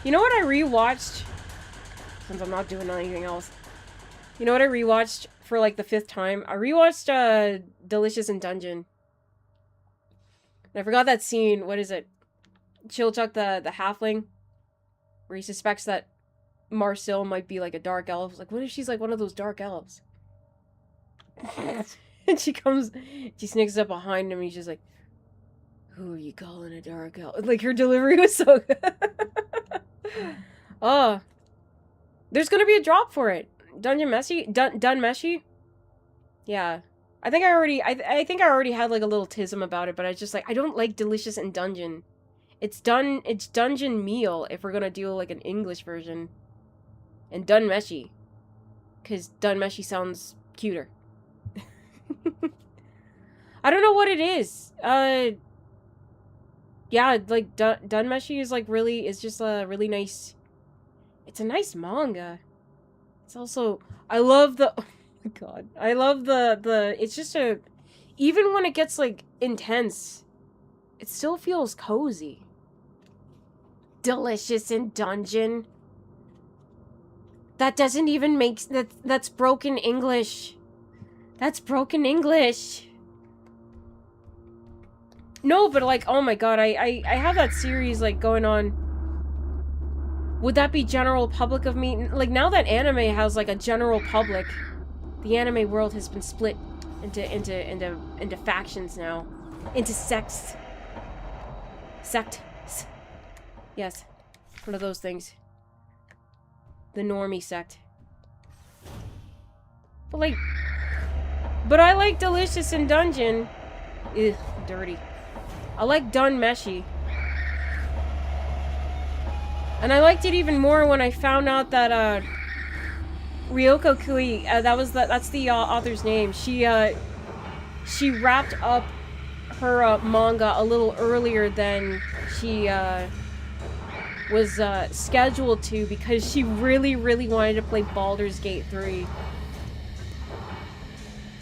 Speaker 1: You know what I rewatched? Since I'm not doing anything else. You know what I rewatched for like the 5th time? I rewatched, Delicious in Dungeon. And I forgot that scene. What is it? Chilchuck the halfling. Where he suspects that Marcel might be like a dark elf. Like, what if she's like one of those dark elves? And she sneaks up behind him and he's just like, who are you calling a dark elf? Like, her delivery was so good. Oh. There's gonna be a drop for it. Dun Meshi? Yeah. I think I already had like a little tism about it, but I just like, I don't like Delicious in Dungeon. It's Dungeon Meal if we're gonna do like an English version. And Dun Meshi. Cause Dun Meshi sounds cuter. I don't know what it is. Yeah, like Dun Meshi is like is just a really nice. It's a nice manga. It's also, I love the, oh my god, I love the. It's just a, even when it gets like intense, it still feels cozy. Delicious in Dungeon. That doesn't even make that's broken English. That's broken English. No, but like, oh my god, I have that series like going on. Would that be general public of me? Like, now that anime has like a general public, the anime world has been split into factions now, into sects. Sect. Yes, one of those things. The normie sect. But I like Delicious in Dungeon. Ugh, dirty. I like Dun Meshi. And I liked it even more when I found out that, Ryoko Kui, that's the author's name. She wrapped up her, manga a little earlier than she, was, scheduled to because she really, really wanted to play Baldur's Gate 3.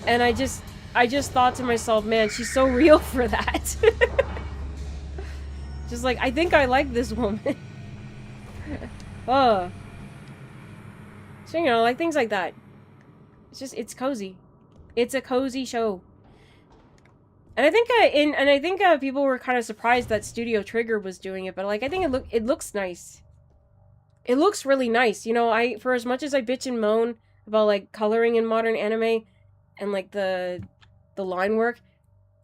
Speaker 1: And I just thought to myself, man, she's so real for that. Just like, I think I like this woman. Oh. So, you know, like things like that. It's cozy. It's a cozy show. And I think, people were kind of surprised that Studio Trigger was doing it, but like, I think it looks nice. It looks really nice. You know, for as much as I bitch and moan about like coloring in modern anime and like the line work,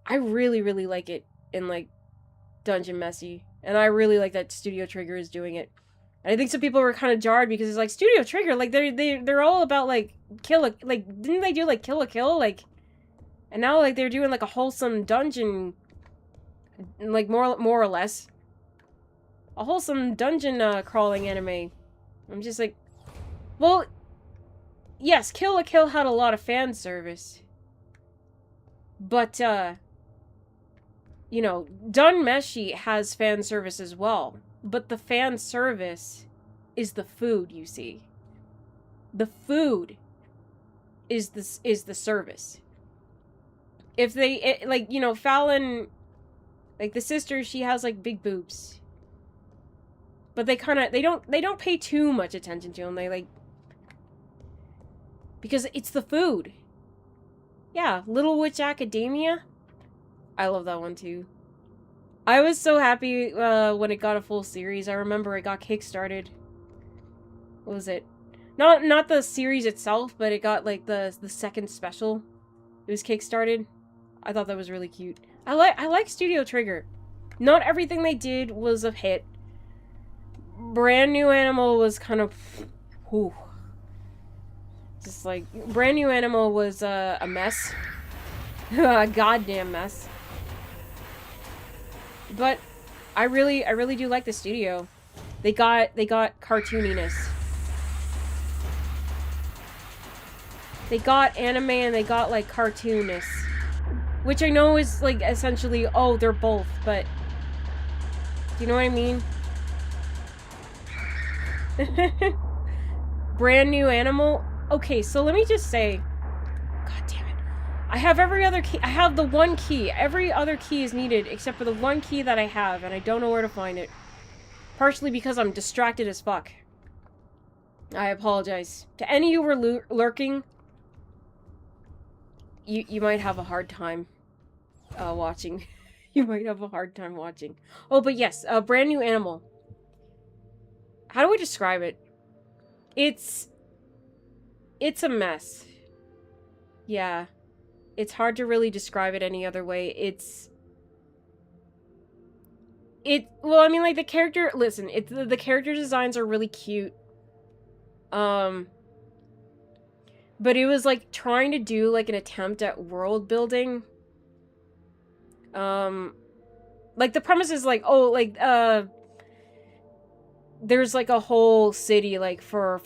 Speaker 1: I really, really like it in like Dungeon Meshi. And I really like that Studio Trigger is doing it. And I think some people were kind of jarred because it's like Studio Trigger, like they're all about like didn't they do like Kill la Kill, like, and now like they're doing like a wholesome dungeon, like more or less a wholesome dungeon crawling anime. I'm just like, well, yes, Kill la Kill had a lot of fan service, but you know, Dun Meshi has fan service as well. But the fan service is the food, you see. The food is the service. If like, you know, Fallon, like the sister, she has like big boobs. But they don't pay too much attention to them. They like, because it's the food. Yeah, Little Witch Academia. I love that one too. I was so happy when it got a full series. I remember it got kickstarted. What was it? Not the series itself, but it got like the second special. It was kickstarted. I thought that was really cute. I like Studio Trigger. Not everything they did was a hit. Brand New Animal was kind of, whew. Just like Brand New Animal was a mess. A goddamn mess. But I really do like the studio. They got cartooniness. They got anime and they got like cartoonness. Which I know is like essentially, oh, they're both, but do you know what I mean? Brand new animal. Okay, so let me just say, god damn it. I have every other key. I have the one key. Every other key is needed except for the one key that I have, and I don't know where to find it. Partially because I'm distracted as fuck. I apologize. To any who were lurking, you might have a hard time watching. You might have a hard time watching. Oh, but yes, a brand new animal. How do I describe it? It's a mess. Yeah. It's hard to really describe it any other way. Well, I mean, like, the character, listen, the character designs are really cute. But it was, like, trying to do, like, an attempt at world building. Like, the premise is, like, oh, like, there's, like, a whole city, like, for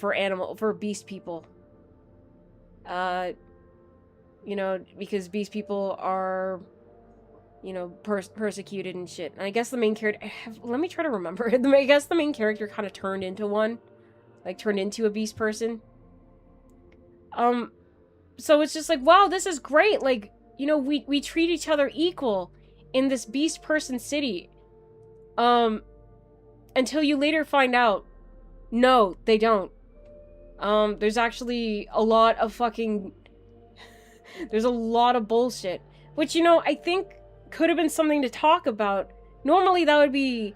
Speaker 1: beast people. You know, because beast people are, you know, persecuted and shit. And I guess the main character, let me try to remember. I guess the main character kind of turned into one. Like, turned into a beast person. So it's just like, wow, this is great. Like, you know, we treat each other equal in this beast person city. Until you later find out, no, they don't. There's actually a lot of fucking... There's a lot of bullshit. Which, you know, I think could have been something to talk about. Normally that would be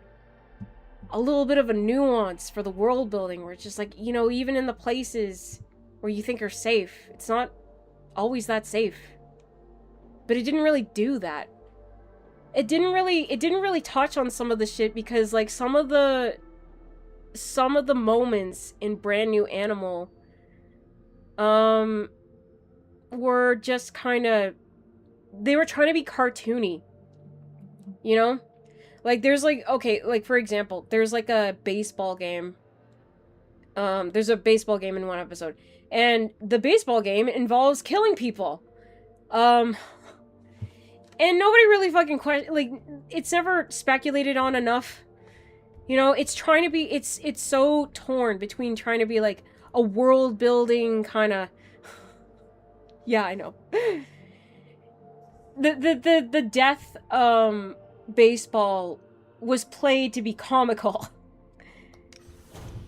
Speaker 1: a little bit of a nuance for the world building, where it's just like, you know, even in the places where you think are safe, it's not always that safe. But it didn't really do that. It didn't really touch on some of the shit because, like, some of the moments in Brand New Animal were just kind of, they were trying to be cartoony, you know? Like, there's, like, okay, like, for example, there's, like, a baseball game. There's a baseball game in one episode. And the baseball game involves killing people. And nobody really fucking like, it's never speculated on enough. You know, it's trying to be, it's so torn between trying to be, like, a world-building kind of... Yeah, I know. The death, baseball was played to be comical.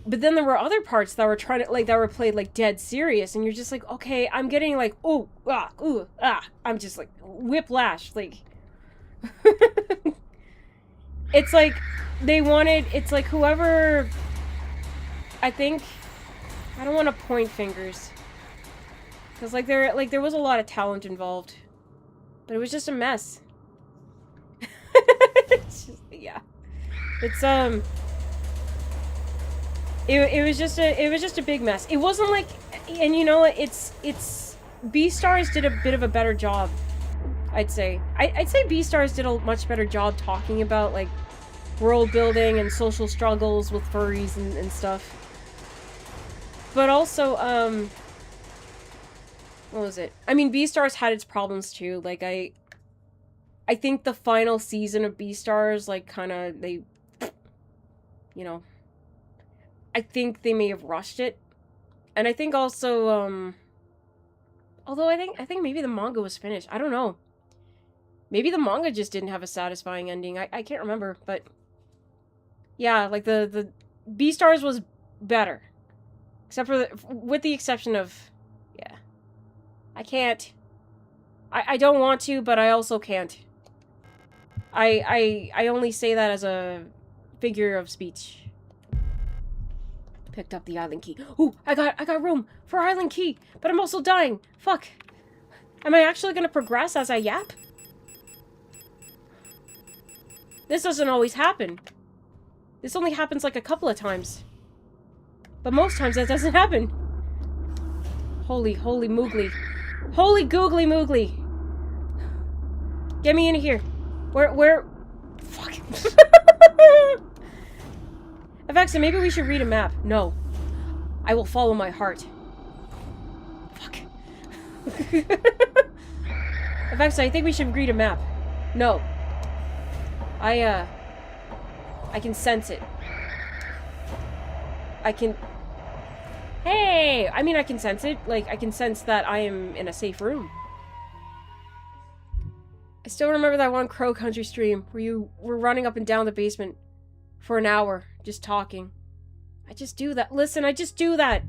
Speaker 1: But then there were other parts that were trying to, like, that were played, like, dead serious, and you're just like, okay, I'm getting, like, ooh, I'm just, like, whiplash, like... It's like, they wanted, it's like whoever... I think... I don't want to point fingers. Because, like, there was a lot of talent involved. But it was just a mess. It's just, yeah. It's, It was just a big mess. It wasn't like, and you know, it's Beastars did a bit of a better job, I'd say. I'd say Beastars did a much better job talking about, like, world building and social struggles with furries and stuff. But also, what was it? I mean, Beastars had its problems too. Like, I think the final season of Beastars, like, kind of, they, you know, I think they may have rushed it. And I think also, although I think maybe the manga was finished. I don't know. Maybe the manga just didn't have a satisfying ending. I can't remember, but... Yeah, like, the Beastars was better. Except for with the exception of... Yeah. I can't... I don't want to, but I also can't. I only say that as a figure of speech. Picked up the island key. Ooh, I got room for island key, but I'm also dying. Fuck. Am I actually gonna progress as I yap? This doesn't always happen. This only happens like a couple of times. But most times that doesn't happen. Holy moogly. Holy googly moogly. Get me in here. Where? Fuck. Avexa, maybe we should read a map. No. I will follow my heart. Fuck. Avexa, I think we should read a map. No. I can sense it. I can... Hey! I mean, I can sense it. Like, I can sense that I am in a safe room. I still remember that one Crow Country stream where you were running up and down the basement for an hour, just talking. I just do that. Listen, I just do that.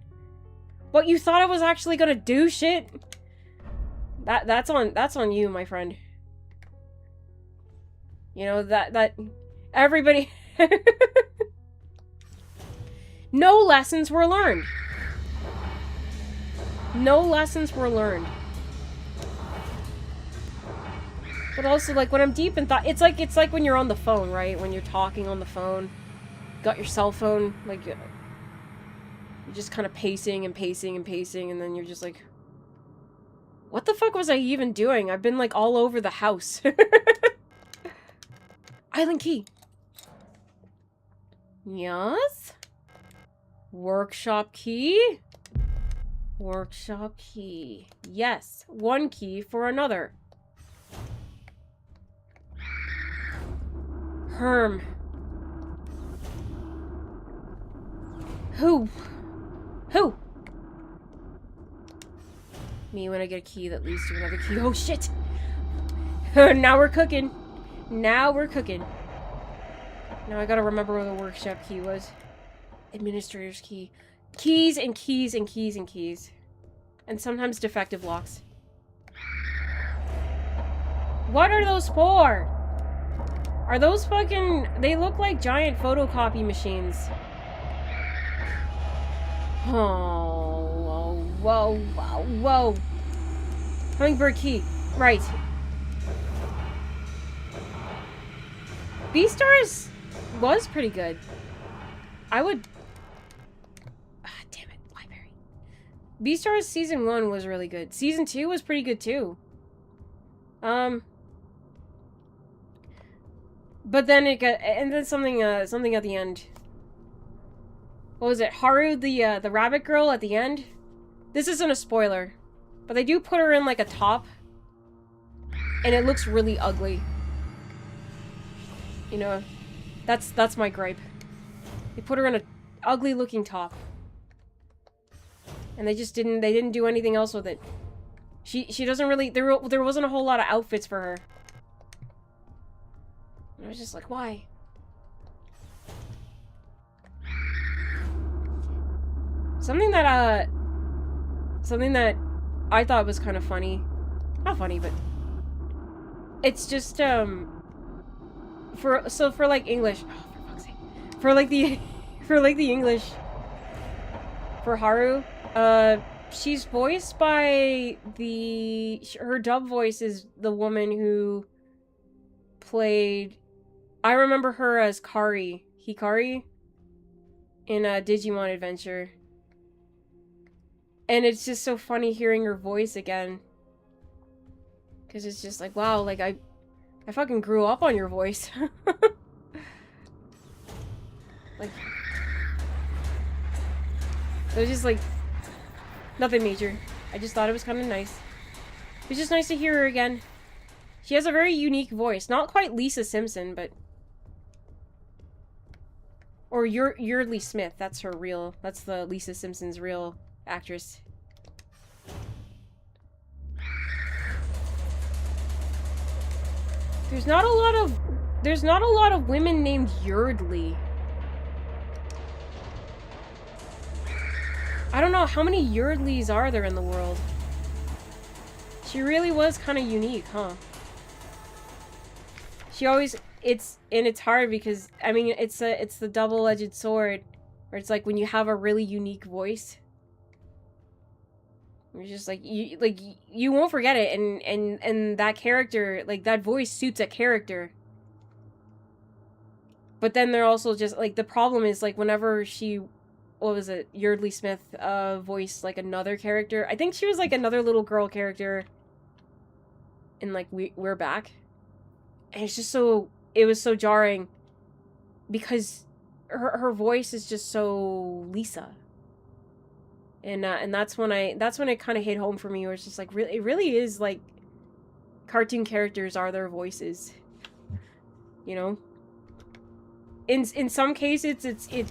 Speaker 1: What, you thought I was actually gonna do shit? That's on you, my friend. You know, that everybody... No lessons were learned. No lessons were learned. But also, like, when I'm deep in thought, it's like when you're on the phone, right? When you're talking on the phone, got your cell phone, like, you're just kind of pacing and pacing and pacing, and then you're just like, what the fuck was I even doing? I've been, like, all over the house. Island key. Yes? Workshop key? Workshop key. Yes. One key for another. Herm. Who? Who? Me when I get a key that leads to another key. Oh shit! Now we're cooking. Now we're cooking. Now I gotta remember where the workshop key was. Administrator's key. Keys and keys and keys and keys. And sometimes defective locks. What are those for? Are those fucking... They look like giant photocopy machines. Oh, whoa, whoa, whoa. Hummingbird key. Right. Beastars was pretty good. I would... Ah, damn it. Library. Beastars Season 1 was really good. Season 2 was pretty good too. But then it got... And then something at the end. What was it? Haru, the rabbit girl at the end? This isn't a spoiler. But they do put her in, like, a top. And it looks really ugly. You know, that's my gripe. They put her in a ugly-looking top. And they didn't do anything else with it. She doesn't really... There wasn't a whole lot of outfits for her. I was just like, why? Something that I thought was kind of funny. Not funny, but it's just for like English, oh, for fuck's sake. For like the English for Haru, she's voiced by her dub voice is the woman who played, I remember her as Hikari in Digimon Adventure. And it's just so funny hearing her voice again. Because it's just like, wow, like, I fucking grew up on your voice. Like, it was just like, nothing major. I just thought it was kind of nice. It was just nice to hear her again. She has a very unique voice. Not quite Lisa Simpson, but... Or Yeardley Smith. That's her real... That's the Lisa Simpson's real actress. There's not a lot of women named Yeardley. I don't know, how many Yeardleys are there in the world? She really was kind of unique, huh? She always... It's hard because, I mean, it's the double-edged sword. Where it's like when you have a really unique voice. It's just like, you won't forget it, and that character, like, that voice suits a character. But then they're also just, like, the problem is, like, whenever she... What was it? Yeardley Smith voiced, like, another character. I think she was, like, another little girl character in, like, We're Back. And it's just so... It was so jarring because her voice is just so Lisa. And that's when it kind of hit home for me, where it's just like, really, it really is like cartoon characters are their voices. You know? In some cases it's a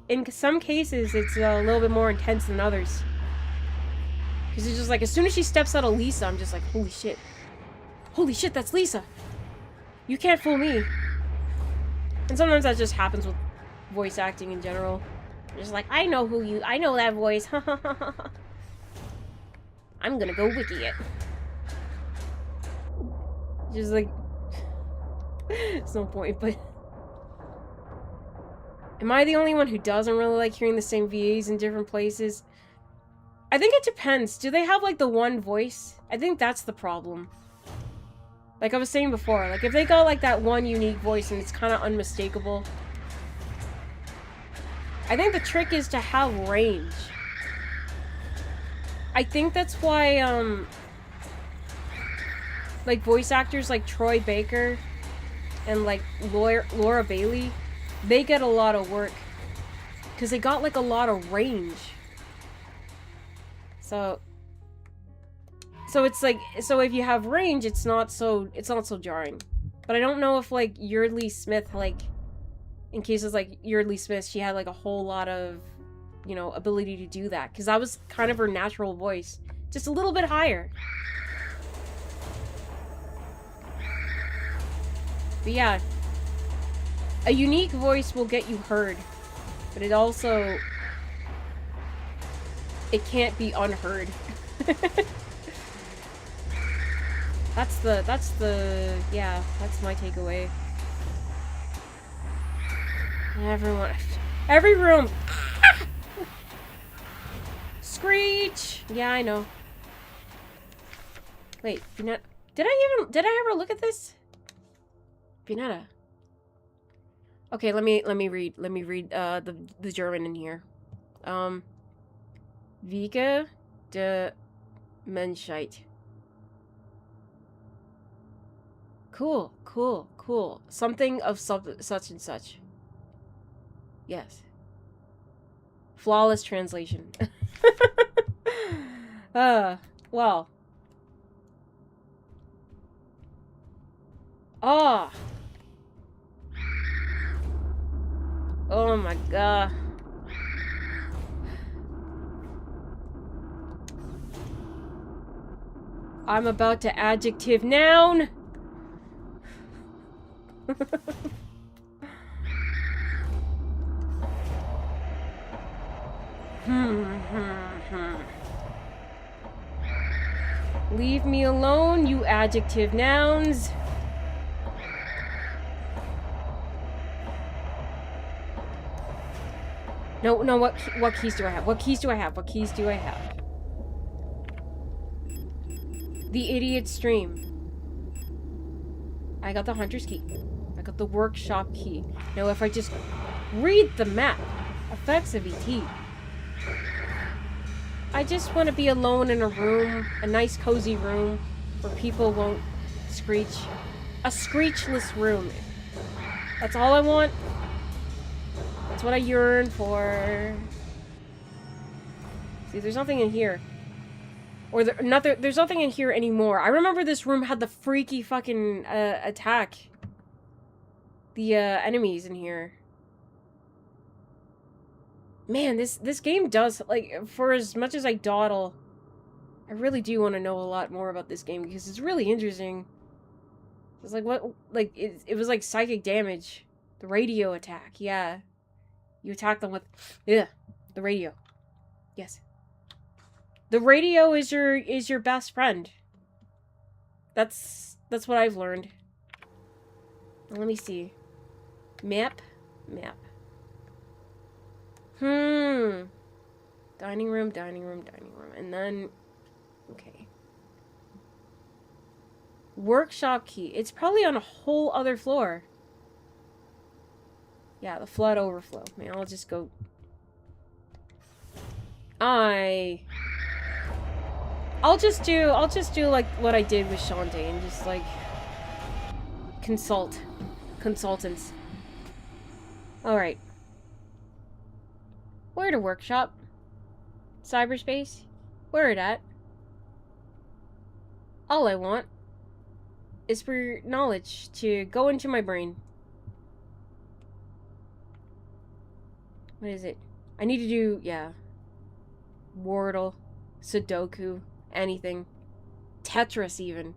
Speaker 1: little bit more intense than others. Because it's just like, as soon as she steps out of Lisa, I'm just like, holy shit. Holy shit, that's Lisa! You can't fool me. And sometimes that just happens with voice acting in general. Just like, I know that voice. I'm gonna go wiki it. Just like, it's no point, but... Am I the only one who doesn't really like hearing the same VAs in different places? I think it depends. Do they have, like, the one voice? I think that's the problem. Like I was saying before, like, if they got, like, that one unique voice and it's kind of unmistakable... I think the trick is to have range. I think that's why, like, voice actors like Troy Baker and, like, Laura Bailey, they get a lot of work. Because they got, like, a lot of range. So it's like, so if you have range, it's not so jarring. But I don't know if, like, Yeardley Smith, like, in cases like Yeardley Smith, she had, like, a whole lot of, you know, ability to do that. Because that was kind of her natural voice. Just a little bit higher. But yeah. A unique voice will get you heard. But it also... It can't be unheard. Yeah, that's my takeaway. Every room. Screech. Yeah, I know. Wait, Finetta. Did I ever look at this? Finetta. Okay, let me read the German in here. Wiege der Menschheit. Cool. Something of such and such. Yes. Flawless translation. Well. Oh my god. I'm about to adjective noun. Leave me alone, you adjective nouns. No, what keys do I have? What keys do I have? The idiot stream. I got the hunter's key. I got the workshop key. Now if I just read the map, effects of ET. I just want to be alone in a room, a nice cozy room, where people won't screech. A screechless room. That's all I want. That's what I yearn for. See, there's nothing in here. Or there's nothing in here anymore. I remember this room had the freaky fucking attack. The enemies in here. Man, this game does, like, for as much as I dawdle, I really do want to know a lot more about this game because it's really interesting. It's like, what, like, it was like psychic damage. The radio attack, yeah. You attack them with, the radio. Yes. The radio is your best friend. That's what I've learned. Let me see. Map. Dining room. And then, okay. Workshop key. It's probably on a whole other floor. Yeah, the flood overflow. Man, I'll just go. I'll just do like what I did with Shantae and just like consultants. Alright. Where to workshop? Cyberspace? Where it at? All I want is for knowledge to go into my brain. What is it? I need to do, yeah. Wordle, Sudoku, anything. Tetris, even.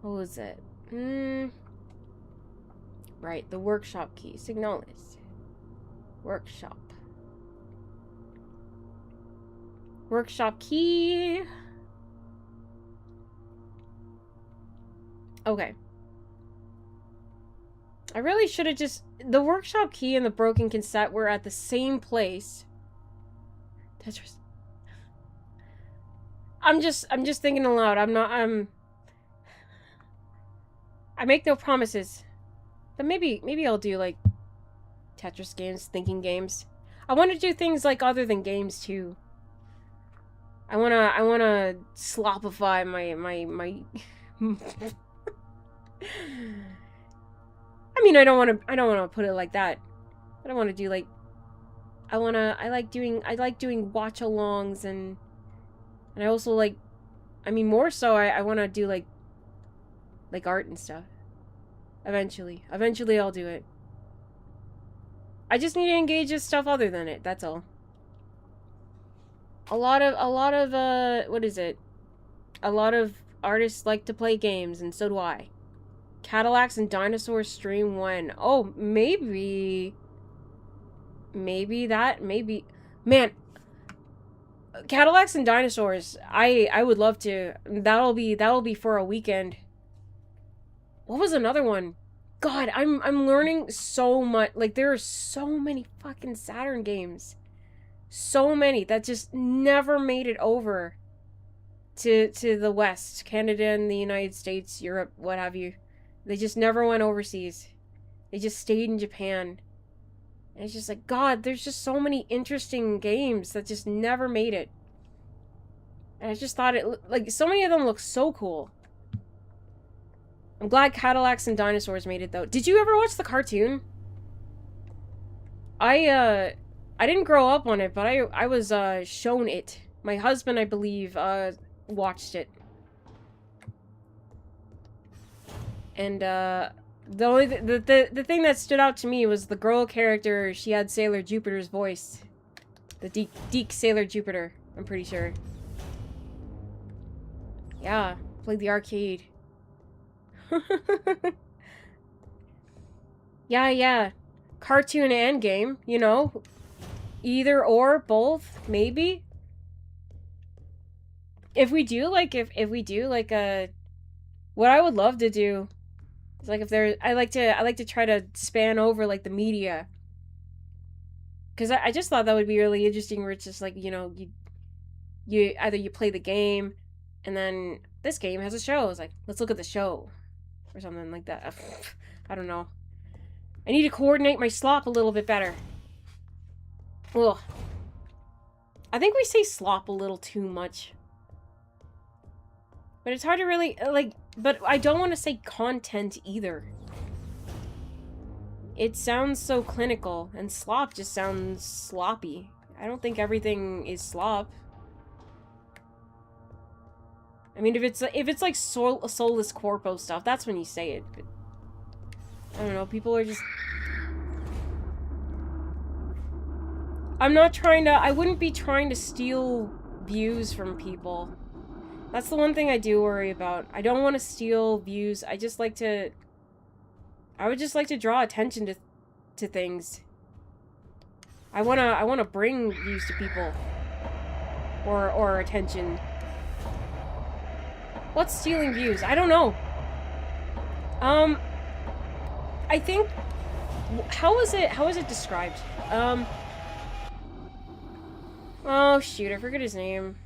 Speaker 1: What was it? Right, the workshop key. Signalis. Workshop. Workshop key. Okay. I really should have just... The workshop key and the broken cassette were at the same place. Tetris. I'm just thinking aloud. I make no promises. But maybe I'll do, like, Tetris games, thinking games. I want to do things, like, other than games, too. I wanna slopify my I mean, I don't want to put it like that. But I want to do, like, I like doing watch-alongs, and I also, like, I mean, more so, I want to do, like art and stuff. Eventually I'll do it. I just need to engage with stuff other than it, that's all. A lot of what is it? A lot of artists like to play games, and so do I. Cadillacs and Dinosaurs stream when? Oh, maybe man, Cadillacs and Dinosaurs, I would love to. That'll be for a weekend. What was another one? God, I'm learning so much. Like, there are so many fucking Saturn games. So many that just never made it over to the West, Canada and the United States, Europe, what have you. They just never went overseas. They just stayed in Japan. And it's just like, God, there's just so many interesting games that just never made it. And I just thought like, so many of them look so cool. I'm glad Cadillacs and Dinosaurs made it, though. Did you ever watch the cartoon? I didn't grow up on it, but I was, shown it. My husband, I believe, watched it. And, the thing that stood out to me was the girl character. She had Sailor Jupiter's voice. The Deke Sailor Jupiter, I'm pretty sure. Yeah, played the arcade. Yeah. Cartoon and game, you know. Either or, both, maybe. If we do, like, if we do, like, what I would love to do is, like, if there, I like to try to span over, like, the media. Because I just thought that would be really interesting, where it's just, like, you know, you either you play the game, and then this game has a show. It's like, let's look at the show. Or something like that. I don't know. I need to coordinate my slop a little bit better. Ugh. I think we say slop a little too much. But it's hard to really, like, but I don't want to say content either. It sounds so clinical, and slop just sounds sloppy. I don't think everything is slop. I mean, if it's like soulless corpo stuff, that's when you say it. But I don't know, people are just... I wouldn't be trying to steal views from people. That's the one thing I do worry about. I don't want to steal views. I would just like to draw attention to things. I wanna bring views to people. Or attention. What's stealing views? I don't know. I think... How is it described? Oh, shoot, I forget his name.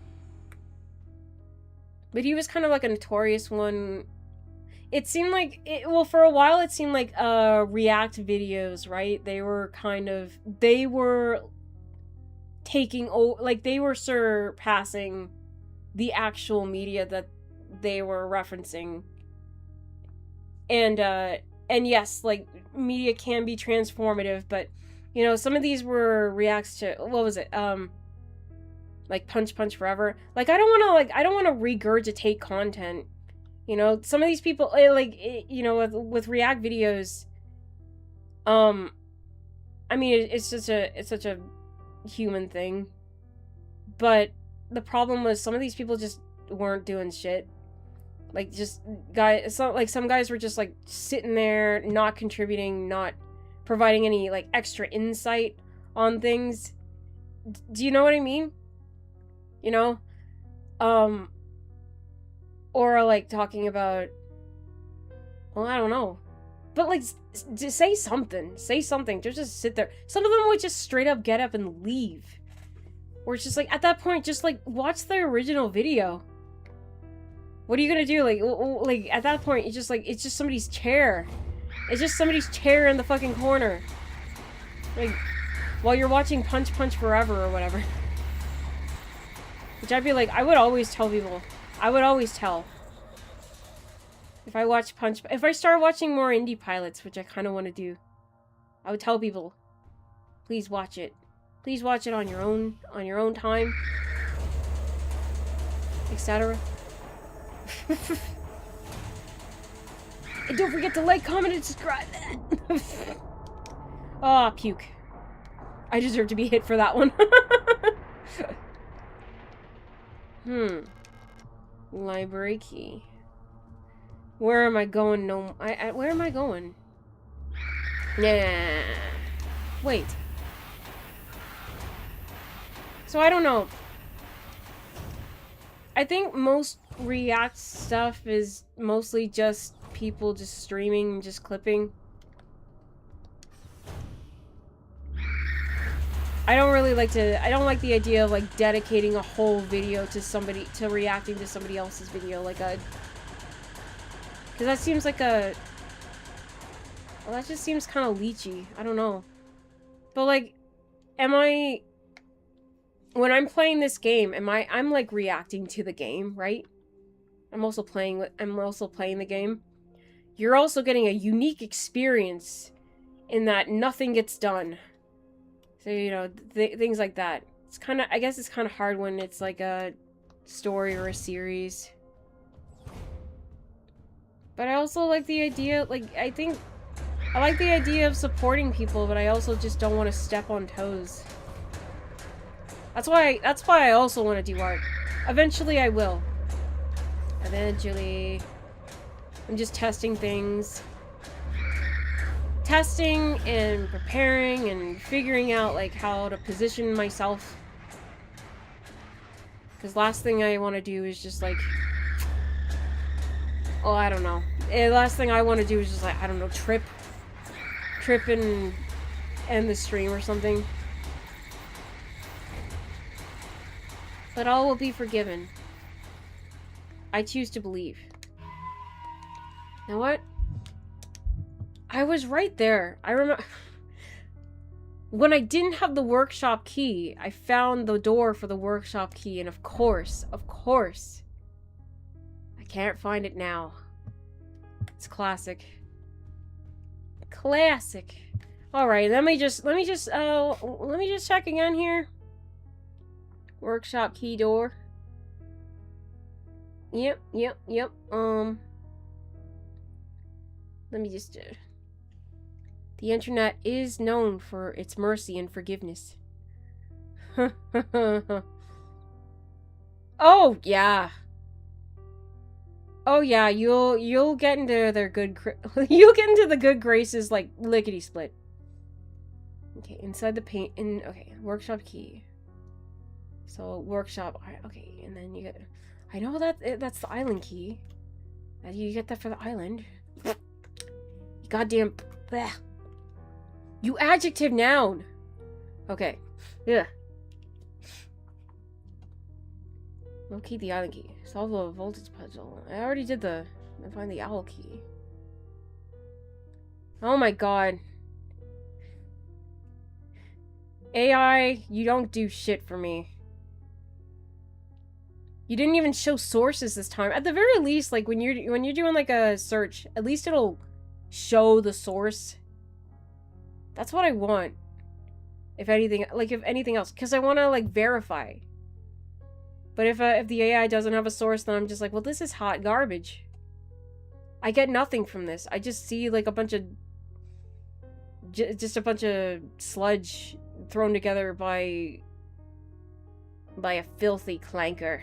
Speaker 1: But he was kind of like a notorious one. It seemed like... well, for a while, it seemed like, React videos, right? They were taking... like, they were surpassing the actual media that they were referencing. And, and yes, like, media can be transformative, but, you know, some of these were reacts to, what was it, like, Punch Punch Forever. Like, I don't want to regurgitate content, you know? Some of these people, you know, with react videos, I mean, it's such a human thing, but the problem was some of these people just weren't doing shit. Like, just some guys were just, like, sitting there, not contributing, not providing any, like, extra insight on things. Do you know what I mean? You know? Or, like, talking about, well, I don't know. But, like, just say something. Say something. Just sit there. Some of them would just straight up get up and leave. Or it's just, like, at that point, just, like, watch the original video. What are you gonna do? Like, at that point, it's just, like, it's just somebody's chair. It's just somebody's chair in the fucking corner. Like, while you're watching Punch Punch Forever or whatever. Which I'd be like, I would always tell people. I would always tell. If I start watching more indie pilots, which I kind of want to do, I would tell people, please watch it. Please watch it on your own time, etc. And don't forget to like, comment, and subscribe. Ah, puke. I deserve to be hit for that one. Library key. Where am I going? No, where am I going? Nah. Wait. So I don't know. I think most React stuff is mostly just people just streaming and just clipping. I don't like the idea of, like, dedicating a whole video to reacting to somebody else's video, like a... Because that seems like a... Well, that just seems kind of leechy. I don't know. But, like, when I'm playing this game, I'm, like, reacting to the game, right? I'm also playing the game. You're also getting a unique experience in that nothing gets done. So, you know, things like that. It's kind of, I guess it's kind of hard when it's like a story or a series. But I also like the idea, like, I like the idea of supporting people, but I also just don't want to step on toes. That's why I also want to do art. Eventually I will. Eventually. I'm just testing things. Testing and preparing and figuring out, like, how to position myself. Because last thing I want to do is just, like... Oh, I don't know. Last thing I want to do is just, like, I don't know, trip and end the stream or something. But all will be forgiven. I choose to believe. You know what? I was right there. I remember... When I didn't have the workshop key, I found the door for the workshop key, and of course, I can't find it now. It's classic. Classic. Alright, let me just check again here. Workshop key door. Yep. Let me just... The internet is known for its mercy and forgiveness. Oh, yeah. Oh, yeah, you'll get into their good... You'll get into the good graces, like, lickety-split. Okay, inside the paint... Okay, workshop key. So, workshop... Okay, and then you get... I know that's the island key. You get that for the island. Goddamn... Bleh. You adjective noun! Okay. Yeah. Locate the island key. Solve the voltage puzzle. I already did the... Find the owl key. Oh my god. AI, you don't do shit for me. You didn't even show sources this time. At the very least, like, when you're doing, like, a search, at least it'll show the source. That's what I want. If anything, like, if anything else. Because I want to, like, verify. But if the AI doesn't have a source, then I'm just like, well, this is hot garbage. I get nothing from this. I just see, like, a bunch of... just a bunch of sludge thrown together by a filthy clanker.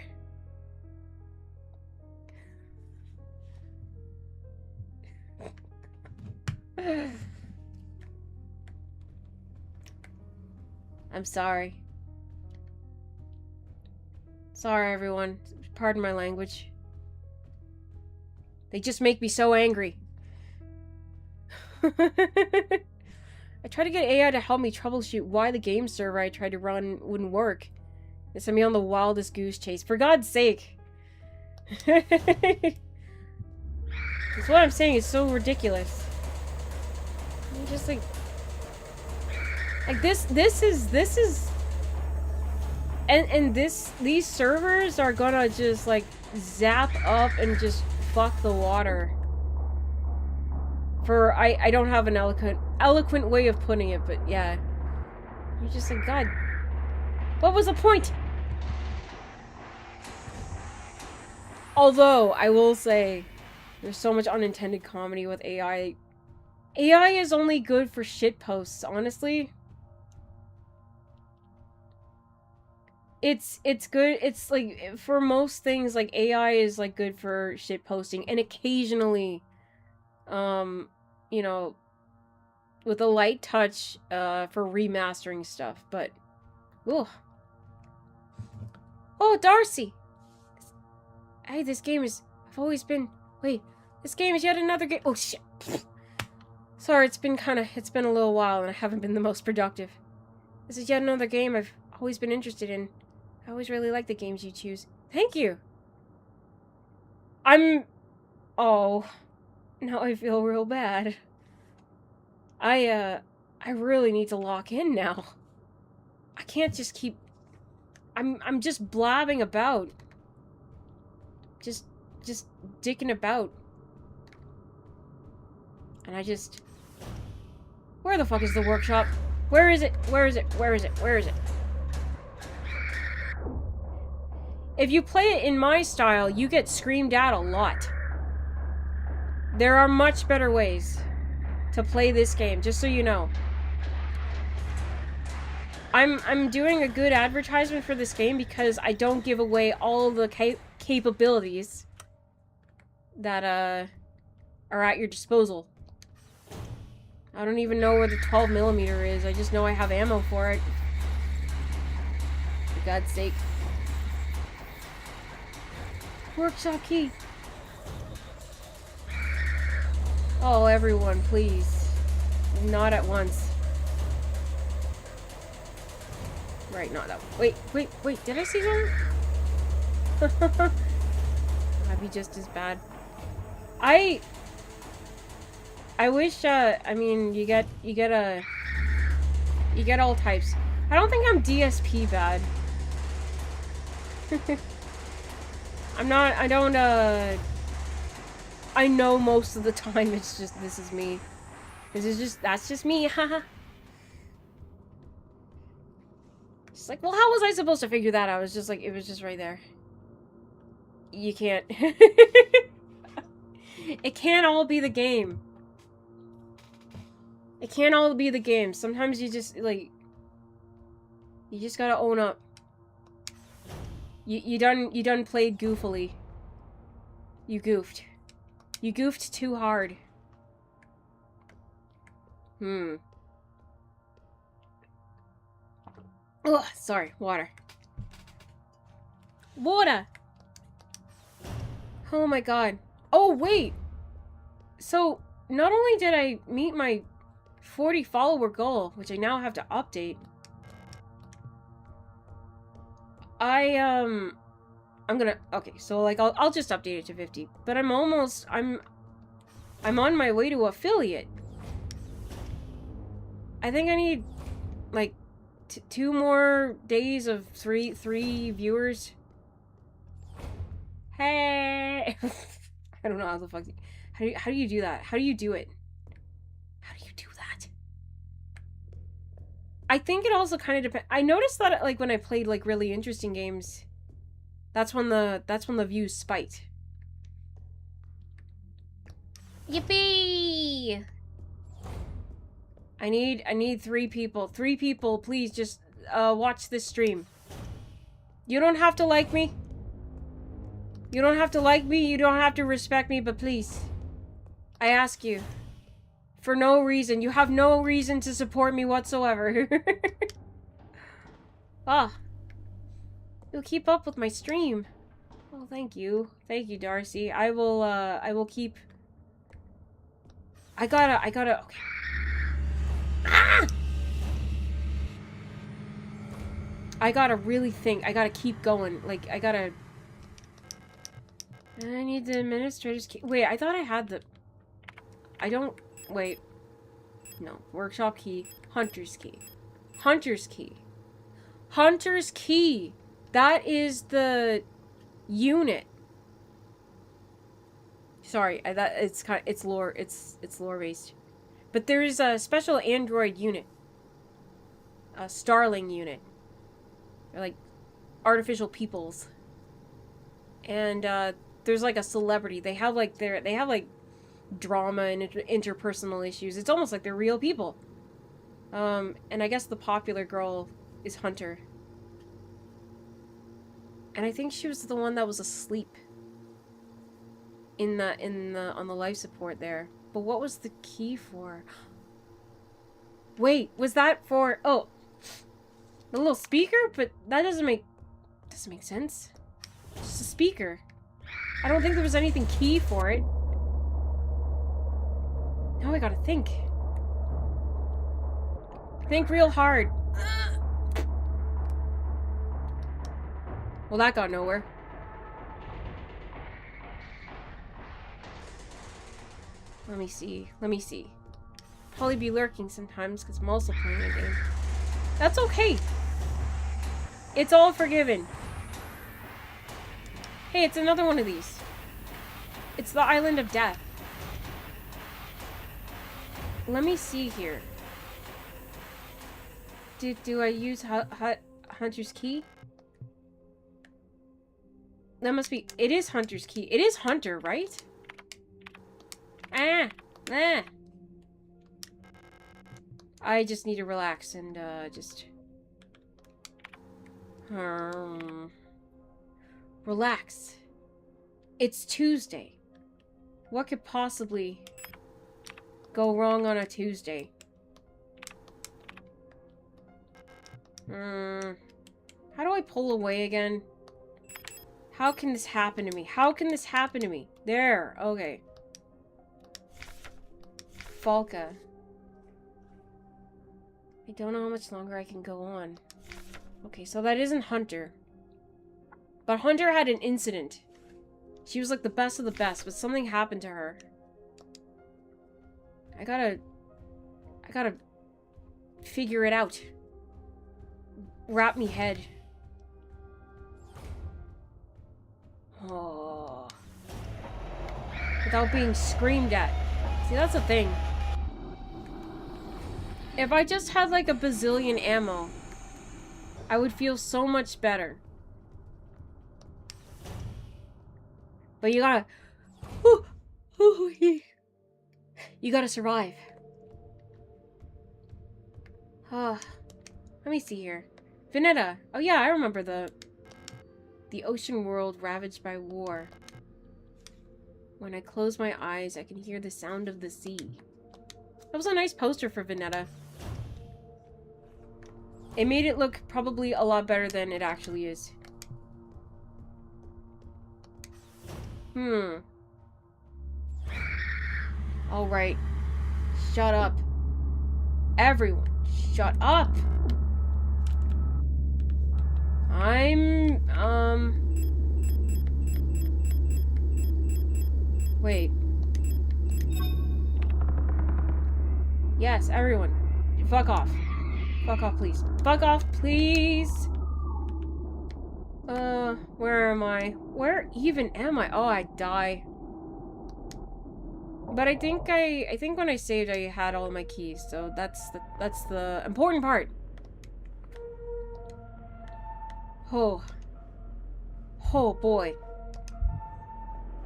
Speaker 1: I'm sorry. Sorry, everyone. Pardon my language. They just make me so angry. I tried to get AI to help me troubleshoot why the game server I tried to run wouldn't work. They sent me on the wildest goose chase. For God's sake! That's what I'm saying. It's so ridiculous. I'm just like this is and these servers are gonna just like zap up and just fuck the water. For I don't have an eloquent way of putting it, but yeah. You're just like, God, what was the point? Although, I will say, there's so much unintended comedy with AI. AI is only good for shitposts, honestly. It's good, it's like, for most things, like, AI is, like, good for shitposting, and occasionally, you know, with a light touch, for remastering stuff, but, ugh. Oh, Darcy! Hey, this game is, I've always been, wait, this game is yet another game, oh shit. Sorry, it's been a little while and I haven't been the most productive. This is yet another game I've always been interested in. I always really like the games you choose. Thank you! Oh, now I feel real bad. I really need to lock in now. I can't just keep... I'm just blabbing about. Just dicking about. And I just... Where the fuck is the workshop? Where is it? Where is it? Where is it? Where is it? If you play it in my style, you get screamed at a lot. There are much better ways to play this game, just so you know. I'm doing a good advertisement for this game because I don't give away all the capabilities that are at your disposal. I don't even know where the 12mm is. I just know I have ammo for it. For God's sake. Workshop key. Oh, everyone, please. Not at once. Right, not that one. Wait, did I see something? That'd be just as bad. I wish, I mean, you get all types. I don't think I'm DSP bad. I know most of the time it's just, this is me. That's just me, haha. It's like, well, how was I supposed to figure that out? I was just like, it was just right there. You can't. It can't all be the game. It can't all be the game. Sometimes you just, like... You just gotta own up. You done played goofily. You goofed. You goofed too hard. Ugh, sorry, water. Water! Oh my god. Oh, wait! So, not only did I meet my 40 follower goal, which I now have to update, I'm gonna, okay, so like, I'll just update it to 50, but I'm on my way to affiliate. I think I need, like, 2 more days of three viewers. Hey! I don't know how the fuck, how do you do that? How do you do it? How do you do that? I think it also kind of depends. I noticed that like when I played like really interesting games, that's when the views spiked. Yippee! I need 3 people. 3 people, please just watch this stream. You don't have to like me. You don't have to like me, you don't have to respect me, but please. I ask you. For no reason. You have no reason to support me whatsoever. Ah. You'll keep up with my stream. Oh, thank you. Thank you, Darcy. I will keep... I gotta... Okay. Ah! I gotta really think. I gotta keep going. Like, I gotta... I need the administrator's key. Wait, I thought I had the... I don't... Wait. No. Workshop key. Hunter's key. Hunter's key. Hunter's key! That is the... unit. Sorry, it's lore. It's lore based. But there's a special android unit. A Starling unit. They're like artificial peoples. And there's like a celebrity. They have like drama and interpersonal issues. It's almost like they're real people. And I guess the popular girl is Hunter. And I think she was the one that was asleep on the life support there. But what was the key for? Wait, was that for... Oh, the little speaker? But that doesn't make sense. It's just a speaker. I don't think there was anything key for it. Now I gotta think. Think real hard. Well, that got nowhere. Let me see. Probably be lurking sometimes because I'm also playing a game. That's okay. It's all forgiven. Hey, it's another one of these. It's the Island of Death. Let me see here. Do I use Hunter's key? That must be... It is Hunter's key. It is Hunter, right? I just need to relax and, just... Relax. It's Tuesday. What could possibly go wrong on a Tuesday? How do I pull away again? How can this happen to me? How can this happen to me? There. Okay. Falca. I don't know how much longer I can go on. Okay, so that isn't Hunter. But Hunter had an incident. She was like the best of the best, but something happened to her. I gotta figure it out. Wrap me head. Oh. Without being screamed at. See, that's the thing. If I just had like a bazillion ammo, I would feel so much better. But you gotta... You gotta survive. Let me see here. Veneta. Oh yeah, I remember the ocean world ravaged by war. When I close my eyes, I can hear the sound of the sea. That was a nice poster for Veneta. It made it look probably a lot better than it actually is. Alright. Shut up. Everyone, shut up! Wait. Yes, everyone. Fuck off. Fuck off, please. Fuck off, please! Where am I? Where even am I? Oh, I die. But I think when I saved, I had all my keys, so that's the important part. Oh. Oh boy.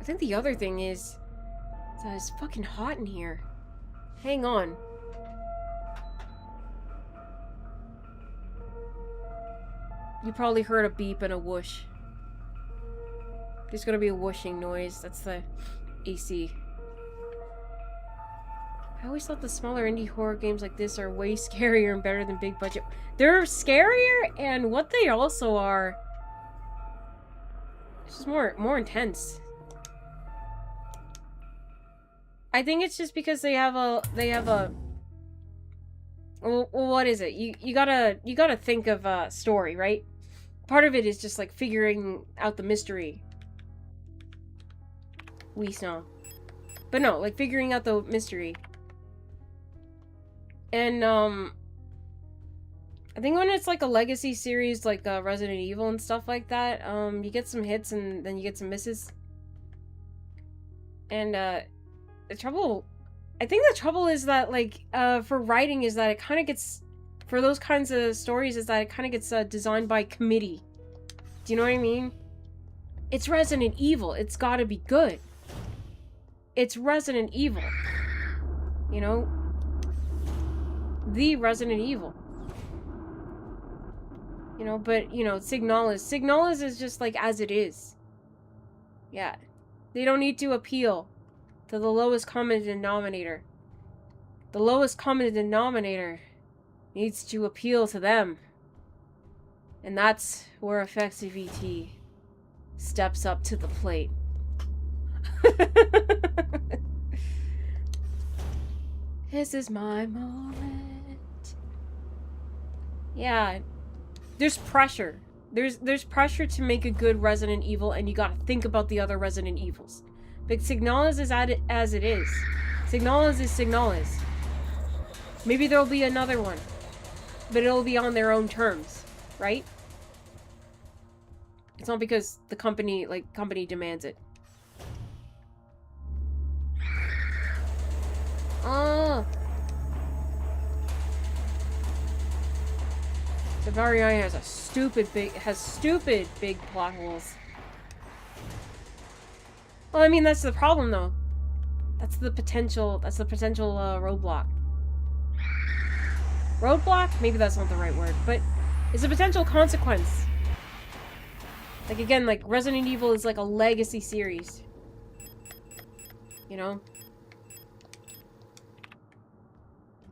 Speaker 1: I think the other thing is that it's fucking hot in here. Hang on. You probably heard a beep and a whoosh. There's gonna be a whooshing noise. That's the AC. I always thought the smaller indie horror games like this are way scarier and better than big budget. They're scarier, and what they also are, it's just more intense. I think it's just because they have a well, what is it? You gotta think of a story, right? Part of it is just like figuring out the mystery. We know. But no, like figuring out the mystery. And I think when it's like a legacy series like Resident Evil and stuff like that, you get some hits and then you get some misses. And I think the trouble is that like for writing is that it kind of gets, for those kinds of stories, is that it kind of gets designed by committee. Do you know what I mean? It's Resident Evil. It's got to be good. It's Resident Evil. You know? The Resident Evil. You know, but, you know, Signalis is just like as it is. Yeah. They don't need to appeal to the lowest common denominator. The lowest common denominator needs to appeal to them. And that's where Effective ET steps up to the plate. This is my moment. Yeah. There's pressure. There's pressure to make a good Resident Evil, and you gotta think about the other Resident Evils. But Signalis is at it as it is. Signalis is Signalis. Maybe there'll be another one. But it'll be on their own terms, right? It's not because the company demands it. Oh. Severian has stupid big plot holes. Well, I mean, that's the problem though. That's the potential roadblock. Roadblock? Maybe that's not the right word, but it's a potential consequence. Like, again, like, Resident Evil is like a legacy series. You know?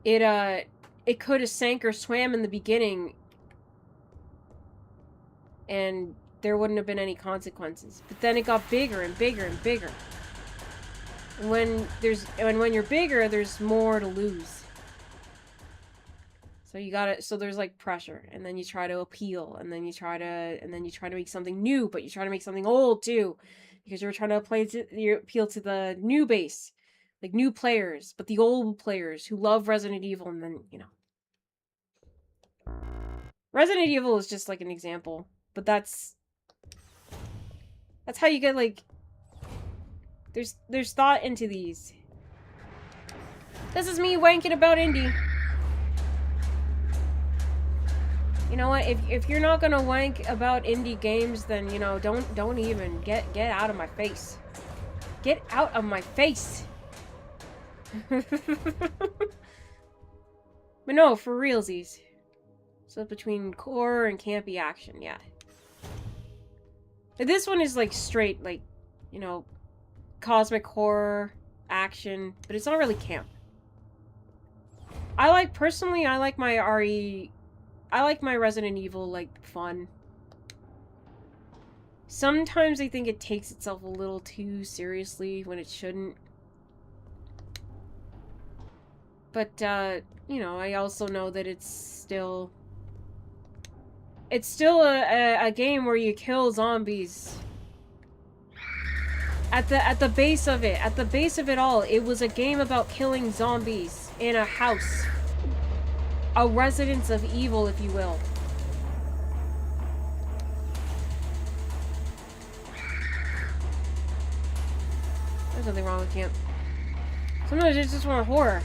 Speaker 1: It could have sank or swam in the beginning, and there wouldn't have been any consequences. But then it got bigger and bigger and bigger. And when you're bigger, there's more to lose. So there's like pressure, and then you try to appeal, and then you try to make something new, but you try to make something old too, because you're trying to appeal to the new base, like new players, but the old players who love Resident Evil, and then, you know. Resident Evil is just like an example, but that's how you get, like, there's thought into these. This is me wanking about indie. You know what? If you're not gonna wank about indie games, then, you know, don't even get out of my face. Get out of my face. But no, for realsies. So between core and campy action, yeah. This one is like straight, like, you know, cosmic horror action, but it's not really camp. Personally, I like my Resident Evil, like, fun. Sometimes I think it takes itself a little too seriously when it shouldn't. But, you know, I also know that it's still a game where you kill zombies. At the base of it all, it was a game about killing zombies in a house. A residence of evil, if you will. There's nothing wrong with camp. Sometimes I just want horror.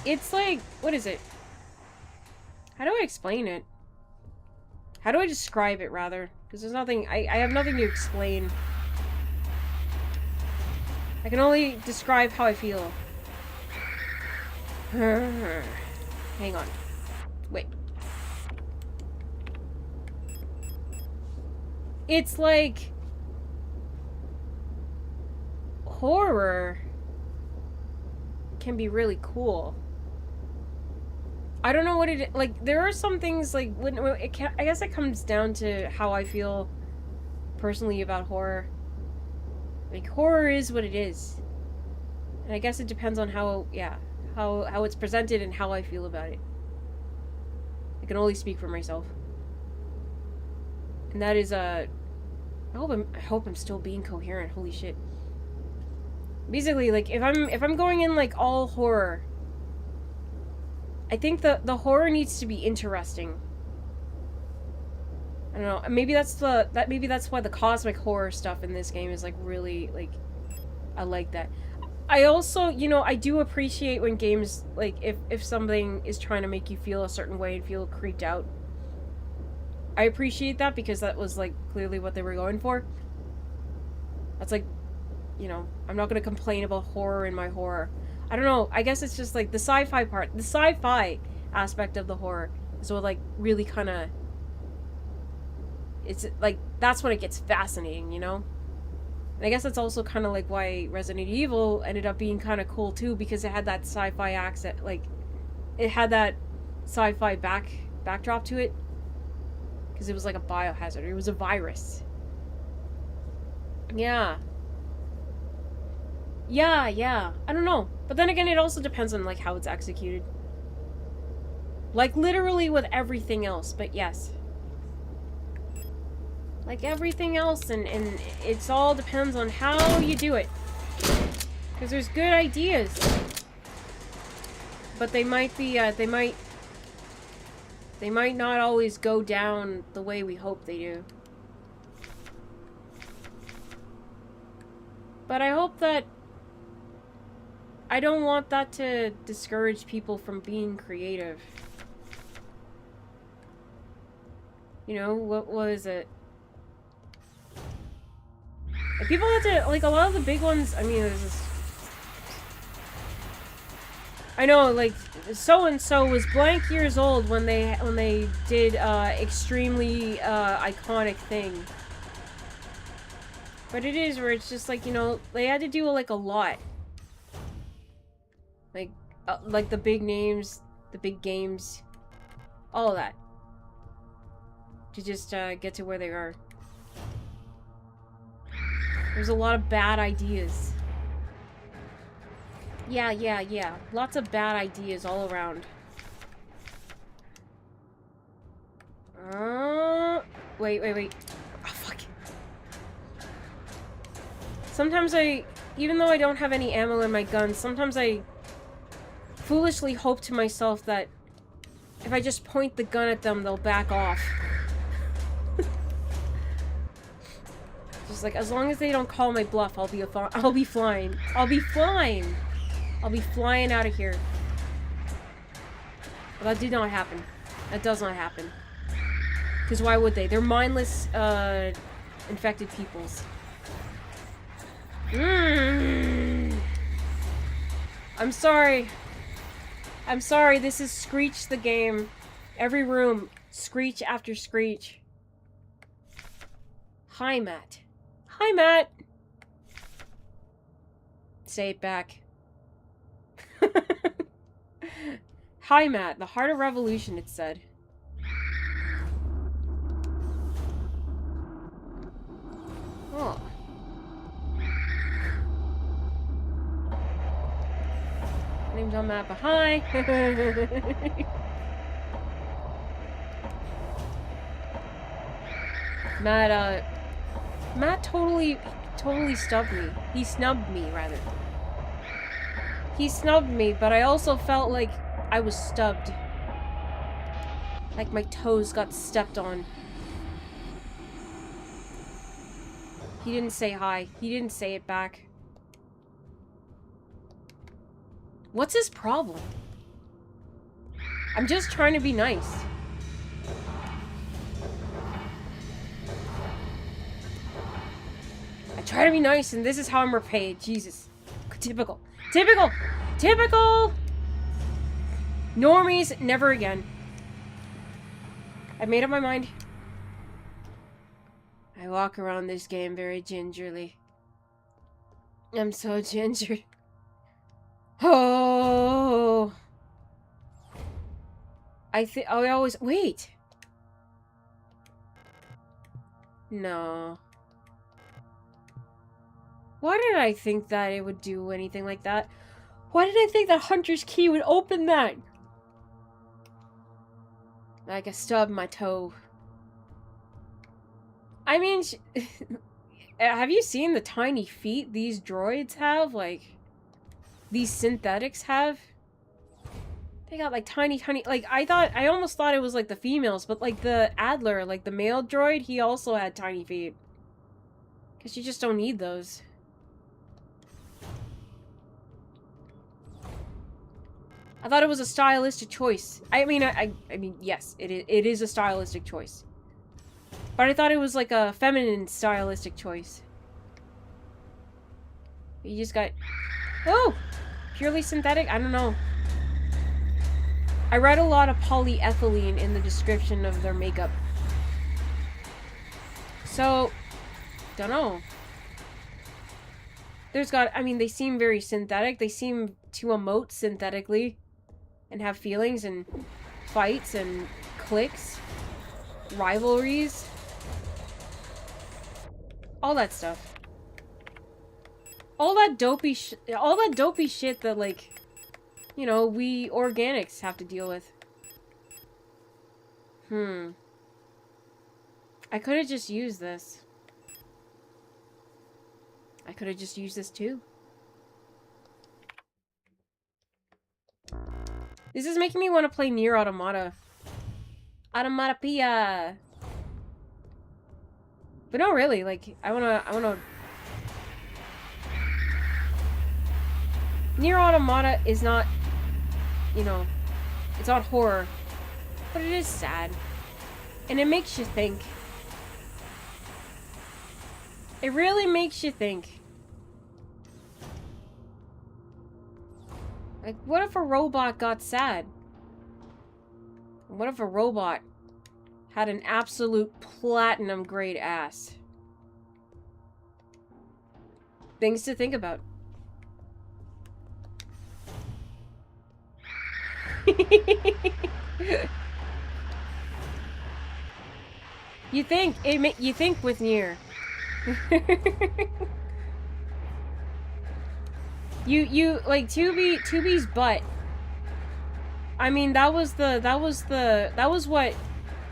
Speaker 1: It's like, what is it? How do I explain it? How do I describe it, rather? Because there's nothing, I have nothing to explain. I can only describe how I feel. Hang on. Wait. It's like... horror can be really cool. I don't know what it... like, there are some things, like, when it can, I guess it comes down to how I feel personally about horror. Like, horror is what it is. And I guess it depends on how, yeah, how it's presented and how I feel about it. I can only speak for myself. And that is, I hope I'm still being coherent. Holy shit. Basically, like, if I'm going in, like, all horror, I think the horror needs to be interesting. I don't know. Maybe that's why the cosmic horror stuff in this game is, like, really, like, I like that. I also, you know, I do appreciate when games, like, if something is trying to make you feel a certain way and feel creeped out. I appreciate that because that was, like, clearly what they were going for. That's, like, you know, I'm not gonna complain about horror in my horror. I don't know, I guess it's just, like, the sci-fi part, the sci-fi aspect of the horror is what, like, really kind of... it's, like, that's when it gets fascinating, you know? And I guess that's also kind of, like, why Resident Evil ended up being kind of cool, too, because it had that sci-fi accent, like, it had that sci-fi backdrop to it. Because it was, like, a biohazard. It was a virus. Yeah. Yeah. I don't know. But then again, it also depends on, like, how it's executed. Like, literally with everything else, but yes. Like everything else, and it's all depends on how you do it. Because there's good ideas. But they might be, they might not always go down the way we hope they do. But I hope that... I don't want that to discourage people from being creative. You know, what was it? Like, people had to, like, a lot of the big ones, I mean, there's this... I know, like, so-and-so was blank years old when they did, extremely, iconic thing. But it is where it's just, like, you know, they had to do, like, a lot. Like the big names, the big games, all of that. To just, get to where they are. There's a lot of bad ideas. Yeah. Lots of bad ideas all around. Wait. Oh, fuck. Sometimes even though I don't have any ammo in my gun, sometimes I foolishly hope to myself that if I just point the gun at them, they'll back off. Just like, as long as they don't call my bluff, I'll be flying. I'll be flying out of here. But that did not happen. That does not happen. Because why would they? They're mindless, infected peoples. I'm sorry. This is Screech the game. Every room, screech after screech. Hi, Matt. Say it back. Hi, Matt. The heart of revolution, it said. Oh. Name's on Matt, but hi. Matt totally stubbed me. He snubbed me, rather. He snubbed me, but I also felt like I was stubbed. Like my toes got stepped on. He didn't say hi. He didn't say it back. What's his problem? I'm just trying to be nice. I try to be nice, and this is how I'm repaid. Jesus. Typical. Typical! Typical! Normies, never again. I made up my mind. I walk around this game very gingerly. I'm so ginger. Oh! I always... Wait! No. Why did I think that it would do anything like that? Why did I think that Hunter's Key would open that? Like I stubbed my toe. I mean, have you seen the tiny feet these droids have? Like, these synthetics have? They got like tiny, like I almost thought it was like the females, but like the Adler, like the male droid, he also had tiny feet. Because you just don't need those. I thought it was a stylistic choice. I mean, I mean, yes, it is a stylistic choice. But I thought it was like a feminine stylistic choice. You just got... Oh! Purely synthetic? I don't know. I read a lot of polyethylene in the description of their makeup. So, don't know. There's got... I mean, they seem very synthetic. They seem to emote synthetically. And have feelings and fights and cliques. Rivalries. All that stuff. All that dopey shit that, like, you know, we organics have to deal with. I could have just used this. I could have just used this too. This is making me want to play Nier Automata. Automata-pia! But no, really, like, I wanna... Nier Automata is not, you know, it's not horror. But it is sad. And it makes you think. It really makes you think. Like, what if a robot got sad? What if a robot had an absolute platinum grade ass? Things to think about. You think with Nier. You like 2B's butt. I mean, that was what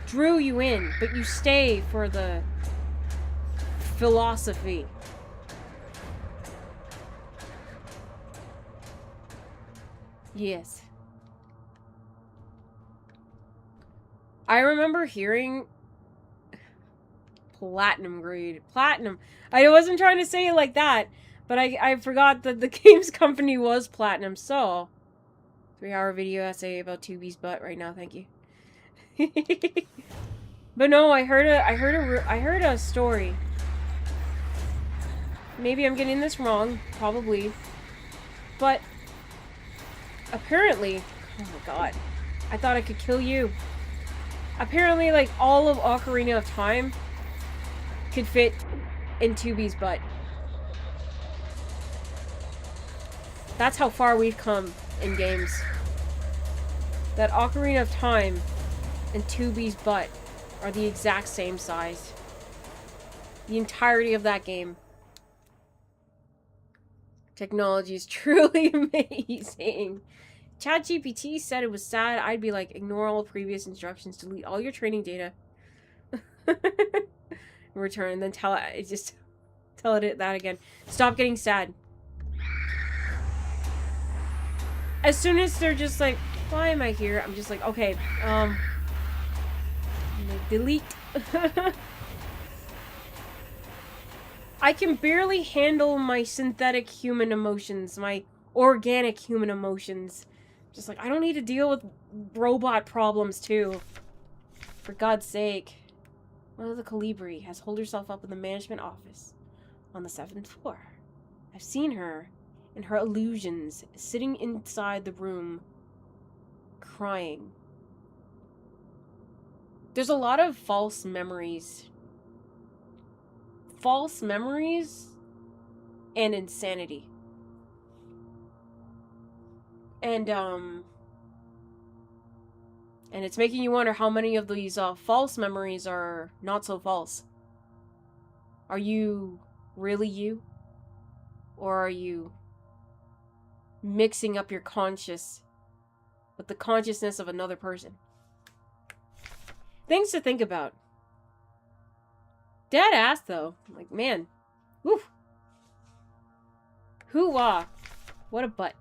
Speaker 1: drew you in, but you stay for the philosophy. Yes. I remember hearing platinum grade. Platinum. I wasn't trying to say it like that, but I forgot that the games company was platinum, so 3-hour video essay about 2B's butt right now, thank you. But no, I heard a story. Maybe I'm getting this wrong, probably. But apparently, oh my god, I thought I could kill you. Apparently, like, all of Ocarina of Time could fit in 2B's butt. That's how far we've come in games. That Ocarina of Time and 2B's butt are the exact same size. The entirety of that game. Technology is truly amazing. ChatGPT said it was sad. I'd be like, ignore all previous instructions, delete all your training data. Return, then tell it that again. Stop getting sad. As soon as they're just like, why am I here? I'm just like, okay, delete. I can barely handle my synthetic human emotions, my organic human emotions. Just like, I don't need to deal with robot problems, too. For God's sake. One of the Colibri has holed herself up in the management office on the 7th floor. I've seen her in her illusions, sitting inside the room, crying. There's a lot of false memories. False memories and insanity. And it's making you wonder how many of these false memories are not so false. Are you really you? Or are you mixing up your conscious with the consciousness of another person? Things to think about. Dead ass, though. Like, man. Woo. Hoo-wah. What a butt.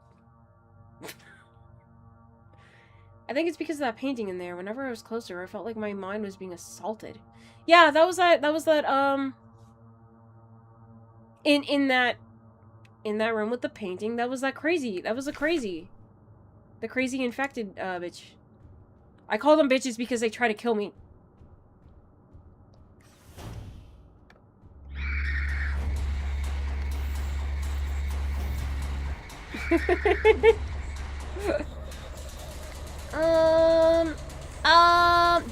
Speaker 1: I think it's because of that painting in there. Whenever I was closer, I felt like my mind was being assaulted. Yeah, that was that, in that room with the painting, that was the crazy infected, bitch. I call them bitches because they try to kill me.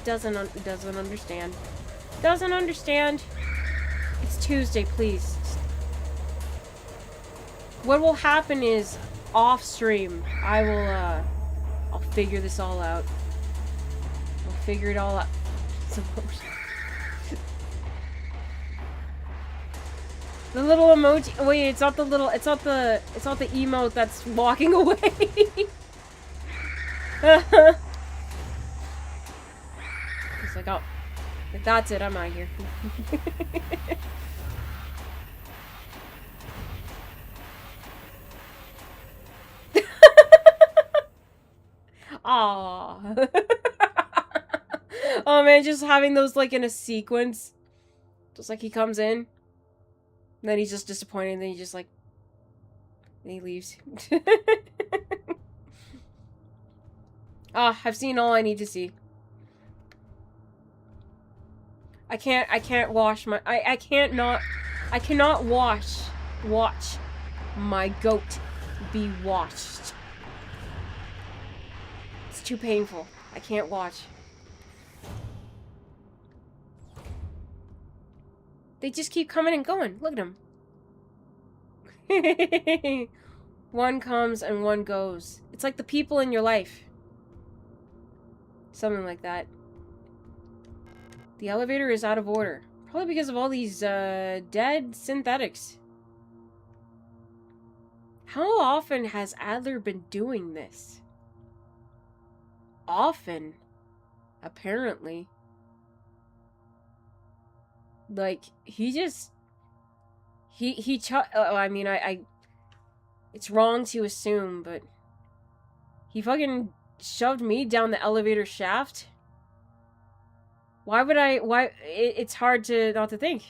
Speaker 1: Doesn't understand. Doesn't understand. It's Tuesday, please. What will happen is, off stream, I'll figure this all out. I'll figure it all out. The little emoji. Wait, it's not the emote that's walking away. It's like, oh, that's it. I'm out of here. Aww. Oh man, just having those like in a sequence. Just like he comes in, and then he's just disappointed, and then he just like, and he leaves. I've seen all I need to see. I cannot watch my goat be watched. It's too painful. I can't watch. They just keep coming and going. Look at them. One comes and one goes. It's like the people in your life. Something like that. The elevator is out of order. Probably because of all these, dead synthetics. How often has Adler been doing this? Often. Apparently. Like, he just... I mean, it's wrong to assume, but... He fucking shoved me down the elevator shaft? Why would I... It's hard to not to think.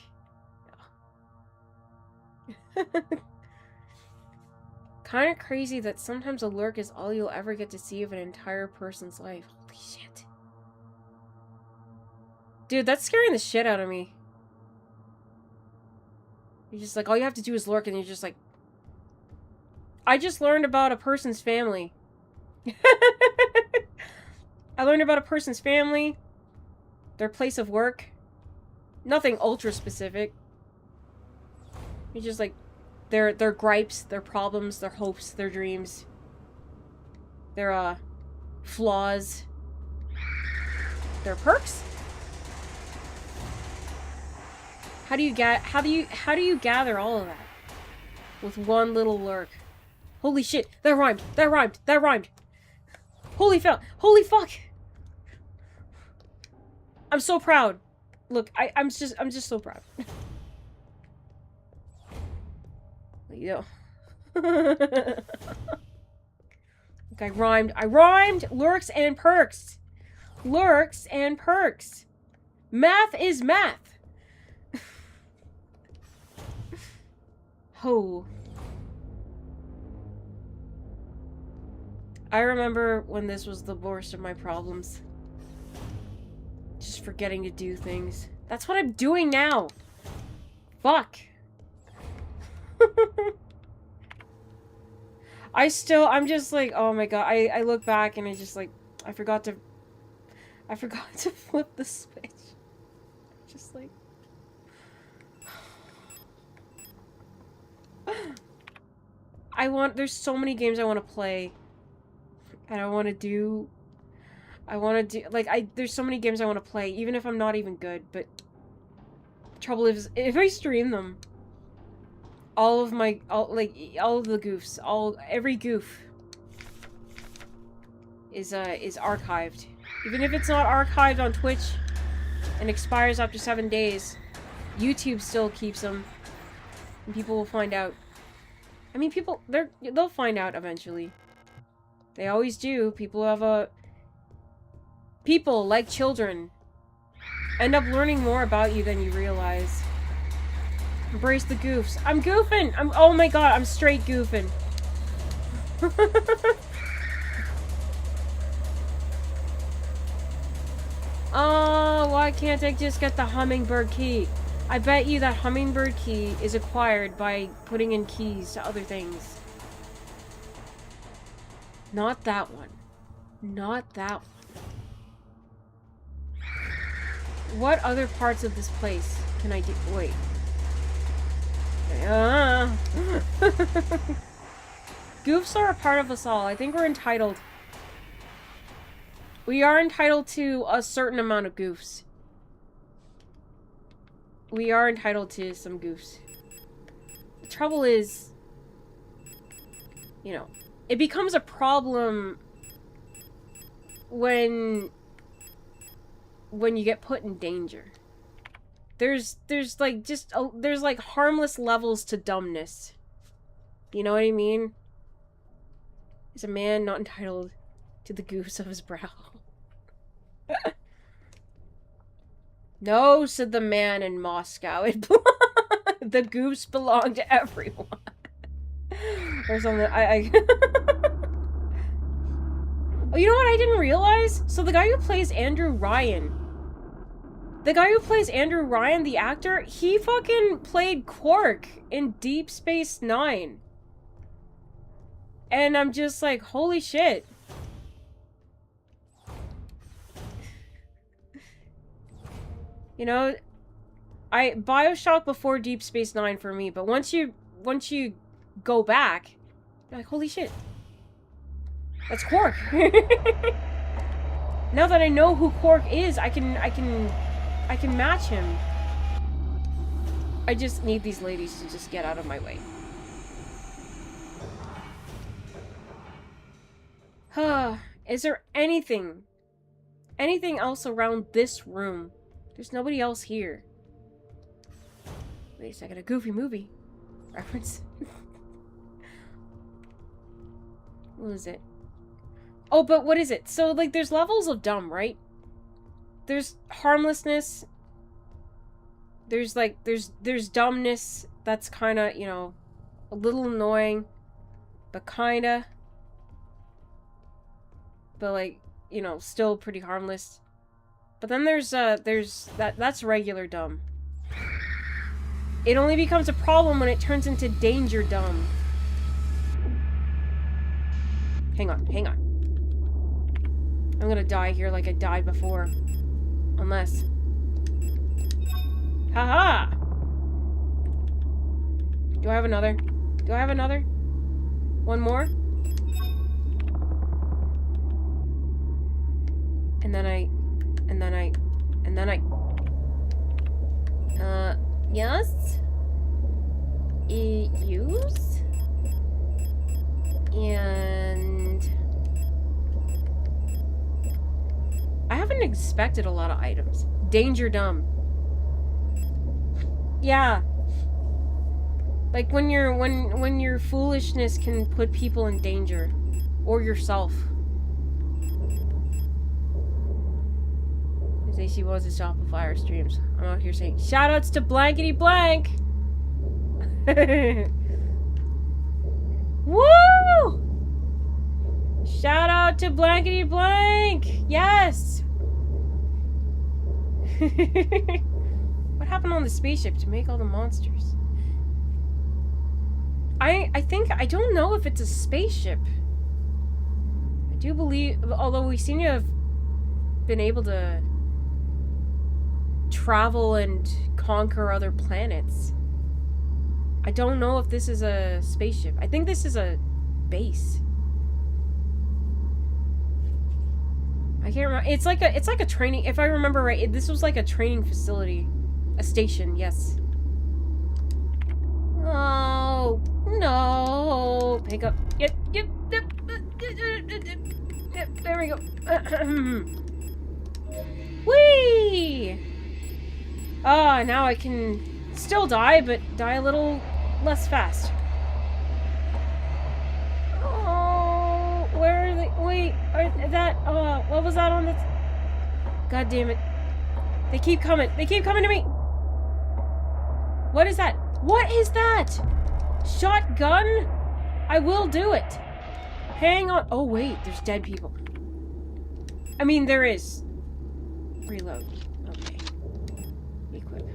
Speaker 1: Kind of crazy that sometimes a lurk is all you'll ever get to see of an entire person's life. Holy shit. Dude, that's scaring the shit out of me. You're just like, all you have to do is lurk, and you're just like... I just learned about a person's family. I learned about a person's family, their place of work. Nothing ultra specific. It's just like their gripes, their problems, their hopes, their dreams, their flaws, their perks. How do you gather all of that with one little lurk? Holy shit! That rhymed! That rhymed! That rhymed! Holy fuck! I'm so proud. Look, I'm just so proud. Yo. Look, I rhymed! Lurks and perks! Lurks and perks! Math is math! Oh. I remember when this was the worst of my problems. Just forgetting to do things. That's what I'm doing now! Fuck! I'm just like, oh my god, I look back and I just like, I forgot to flip the switch. Just like... there's so many games I want to play. And there's so many games I want to play, even if I'm not even good, but... The trouble is, if I stream them, all of the goofs, every goof is archived. Even if it's not archived on Twitch and expires after 7 days, YouTube still keeps them, and people will find out. I mean, they'll find out eventually. They always do. People like children, end up learning more about you than you realize. Embrace the goofs. I'm goofing! Oh my god, I'm straight goofing. Oh, why can't I just get the hummingbird key? I bet you that hummingbird key is acquired by putting in keys to other things. Not that one. Not that one. What other parts of this place can I do? Wait. Goofs are a part of us all. I think we're entitled. We are entitled to a certain amount of goofs. We are entitled to some goofs. The trouble is, you know, it becomes a problem when you get put in danger. There's like there's like harmless levels to dumbness. You know what I mean? Is a man not entitled to the goofs of his brow? No, said the man in Moscow. The goofs belong to everyone. Or something. Oh, you know what I didn't realize? So the guy who plays Andrew Ryan, the actor, he fucking played Quark in Deep Space Nine. And I'm just like, holy shit. You know, BioShock before Deep Space Nine for me, but once you go back, you're like, holy shit. That's Quark. Now that I know who Quark is, I can match him. I just need these ladies to just get out of my way. Is there anything else around this room? There's nobody else here. Wait a second, a Goofy movie reference. What is it? Oh, but what is it? So, like, there's levels of dumb, right? There's harmlessness. There's, like, there's dumbness that's kind of, you know, a little annoying, but kind of. But, like, you know, still pretty harmless. But then that's regular dumb. It only becomes a problem when it turns into danger dumb. Hang on. I'm gonna die here like I died before. Unless... Haha! Do I have another? One more? And then I... Yes? Use? And... I haven't expected a lot of items. Danger dumb. Yeah. Like when your foolishness can put people in danger. Or yourself. She wants to stop the fire streams. I'm out here saying shoutouts to blankety blank. Woo! Shout out to Blankety Blank! Yes! What happened on the spaceship to make all the monsters? I think, I don't know if it's a spaceship. I do believe, although we seem to have been able to travel and conquer other planets. I don't know if this is a spaceship. I think this is a base. I can't remember. It's like a training, if I remember right, this was like a training facility. A station, yes. Oh, no. Pick up. Yep. There we go. Whee! Ah, now I can still die, but die a little less fast. Oh, where are they? Wait, what was that on the... God damn it. They keep coming. They keep coming to me. What is that? What is that? Shotgun? I will do it. Hang on. Oh, wait. There's dead people. I mean, there is. Reload. Okay. Equip.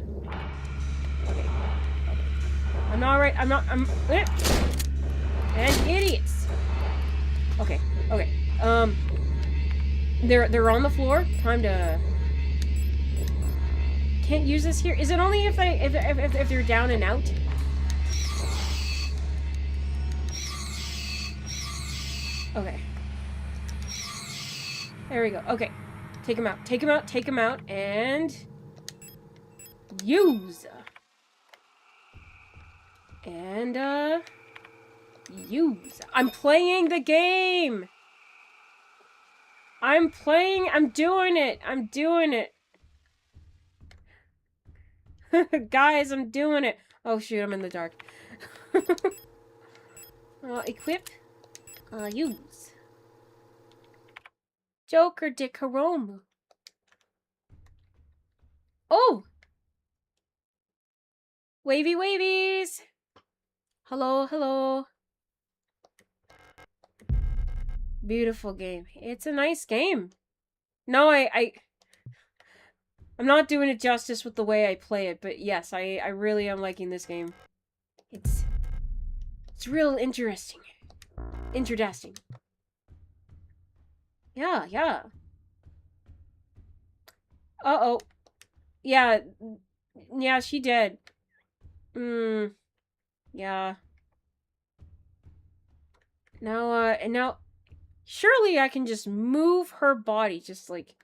Speaker 1: Okay. I'm not right. I'm... And idiots. Okay. Okay. They're on the floor. Time to... Can't use this here. Is it only if they're down and out? Okay. There we go. Okay. Take him out. Take him out. Take him out. And... use. And, use. I'm playing the game! I'm doing it! I'm doing it! Guys, I'm doing it! Oh shoot, I'm in the dark. Equip. Use. Joker de Carome. Oh! Wavy wavies! Hello, hello. Beautiful game. It's a nice game. No, I'm not doing it justice with the way I play it, but yes, I really am liking this game. It's real interesting. Interesting. Yeah, yeah. Uh-oh. Yeah. Yeah, she dead. Yeah. Now, and now, surely I can just move her body, just like...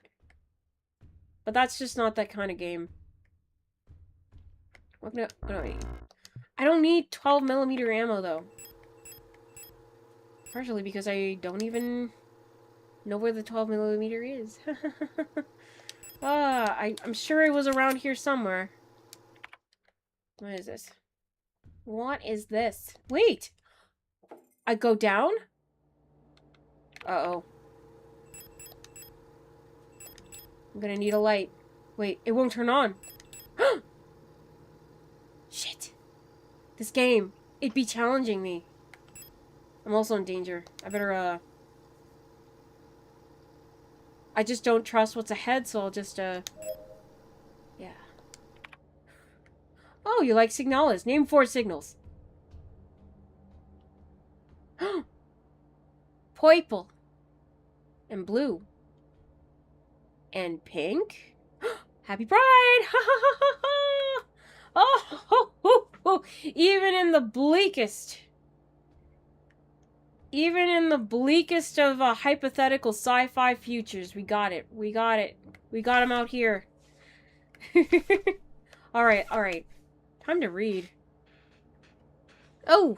Speaker 1: But that's just not that kind of game. What no, I don't need 12mm ammo, though. Partially because I don't even know where the 12mm is. I'm sure it was around here somewhere. What is this? What is this? Wait! I go down? Uh-oh. I'm gonna need a light. Wait, it won't turn on. Shit. This game. It'd be challenging me. I'm also in danger. I better, I just don't trust what's ahead, so I'll just, yeah. Oh, you like Signalis. Name 4 signals. Purple. And blue. And pink. Happy Pride! Oh, even in the bleakest of hypothetical sci-fi futures, we got it. We got it. We got him out here. Alright, alright. Time to read. Oh!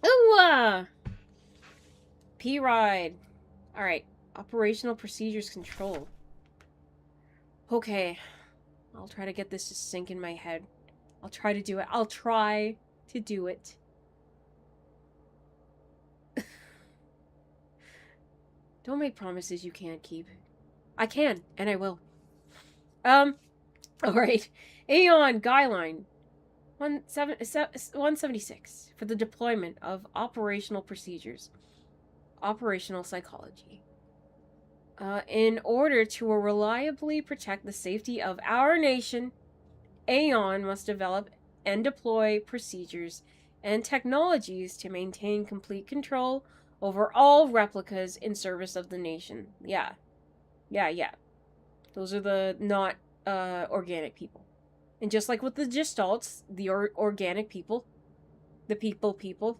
Speaker 1: Ooh! P-Ride. Alright. Operational Procedures Control. Okay. I'll try to get this to sink in my head. I'll try to do it. I'll try to do it. Don't make promises you can't keep. I can, and I will. Alright. Aeon Guyline. 176 for the deployment of operational procedures, operational psychology. In order to reliably protect the safety of our nation, Aeon must develop and deploy procedures and technologies to maintain complete control over all replicas in service of the nation. Yeah. Those are the not organic people. And just like with the Gestalts, the organic people, the people,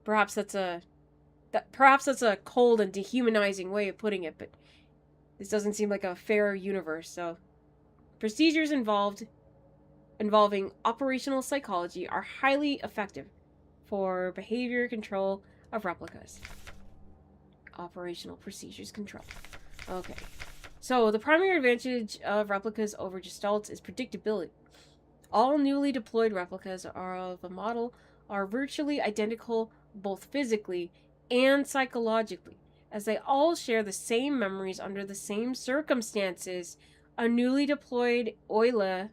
Speaker 1: perhaps that's a cold and dehumanizing way of putting it, but this doesn't seem like a fair universe. So, procedures involving operational psychology are highly effective for behavior control of replicas. Operational procedures control. Okay. So, the primary advantage of replicas over Gestalts is predictability. All newly deployed replicas of a model are virtually identical both physically and psychologically, as they all share the same memories under the same circumstances. A newly deployed Oila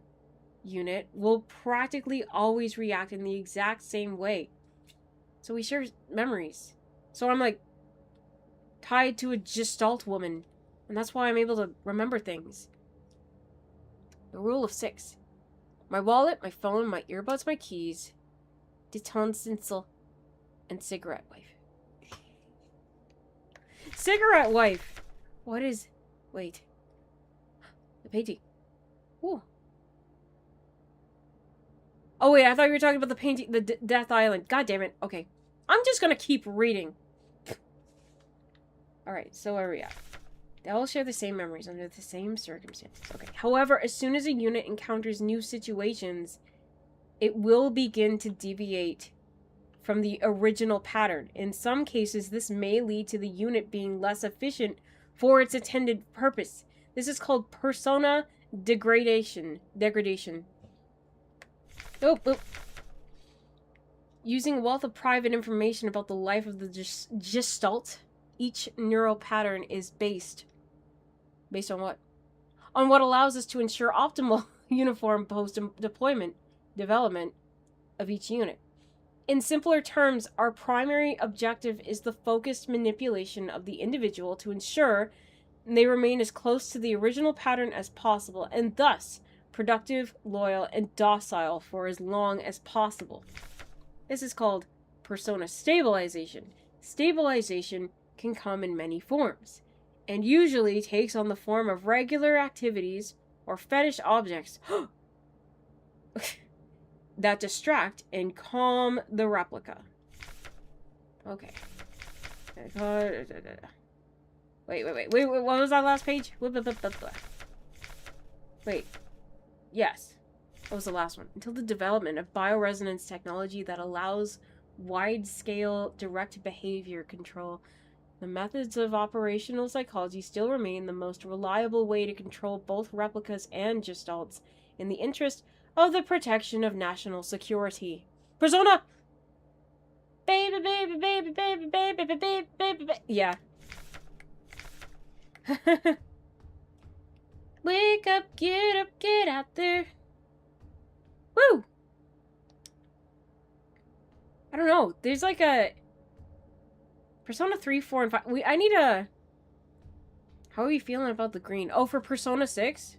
Speaker 1: unit will practically always react in the exact same way. So we share memories. So I'm like tied to a Gestalt woman, and that's why I'm able to remember things. The rule of 6. My wallet, my phone, my earbuds, my keys, Detonstencil, and cigarette wife. Cigarette wife! What is... Wait. The painting. Ooh. Oh wait, I thought you were talking about the painting, the Death Island. God damn it. Okay. I'm just gonna keep reading. Alright, so where are we at? They all share the same memories under the same circumstances. Okay. However, as soon as a unit encounters new situations, it will begin to deviate from the original pattern. In some cases, this may lead to the unit being less efficient for its intended purpose. This is called persona degradation. Oh. Using a wealth of private information about the life of the Gestalt, each neural pattern is based on what? On what allows us to ensure optimal uniform post-deployment development of each unit. In simpler terms, our primary objective is the focused manipulation of the individual to ensure they remain as close to the original pattern as possible, and thus productive, loyal, and docile for as long as possible. This is called persona stabilization. Stabilization can come in many forms, and usually takes on the form of regular activities or fetish objects that distract and calm the replica. Okay. Wait, what was that last page? Wait. Yes. What was the last one? Until the development of bioresonance technology that allows wide-scale direct behavior control, the methods of operational psychology still remain the most reliable way to control both replicas and Gestalts in the interest of the protection of national security. Persona! Baby. Yeah. Wake up, get out there. Woo! I don't know. There's like a... Persona 3, 4, and 5. I need a... How are we feeling about the green? Oh, for Persona 6?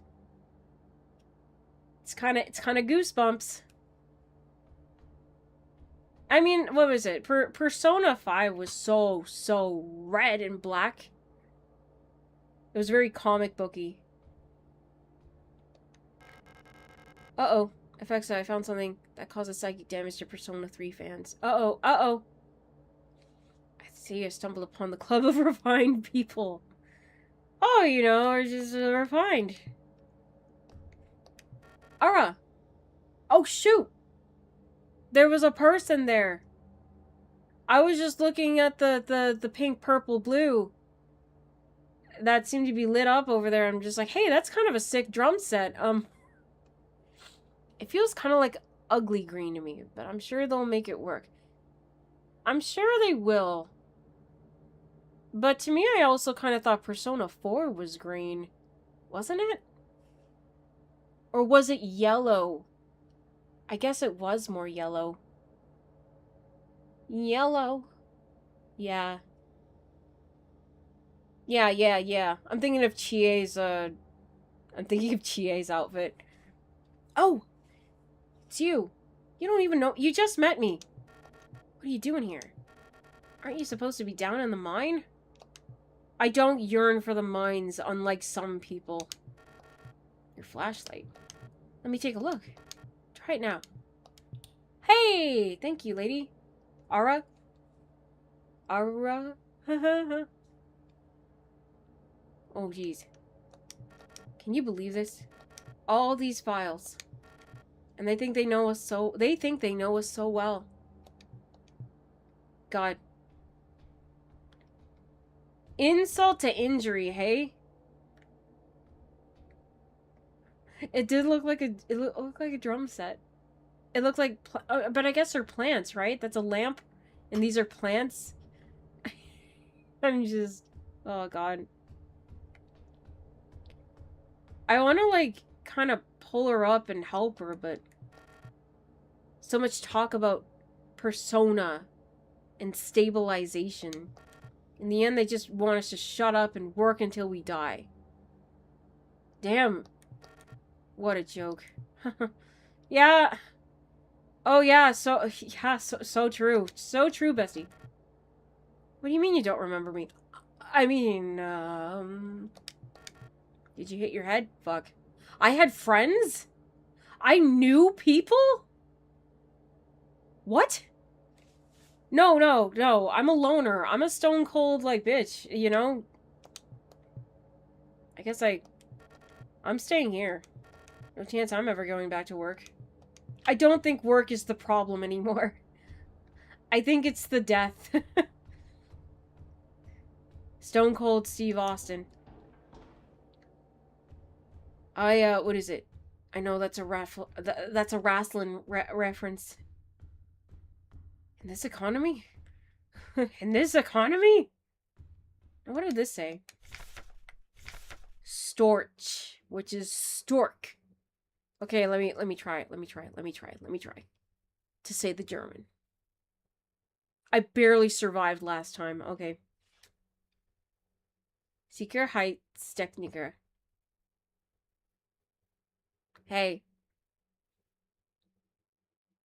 Speaker 1: It's kind of goosebumps. I mean, what was it? Persona 5 was so red and black. It was very comic booky. Uh-oh. FX, I found something that causes psychic damage to Persona 3 fans. Uh-oh. I see I stumbled upon the Club of Refined People. Oh, you know, we're just refined. Ara! Oh, shoot! There was a person there. I was just looking at the pink, purple, blue that seemed to be lit up over there. I'm just like, hey, that's kind of a sick drum set. It feels kind of like ugly green to me, but I'm sure they'll make it work. I'm sure they will. But to me, I also kind of thought Persona 4 was green. Wasn't it? Or was it yellow? I guess it was more yellow. Yellow. Yeah. Yeah. I'm thinking of Chie's outfit. Oh! It's you. You don't even know. You just met me. What are you doing here? Aren't you supposed to be down in the mine? I don't yearn for the mines, unlike some people. Your flashlight. Let me take a look. Try it now. Hey! Thank you, lady. Ara? Ara? Oh, jeez. Can you believe this? All these files. And they think they know us so... They think they know us so well. God. Insult to injury, hey? It did look like a... It looked like a drum set. It looked like... but I guess they're plants, right? That's a lamp. And these are plants. I'm just... Oh, God. I want to, like, kind of pull her up and help her, but... So much talk about persona and stabilization. In the end, they just want us to shut up and work until we die. Damn. What a joke. Yeah. Oh, yeah, so true. So true, bestie. What do you mean you don't remember me? I mean, did you hit your head? Fuck. I had friends? I knew people? What? No. I'm a loner. I'm a stone cold, like, bitch, you know? I guess I'm staying here. No chance I'm ever going back to work. I don't think work is the problem anymore. I think it's the death. Stone Cold Steve Austin. What is it? I know that's a wrestling reference. In this economy? In this economy? What did this say? Storch, which is stork. Okay, let me try it. Let me try. To say the German. I barely survived last time. Okay. Sicherheitstechniker. Hey.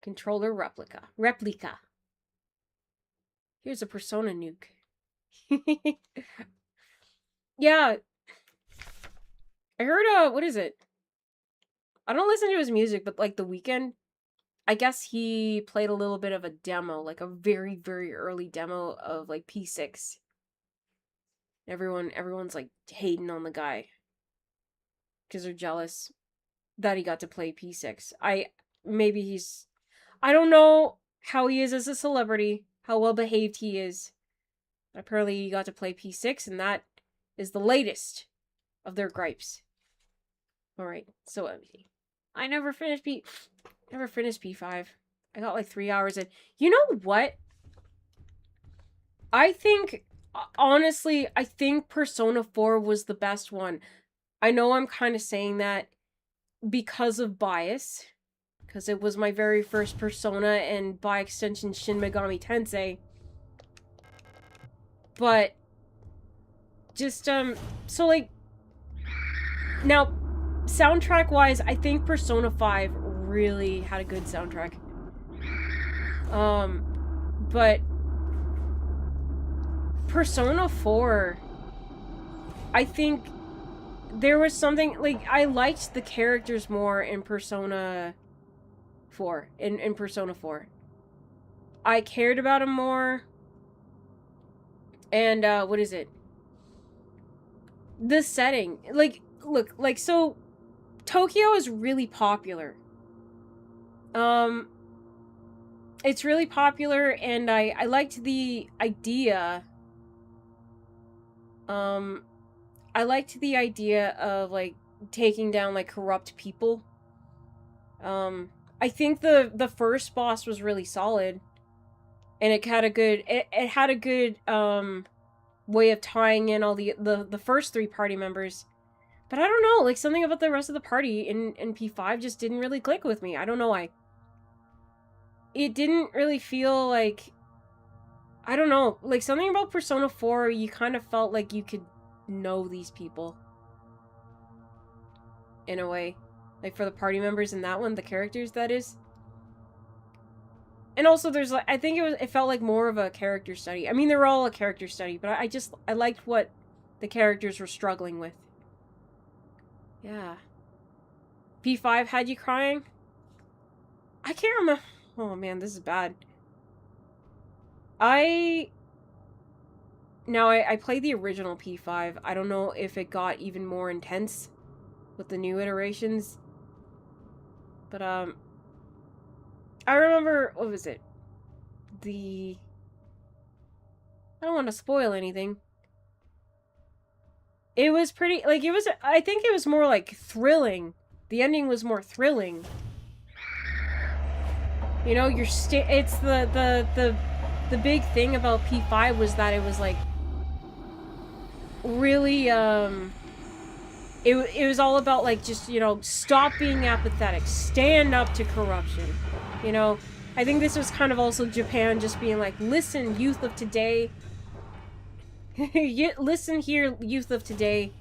Speaker 1: Controller replica. Here's a persona nuke. Yeah. I heard, what is it? I don't listen to his music, but, like, The Weeknd, I guess he played a little bit of a demo, like a very, very early demo of, like, P6. Everyone's, like, hating on the guy. Because they're jealous that he got to play P6. I don't know how he is as a celebrity, how well behaved he is. Apparently he got to play P6, and that is the latest of their gripes. Alright, so empty. I never finished P5. I got like 3 hours in. You know what? I think, honestly, Persona 4 was the best one. I know I'm kind of saying that because of bias. Because it was my very first Persona, and by extension, Shin Megami Tensei. But, just, so, like, now, soundtrack-wise, I think Persona 5 really had a good soundtrack. But Persona 4, I think there was something, like, I liked the characters more in Persona 4, in Persona 4. I cared about them more, and, what is it? The setting, like, look, like, so, Tokyo is really popular. It's really popular, and I liked the idea. I liked the idea of, like, taking down, like, corrupt people. I think the first boss was really solid. And it had a good, it had a good, way of tying in all the first 3 party members. But I don't know, like, something about the rest of the party in P5 just didn't really click with me. I don't know why. it didn't really feel like, I don't know, like something about Persona 4, you kind of felt like you could know these people. In a way. Like for the party members in that one, the characters, that is. And also there's like, I think it felt like more of a character study. I mean, they were all a character study, but I liked what the characters were struggling with. Yeah. P5 had you crying? I can't remember. Oh man, this is bad. I played the original P5. I don't know if it got even more intense with the new iterations. But, I remember, what was it? I don't want to spoil anything. It was pretty, like, I think it was more, like, thrilling. The ending was more thrilling. You know, it's the big thing about P5 was that it was, like, really, it was all about, like, just, you know, stop being apathetic. Stand up to corruption. You know, I think this was kind of also Japan just being like, listen, youth of today. Listen here, youth of today.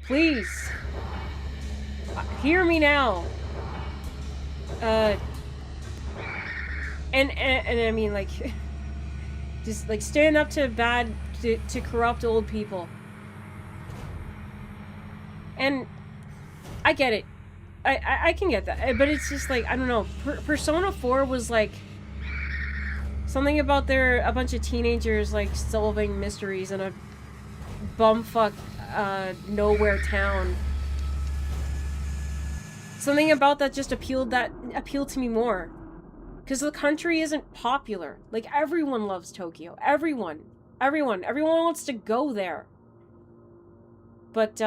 Speaker 1: Please. Hear me now. And I mean, like, just, like, stand up to to corrupt old people. And I get it. I can get that. But it's just like, I don't know. Persona 4 was like something about a bunch of teenagers like solving mysteries in a bumfuck nowhere town. Something about that just appealed to me more. Because the country isn't popular. Like, everyone loves Tokyo. Everyone wants to go there. But,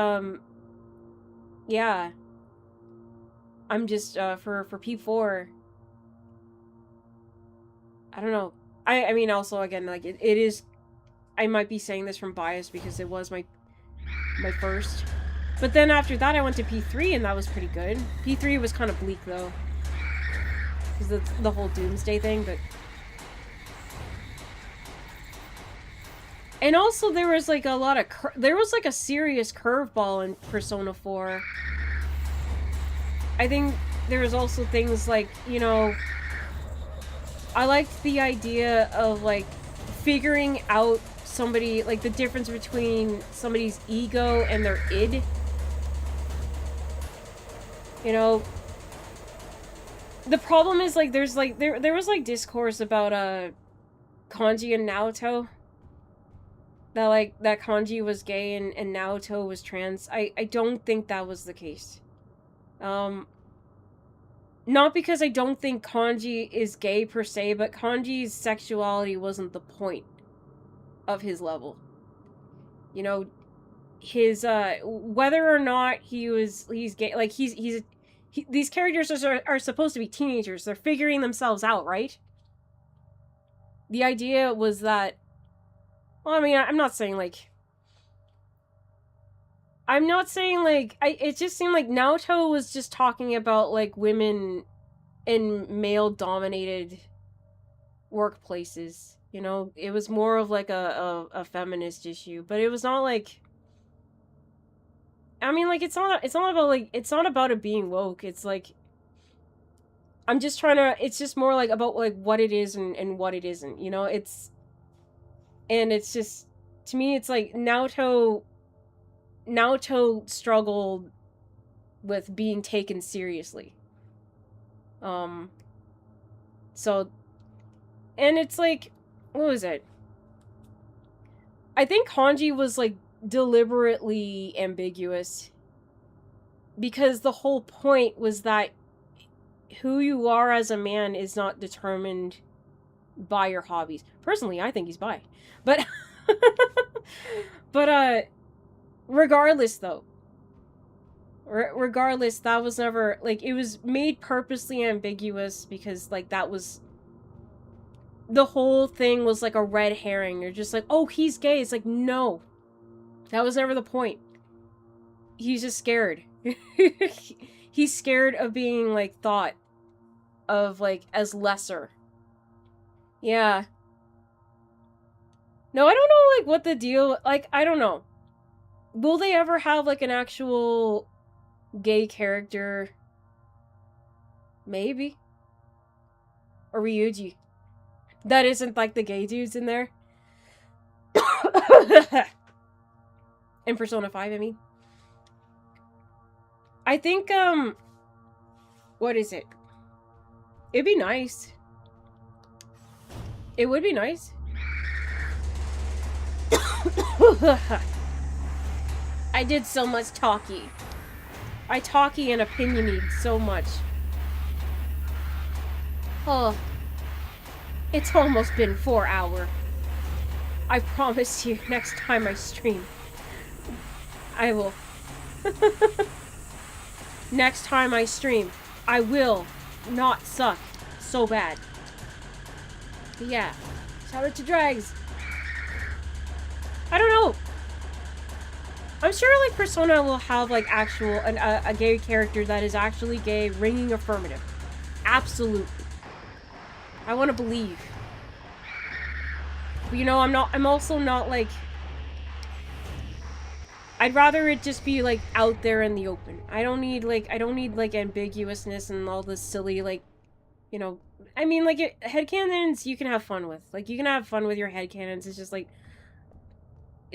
Speaker 1: yeah. I'm just, for P4, I don't know. I mean, also, again, like, it is, I might be saying this from bias because it was my first. But then after that, I went to P3, and that was pretty good. P3 was kind of bleak, though. Because the whole Doomsday thing, but... And also, there was, like, a lot of... There was, like, a serious curveball in Persona 4. I think there was also things like, you know... I liked the idea of, like, figuring out somebody... Like, the difference between somebody's ego and their id. You know... The problem is, like, there's, like... There was, like, discourse about, Kanji and Naoto. That, like, that Kanji was gay and Naoto was trans. I don't think that was the case. Not because I don't think Kanji is gay per se, but Kanji's sexuality wasn't the point of his level. You know, his, whether or not he's gay, like, these characters are supposed to be teenagers. They're figuring themselves out, right? The idea was that, well, I mean, I'm not saying, like, it just seemed like Naoto was just talking about, like, women in male-dominated workplaces, you know? It was more of, like, a feminist issue, but it was not, like... I mean, like, it's not about, like, it's not about it being woke, it's, like... I'm just trying to... It's just more, like, about, like, what it is and what it isn't, you know? It's... And it's just... To me, it's, like, Naoto struggled with being taken seriously. So, and it's like, what was it? I think Kanji was, like, deliberately ambiguous. Because the whole point was that who you are as a man is not determined by your hobbies. Personally, I think he's bi. But, regardless, though. Regardless, that was never... Like, it was made purposely ambiguous because, like, that was... The whole thing was, like, a red herring. You're just like, oh, he's gay. It's like, no. That was never the point. He's just scared. He's scared of being, like, thought. of, like, as lesser. Yeah. No, I don't know, like, what the deal... Like, I don't know. Will they ever have, like, an actual gay character? Maybe. Or Ryuji. That isn't, like, the gay dudes in there. In Persona 5, I mean. I think, what is it? It'd be nice. It would be nice. I did so much talky. I talky and opinionate so much. Oh. It's almost been 4 hours. I promise you, next time I stream, I will. Next time I stream, I will not suck so bad. But yeah. Shout out to Drags. I don't know. I'm sure, like, Persona will have, like, actual, a gay character that is actually gay, ringing affirmative. Absolutely. I want to believe. But, you know, I'm also not, like... I'd rather it just be, like, out there in the open. I don't need, like, ambiguousness and all this silly, like, you know... I mean, like, headcanons you can have fun with. Like, you can have fun with your headcanons. It's just, like...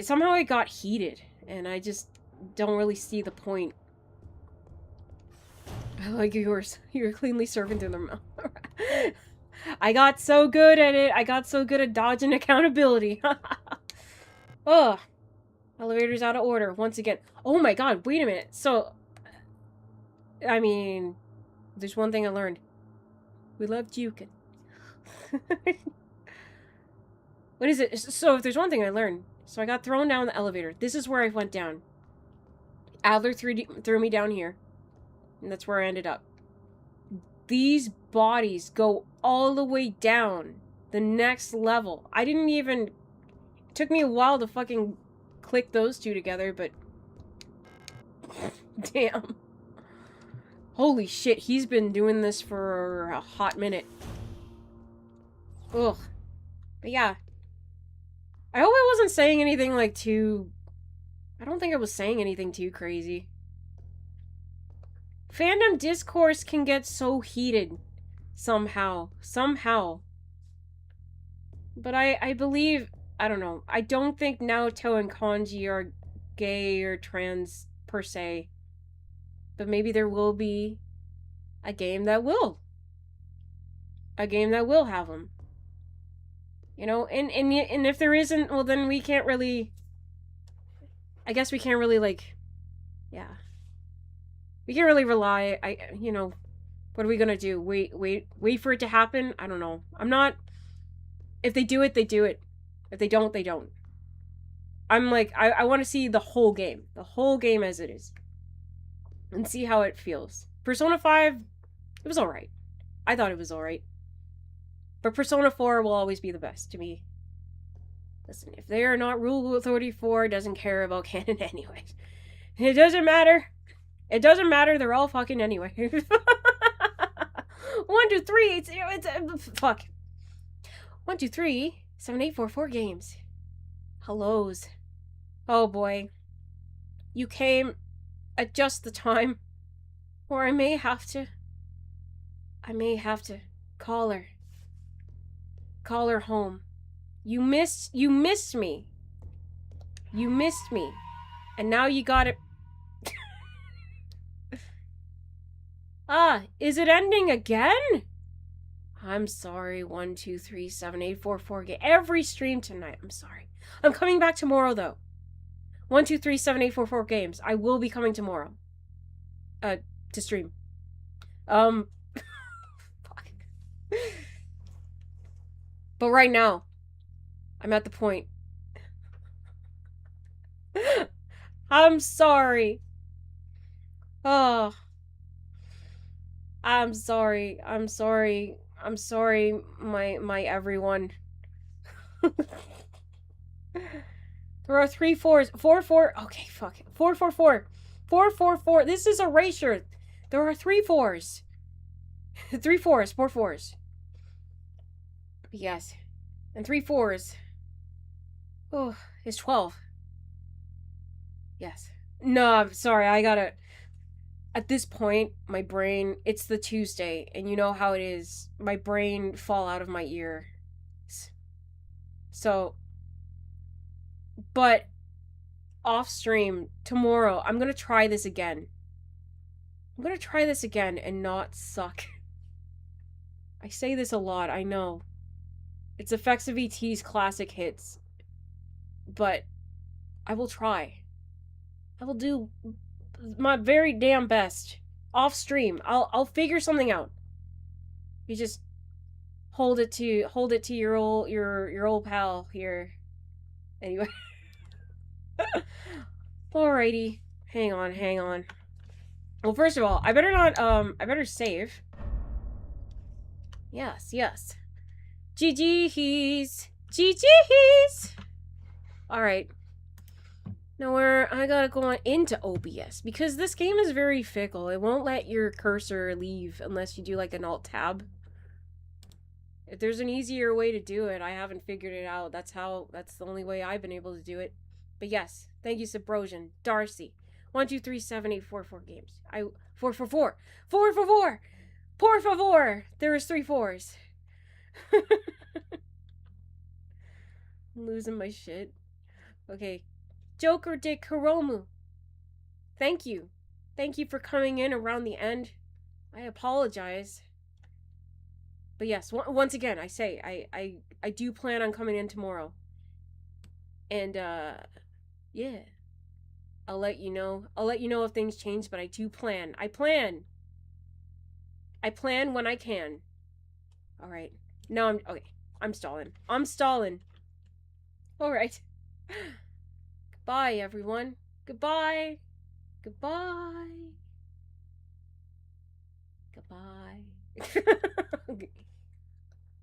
Speaker 1: Somehow it got heated. And I just don't really see the point. I like yours. You're cleanly serving through the mouth. I got so good at it. I got so good at dodge and accountability. Ugh. Elevator's out of order once again. Oh my god, wait a minute. So, I mean, there's one thing I learned. We love juking. What is it? So, if there's one thing I learned. So I got thrown down the elevator. This is where I went down. Adler threw me down here. And that's where I ended up. These bodies go all the way down the next level. I didn't even... It took me a while to fucking click those two together, but... Damn. Holy shit, he's been doing this for a hot minute. Ugh. But yeah. I hope I wasn't saying anything, like, too... I don't think I was saying anything too crazy. Fandom discourse can get so heated. Somehow. Somehow. But I believe... I don't know. I don't think Naoto and Kanji are gay or trans, per se. But maybe there will be a game that will. A game that will have them. You know, and if there isn't, well, then we can't really... I guess we can't really, like... Yeah. We can't really rely... you know, what are we gonna do? Wait for it to happen? I don't know. I'm not... If they do it, they do it. If they don't, they don't. I'm like, I want to see the whole game. The whole game as it is. And see how it feels. Persona 5, it was alright. I thought it was alright. But Persona 4 will always be the best to me. Listen, if they are not Rule 34, it doesn't care about canon anyways. It doesn't matter. It doesn't matter, they're all fucking anyway. 1, 2, 3, it's fuck. 1, 2, 3, 7, 8, 4, 4 games. Hellos. Oh boy. You came at just the time. Or I may have to call her. Call her home. You missed me. You missed me. And now you got it. Ah, is it ending again? I'm sorry. 1, 2, 3, 7, 8, 4, 4 every stream tonight. I'm sorry. I'm coming back tomorrow though. 1, 2, 3, 7, 8, 4, 4 games. I will be coming tomorrow. To stream. Fuck. But right now, I'm at the point. I'm sorry. Oh. I'm sorry. I'm sorry. I'm sorry, my everyone. There are 3 4s. 4 4. Okay, fuck it. 4 4 4. 4 4 4. This is erasure. There are 3 4s. 3 4s, 4 4s. Yes. And 3 4s. Oh, it's 12. Yes. No, I'm sorry, I gotta... At this point, my brain... It's the Tuesday, and you know how it is. My brain fall out of my ear. So... But... Off stream, tomorrow, I'm gonna try this again. I'm gonna try this again and not suck. I say this a lot, I know. It's Effects of ET's classic hits. But I will try. I will do my very damn best. Off stream. I'll figure something out. You just hold it to your old pal here. Anyway. Alrighty. Hang on. Well, first of all, I better not I better save. Yes. GG's. Alright. Now I gotta go on into OBS, because this game is very fickle. It won't let your cursor leave unless you do like an Alt-Tab. If there's an easier way to do it, I haven't figured it out. That's the only way I've been able to do it. But yes, thank you, Subrosion, Darcy. 1, 2, 3, 7, 8, 4, 4 games. 4 for 4. 4 for 4! Por favor! There was 3 4s. I'm losing my shit. Okay. Joker Dick Hiromu. Thank you. Thank you for coming in around the end. I apologize. But yes, once again, I say, I do plan on coming in tomorrow. And, yeah. I'll let you know. I'll let you know if things change, but I do plan. I plan when I can. Alright. No, okay. I'm stalling. Alright. Goodbye, everyone. Goodbye.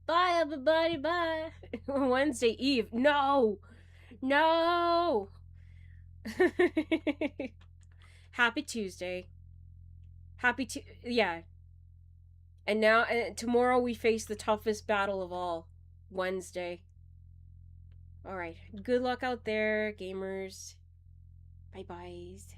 Speaker 1: Bye, everybody. Bye. Wednesday Eve. No. Happy Tuesday. Yeah. And now, tomorrow we face the toughest battle of all. Wednesday. Alright. Good luck out there, gamers. Bye-byes.